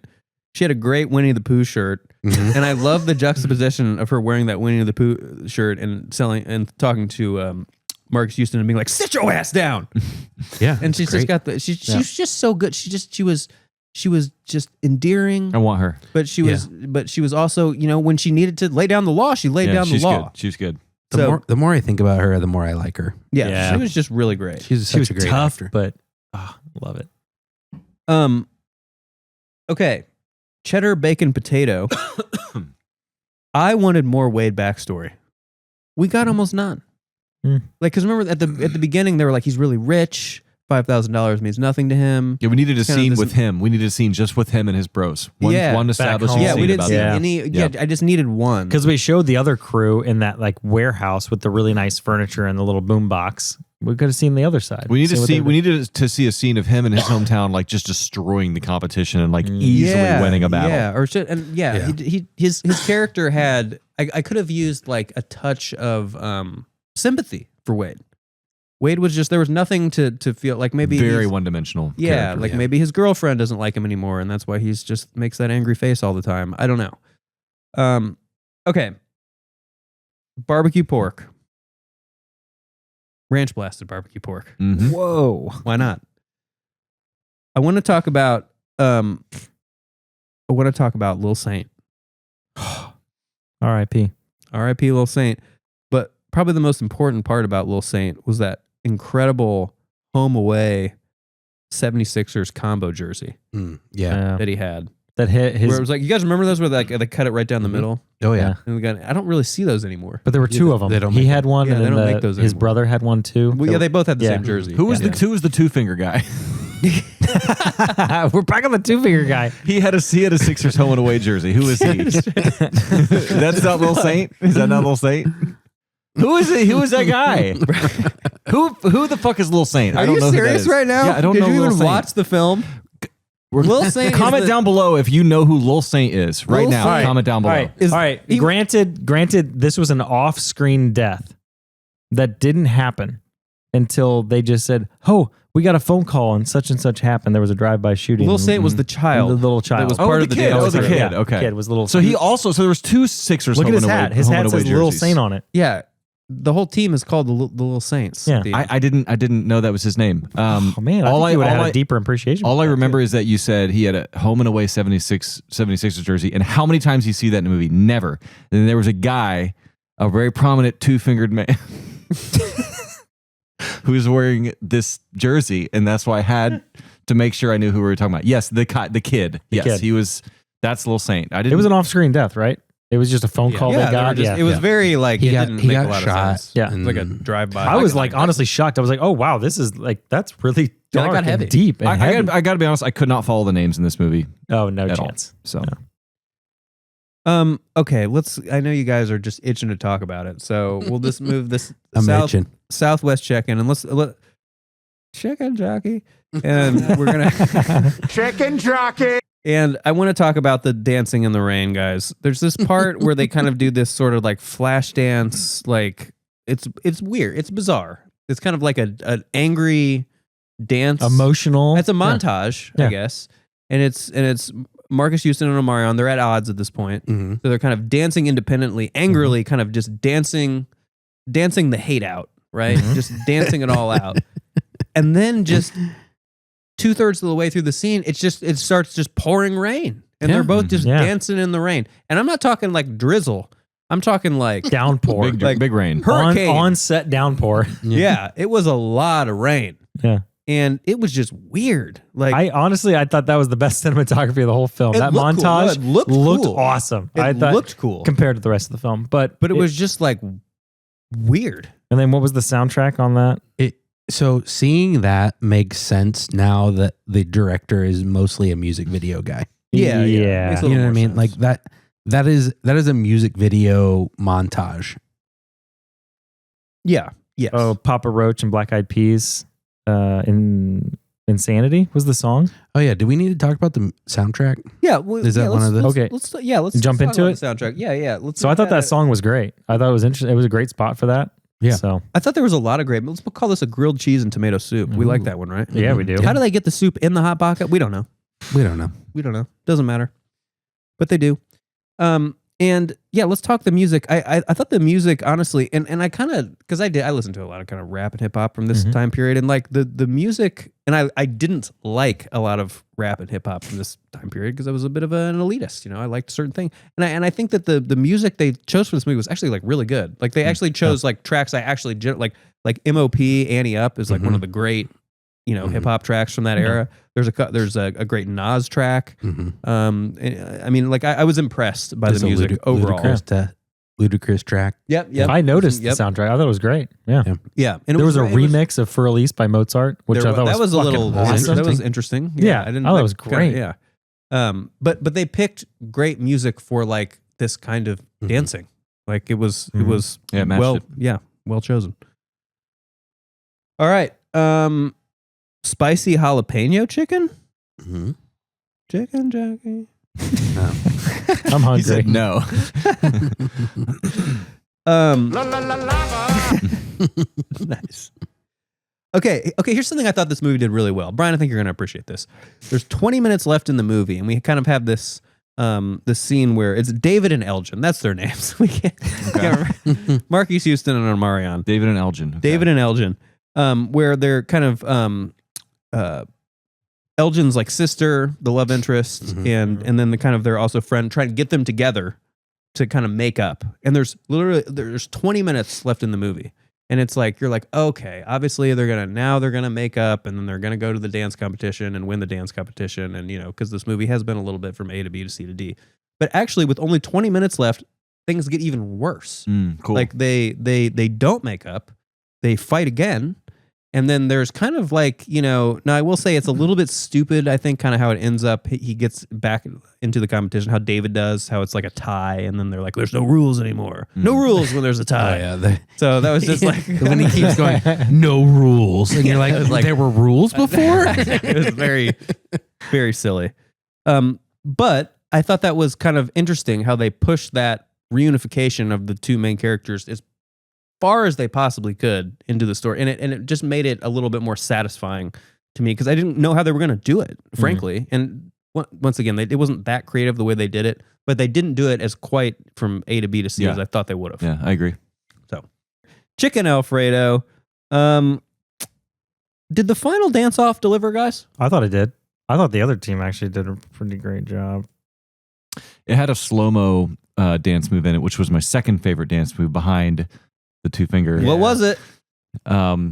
She had a great Winnie the Pooh shirt, and I love the juxtaposition of her wearing that Winnie the Pooh shirt and talking to Marques Houston and being like, "Sit your ass down." Yeah. And she's just got she's just so good. She was just endearing, I want her. but she was also, when she needed to lay down the law, she laid down the she's law. Good. She's good. The more I think about her, the more I like her. Yeah, Yeah. she was just really great. She's She such was a great tough, actor. but love it. Okay, cheddar bacon potato. I wanted more Wade backstory. We got almost none. Mm. Like, because remember at the beginning they were like, he's really rich. $5,000 means nothing to him. Yeah, we needed a Kind of scene this- with him. We needed a scene just with him and his bros. One Yeah. establishing home. Yeah, scene we didn't about see them. any. Yeah. I just needed one. Because we showed the other crew in that like warehouse with the really nice furniture and the little boom box. We could have seen the other side. We need to see. We needed to see a scene of him in his hometown, like just destroying the competition and like easily winning a battle. Yeah, or should, and his character had. I could have used like a touch of sympathy for Wade. Wade was just, there was nothing to feel like maybe very one dimensional. Yeah, like maybe his girlfriend doesn't like him anymore, and that's why he's just makes that angry face all the time. I don't know. Okay. Barbecue pork. Ranch blasted barbecue pork. Mm-hmm. Whoa. Why not? I want to talk about Lil Saint. R.I.P. R.I.P. Lil Saint. But probably the most important part about Lil Saint was that incredible home away 76ers combo jersey that he had. That hit his. Where it was like, you guys remember those where they cut it right down the middle? Oh yeah. And I don't really see those anymore. But there were two of them. They don't he make had one, Yeah, and they then don't make those his anymore. brother had one too. Well, yeah, they both had the same jersey. Who was the two finger guy? We're back on the two finger guy. He had a Sixers home and away jersey. Who is he? That's not Lil Saint. Is that not Lil Saint? Who is it? Who is that guy? Who the fuck is Lil Saint? Are I don't you know serious who that is. right now? Yeah, I don't Did know you Lil even Saint. watch the film? Lil Saint. Comment down below if you know who Lil Saint is right now. Saint. Comment down below. All right. Granted, this was an off-screen death that didn't happen until they just said, "Oh, we got a phone call and such happened." There was a drive-by shooting. Lil Saint was the child. The little child. That was part of the kid. deal. Oh, the kid. Yeah, Okay. The kid was little. So there was two Sixers. Look at home his and away- hat. His home hat and away says Lil jerseys. Saint on it. Yeah. The whole team is called the Little Saints. Yeah. I didn't know that was his name. Oh man, I think you would have had a deeper appreciation. All I remember is that you said he had a home and away 76ers jersey, and how many times you see that in a movie? Never. And then there was a guy, a very prominent two-fingered man, who was wearing this jersey, and that's why I had to make sure I knew who we were talking about. Yes, the kid. Yes, kid. he was. That's Lil Saint. It was an off-screen death, right? It was just a phone call they got. It was very like, He got didn't make a got lot shot. of sense. Yeah. It was like a drive-by. I was like honestly shocked. I was like, oh wow, this is like that's really Yeah, that dark got heavy. and deep. And heavy. I got to be honest. I could not follow the names in this movie. Oh no at chance. All, so Okay, I know you guys are just itching to talk about it, so we'll just move this I'm itching. Southwest check-in, and let's check-in jockey, and we're gonna Check-in jockey. And I want to talk about the dancing in the rain, guys. There's this part where they kind of do this sort of like flash dance, like it's weird, it's bizarre. It's kind of like an angry dance, Emotional. It's a montage, I guess, and it's Marques Houston and Omari. They're at odds at this point, so they're kind of dancing independently, angrily, kind of just dancing the hate out, right? Just dancing it all out, and then just 2/3 of the way through the scene, it starts just pouring rain, and they're both just dancing in the rain. And I'm not talking like drizzle. I'm talking like downpour, big rain, hurricane, on-set downpour. Yeah, it was a lot of rain. Yeah, and it was just weird. Like I thought that was the best cinematography of the whole film. That montage cool. looked cool. awesome. It looked cool compared to the rest of the film, but it was just like weird. And then what was the soundtrack on that? So seeing that makes sense now that the director is mostly a music video guy. Yeah. You know what I mean? Like that is a music video montage. Yeah. Yes. Oh, Papa Roach and Black Eyed Peas. In Insanity was the song. Oh yeah. Do we need to talk about the soundtrack? Yeah. Is that one of the? Okay. Let's jump talk into about it. the soundtrack. Yeah. So I thought that song was great. I thought it was interesting. It was a great spot for that. Yeah. So I thought there was a lot of great. Let's call this a grilled cheese and tomato soup. We like that one, right? Yeah, we do. How do they get the soup in the hot pocket? We don't know. We don't know. Doesn't matter. But they do. And yeah, let's talk the music. I thought the music, honestly, and I kind of, because I listened to a lot of kind of rap and hip hop from this time period, and like the music, and I didn't like a lot of rap and hip hop from this time period because I was a bit of an elitist, I liked a certain thing, and I think that the music they chose for this movie was actually like really good. Like they actually chose like tracks I actually like MOP Annie Up is like one of the great hip hop tracks from that era. There's a great Nas track. I mean, like I was impressed by the music overall. Ludacris track. Yep. I noticed the soundtrack. I thought it was great. Yeah. And there was a remix of "For Elise" by Mozart, which I thought was a little awesome. that was interesting. Yeah, I thought it was great. But they picked great music for like this kind of dancing. Like it was well chosen. All right. Spicy jalapeno chicken? Mm-hmm. Chicken jockey. I'm hungry. He said no. Nice. Okay, here's something I thought this movie did really well. Brian, I think you're going to appreciate this. There's 20 minutes left in the movie, and we kind of have this scene where it's David and Elgin. That's their names. We can't remember. Marques Houston and Omari. David and Elgin. Okay. David and Elgin, where they're kind of Elgin's like sister, the love interest, and then the kind of they're also friend, trying to get them together to kind of make up. And there's 20 minutes left in the movie. And it's like, you're like, okay, obviously they're going to make up, and then they're going to go to the dance competition and win the dance competition. And, because this movie has been a little bit from A to B to C to D. But actually, with only 20 minutes left, things get even worse. Cool. Like they don't make up, they fight again. And then there's kind of like, now I will say it's a little bit stupid, I think, kind of how it ends up. He gets back into the competition, how David does, how it's like a tie. And then they're like, there's no rules anymore. No rules when there's a tie. Oh, yeah. So that was just like. When he keeps going, no rules. And you're like, there were rules before? It was very, very silly. But I thought that was kind of interesting how they pushed that reunification of the two main characters as far as they possibly could into the story, and it just made it a little bit more satisfying to me because I didn't know how they were going to do it, frankly. And once again, it wasn't that creative the way they did it, but they didn't do it as quite from A to B to C as I thought they would have. Yeah, I agree. So, Chicken Alfredo. Did the final dance off deliver, guys? I thought it did. I thought the other team actually did a pretty great job. It had a slow-mo dance move in it, which was my second favorite dance move behind the two finger. What was it? I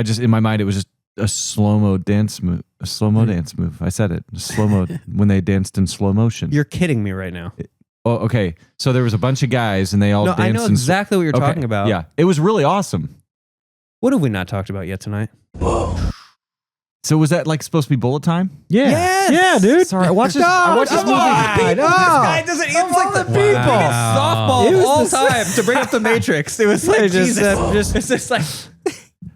just in my mind it was just a slow-mo dance move. A slow-mo dance move. I said it. Slow-mo when they danced in slow motion. You're kidding me right now. Oh, okay. So there was a bunch of guys and they all danced. I know exactly what you're talking about. Yeah, it was really awesome. What have we not talked about yet tonight? Whoa. So was that like supposed to be bullet time? Yeah. Yes! Yeah, dude. Sorry, I watched this movie. This guy doesn't. It's like the people softball all time to bring up the Matrix. It was like it's just like,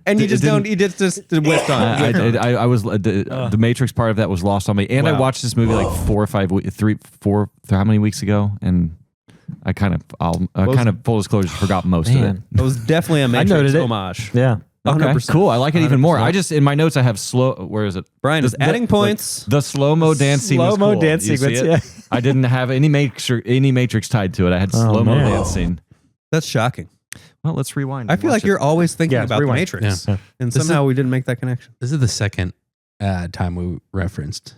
and you just don't. You just whipped on. I was the Matrix part of that was lost on me, and I watched this movie like 4 or 5, 3, 4. How many weeks ago? And I kind of full disclosure forgot most of it. It was definitely a Matrix homage. Yeah. Okay, 100%. cool. I like it even more. I just in my notes I have slow. Where is it? Brian is adding points. The slow mo dance scene was cool. Dance You sequence. see it? I didn't have any Matrix tied to it. I had slow mo dance scene. That's shocking. Well, let's rewind. I feel like you're always thinking about the Matrix, and somehow we didn't make that connection. This is the second time we referenced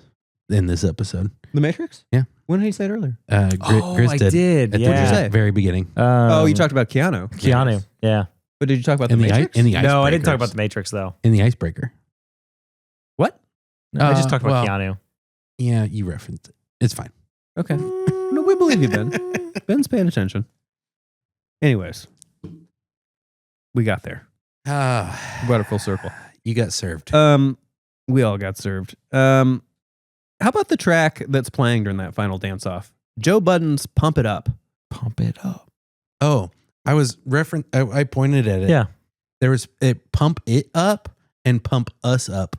in this episode. The Matrix? Yeah. When did he say it earlier? Grizz I did. At the very beginning. You talked about Keanu. Keanu. Yeah. But did you talk about the Matrix? No, I didn't talk about the Matrix though. In the icebreaker. What? No, I just talked about Keanu. Yeah, you referenced it. It's fine. Okay. No, we believe you, Ben. Ben's paying attention. Anyways, we got there. We brought it full circle. You got served. We all got served. How about the track that's playing during that final dance-off? Joe Budden's "Pump It Up." Pump it up. Oh, I pointed at it. Yeah. There was a "Pump It Up" and "Pump Us Up"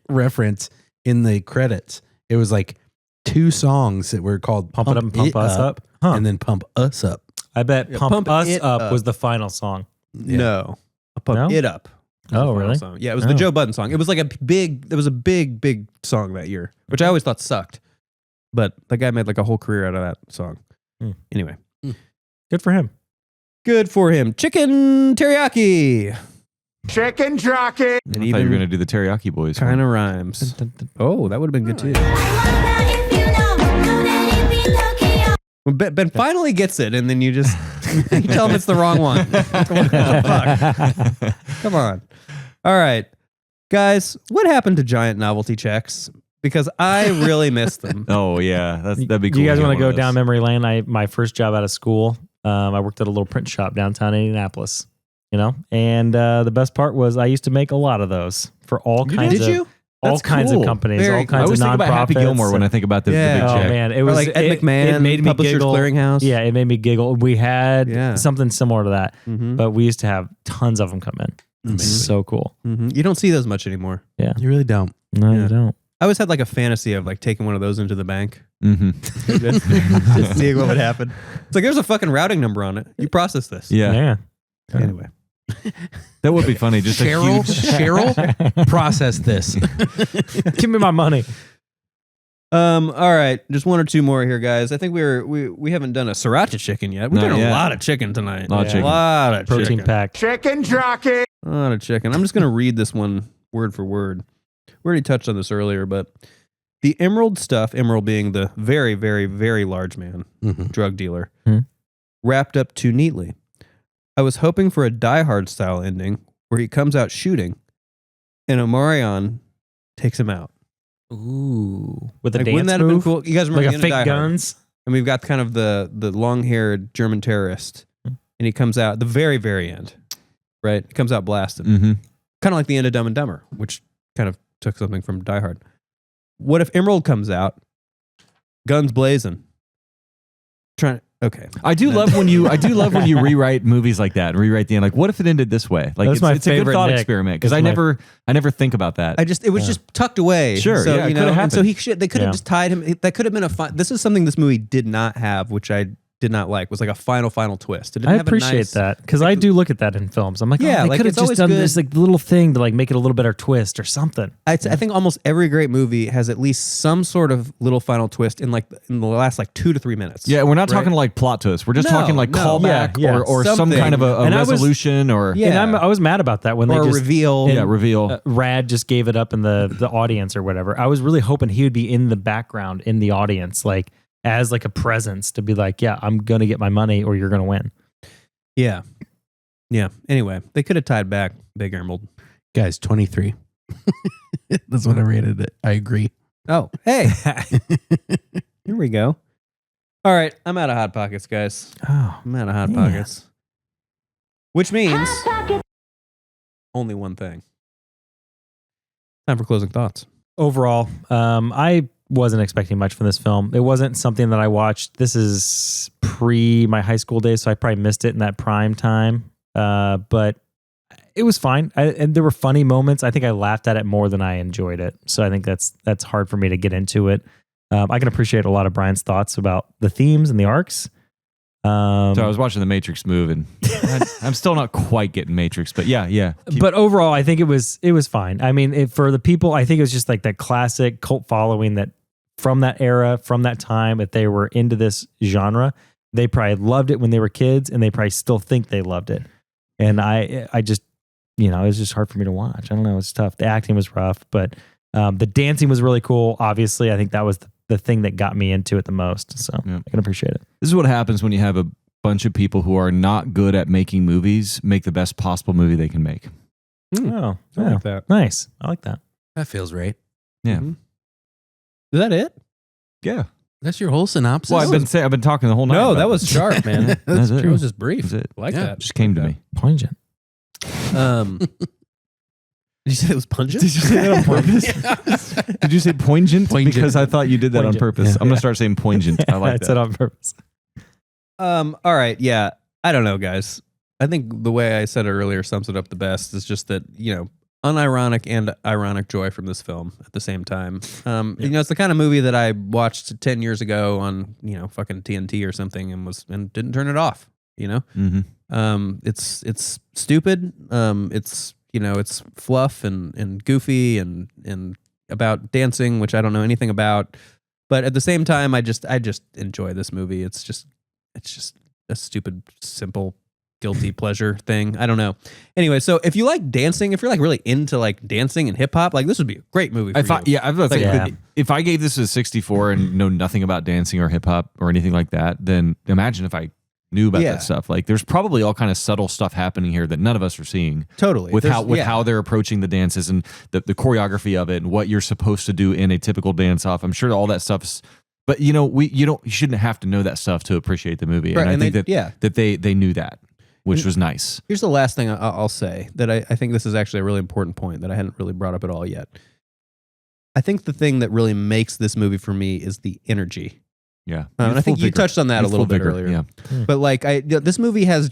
reference in the credits. It was like two songs that were called Pump It Up and Pump Us Up. Huh. And then "Pump Us Up." I bet Pump Us Up was the final song. Yeah. No. Pump It Up. Oh, really? Song. Yeah, it was the Joe Budden song. It was like a big song that year, which I always thought sucked. But the guy made like a whole career out of that song. Anyway. Good for him. Good for him. Chicken teriyaki. Chicken jockey. I thought you were going to do the Teriyaki Boys. Kind of rhymes. Oh, that would have been good too. Well, Ben finally gets it, and then you just you tell him it's the wrong one. What the fuck? Come on. All right. Guys, what happened to giant novelty checks? Because I really miss them. Oh, yeah. That'd be cool. Do you guys want to go down memory lane? My first job out of school, I worked at a little print shop downtown Indianapolis, and the best part was I used to make a lot of those for all kinds of... Did you? all kinds of companies, all I kinds always of think nonprofits. about Happy Gilmore when I think about the big Oh check. man, it Or was like Ed McMahon, It made me Publishers giggle. Clearinghouse. Yeah, it made me giggle. We had something similar to that, Mhm. but we used to have tons of them come in. It's so cool. You don't see those much anymore. Yeah, You really don't. no, Yeah. you don't. I always had like a fantasy of like taking one of those into the bank. Mm-hmm. Just seeing what would happen. It's like there's a fucking routing number on it. You process this. Yeah. Anyway. That would be funny. Just Cheryl, a huge. Cheryl, process this. Give me my money. All right, just one or two more here, guys. I think we haven't done a sriracha chicken yet. We've Not done a yet. lot of chicken tonight. Lot of chicken. A lot of Protein chicken. pack. Chicken jockey. A lot of chicken. I'm just gonna read this one word for word. We already touched on this earlier, but the Emerald stuff, Emerald being the very, very, very large man, drug dealer, wrapped up too neatly. I was hoping for a Die Hard style ending where he comes out shooting and Omarion takes him out. Ooh, with a Like, dance wouldn't that have been move? cool? You guys remember Like the a end of Die fake Hard? guns. And we've got kind of the long-haired German terrorist, and he comes out at the very, very end, right? He comes out blasted. Mm-hmm. Kind of like the end of Dumb and Dumber, which kind of took something from Die Hard. What if Emerald comes out, guns blazing, okay. I do love when you rewrite movies like that and rewrite the end. Like, what if it ended this way? Like, That's my it's a good favorite, thought Nick. experiment because It's I never think about that. It was just tucked away. Sure, so, yeah, it you coulda know, and happened. so they could have Yeah. just tied him. That could have been a fun. This is something this movie did not have, which I did not like. Was like a final twist. It didn't I have a appreciate nice- that because I do look at that in films. I'm like, Yeah, they like, could have it's just always done good. this like little thing to like make it a little better twist or something. I think almost every great movie has at least some sort of little final twist in the last like 2 to 3 minutes. Yeah, we're not right? talking like plot twists. We're just No, talking like no. callback Yeah, yeah. or some Something. kind of a And I was- resolution or Yeah. And I was mad about that when or they a just reveal. yeah, reveal. Rad just gave it up in the audience or whatever. I was really hoping he would be in the background in the audience, like as like a presence to be like, yeah, I'm gonna get my money or you're gonna win. Yeah. Anyway, they could have tied back Big Emerald. Guys, 23. That's what I rated it. I agree. Oh, hey. Here we go. All right, I'm out of Hot Pockets, guys. Oh, I'm out of Hot Yeah. Pockets. Which means only one thing. Time for closing thoughts. overall, I wasn't expecting much from this film. It wasn't something that I watched. This is pre my high school days, so I probably missed it in that prime time. But it was fine, and there were funny moments. I think I laughed at it more than I enjoyed it. So I think that's hard for me to get into it. I can appreciate a lot of Brian's thoughts about the themes and the arcs. So I was watching The Matrix move, and I'm still not quite getting Matrix, but yeah. But overall, I think it was fine. I mean, for the people, I think it was just like that classic cult following that from that era, from that time, if they were into this genre, they probably loved it when they were kids, and they probably still think they loved it. And I just, it was just hard for me to watch. I don't know, it's tough. The acting was rough, but the dancing was really cool. Obviously, I think that was the thing that got me into it the most. So Yeah. I can appreciate it. This is what happens when you have a bunch of people who are not good at making movies make the best possible movie they can make. Oh, I like that. Nice. I like that. That feels right. Yeah. Mhm. Is that it? Yeah. That's your whole synopsis. Well, I've been talking the whole night. No, about that was this. sharp, man. That's It it. was just brief. That's it. I like Yeah. that. Just came to me. Poignant. Did you say it was pungent? Did you say that on purpose? Did you say poignant? Poignant. Because I thought you did that on Poignant. purpose. Yeah. I'm gonna start saying poignant. I like I that. said on purpose. All right, yeah. I don't know, guys. I think the way I said it earlier sums it up the best. Is just that, unironic and ironic joy from this film at the same time. It's the kind of movie that I watched 10 years ago on, fucking TNT or something and didn't turn it off, Mm-hmm. It's stupid. It's fluff and goofy and about dancing, which I don't know anything about. But at the same time, I just enjoy this movie. It's just a stupid, simple, guilty pleasure thing. I don't know. Anyway, so if you like dancing, if you're like really into like dancing and hip hop, like this would be a great movie for you. I was about to say, Yeah. if I gave this a 64 and know nothing about dancing or hip hop or anything like that, then imagine if I knew about Yeah. that stuff. Like, there's probably all kind of subtle stuff happening here that none of us are seeing. Totally. With There's- how they're approaching the dances and the choreography of it and what you're supposed to do in a typical dance off. I'm sure all that stuff's. But you shouldn't have to know that stuff to appreciate the movie. Right, And I and think that they knew that, which was nice. Here's the last thing I'll say that I think this is actually a really important point that I hadn't really brought up at all yet. I think the thing that really makes this movie for me is the energy. Yeah. And I think you touched on that a little bit earlier. Yeah. But like this movie has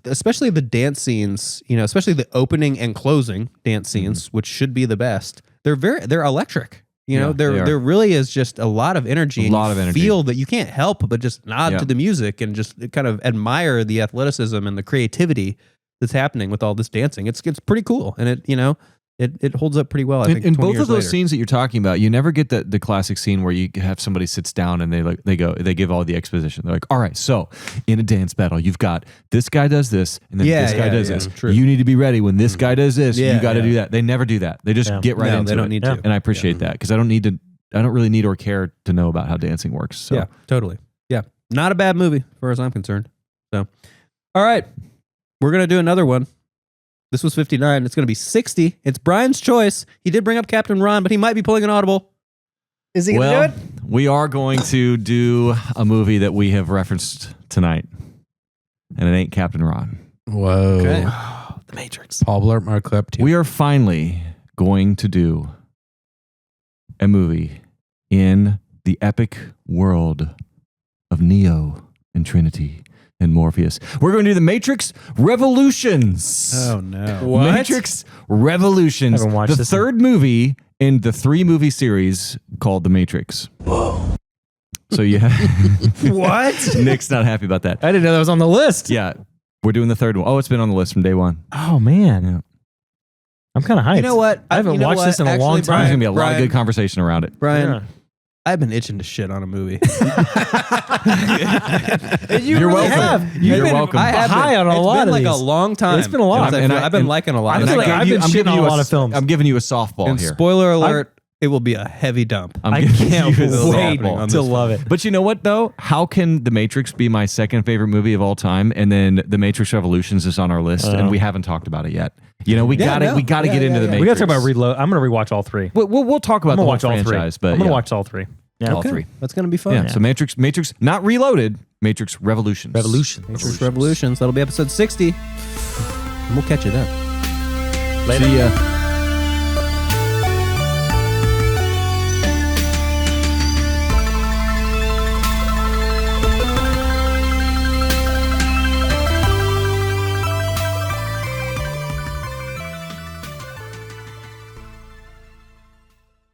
especially the dance scenes, especially the opening and closing dance scenes, which should be the best. They're electric. There really is just a lot of energy. Feel that you can't help but just nod to the music and just kind of admire the athleticism and the creativity that's happening with all this dancing. It's pretty cool, and it holds up pretty well. I think in both of those later. scenes that you're talking about, you never get the classic scene where you have somebody sits down and they give all the exposition. They're like, all right, so in a dance battle, you've got this guy does this, and then this guy does this. True. You need to be ready when this guy does this. You got to do that. They never do that. They just get right into it. They don't need to, and I appreciate that because I don't really need or care to know about how dancing works. So. Yeah, totally. Yeah, not a bad movie as far as I'm concerned. So, all right, we're gonna do another one. This was 59. It's going to be 60. It's Brian's choice. He did bring up Captain Ron, but he might be pulling an audible. Is he going to do it? We are going to do a movie that we have referenced tonight, and it ain't Captain Ron. Whoa. Okay. The Matrix. Paul Blart, Mark Clip. We are finally going to do a movie in the epic world of Neo and Trinity and Morpheus. We're going to do The Matrix Revolutions. Oh, no. What? Matrix Revolutions. Haven't watched the this third movie in the 3-movie series called The Matrix. Whoa. So you have... What? Nick's not happy about that. I didn't know that was on the list. Yeah. We're doing the third one. Oh, it's been on the list from day one. Oh, man. Yeah. I'm kind of hyped. You know what? I haven't watched this in a long There's time. going to be a lot of good conversation around it. Brian, Yeah. I've been itching to shit on a movie. You're welcome. You're welcome. I have high been. on a It's lot been of like these. a long time. It's been a lot. I've been liking a lot. I feel like I've been shitting on a lot of films. I'm giving you a softball And here. spoiler alert, it will be a heavy dump. I'm I giving can't you a wait softball. to love it. But you know what, though? How can The Matrix be my second favorite movie of all time, and then The Matrix Revolutions is on our list, and we haven't talked about it yet? We gotta get into The Matrix. We got to talk about Reload. I'm going to rewatch all three. We'll talk about I'm the going whole to watch all three. franchise, but I'm going to watch all three. Yeah, all three. That's going to be fun. Yeah. So Matrix, not Reloaded. Matrix Revolutions. Matrix Revolutions. That'll be episode 60. And we'll catch you then. Later. See ya.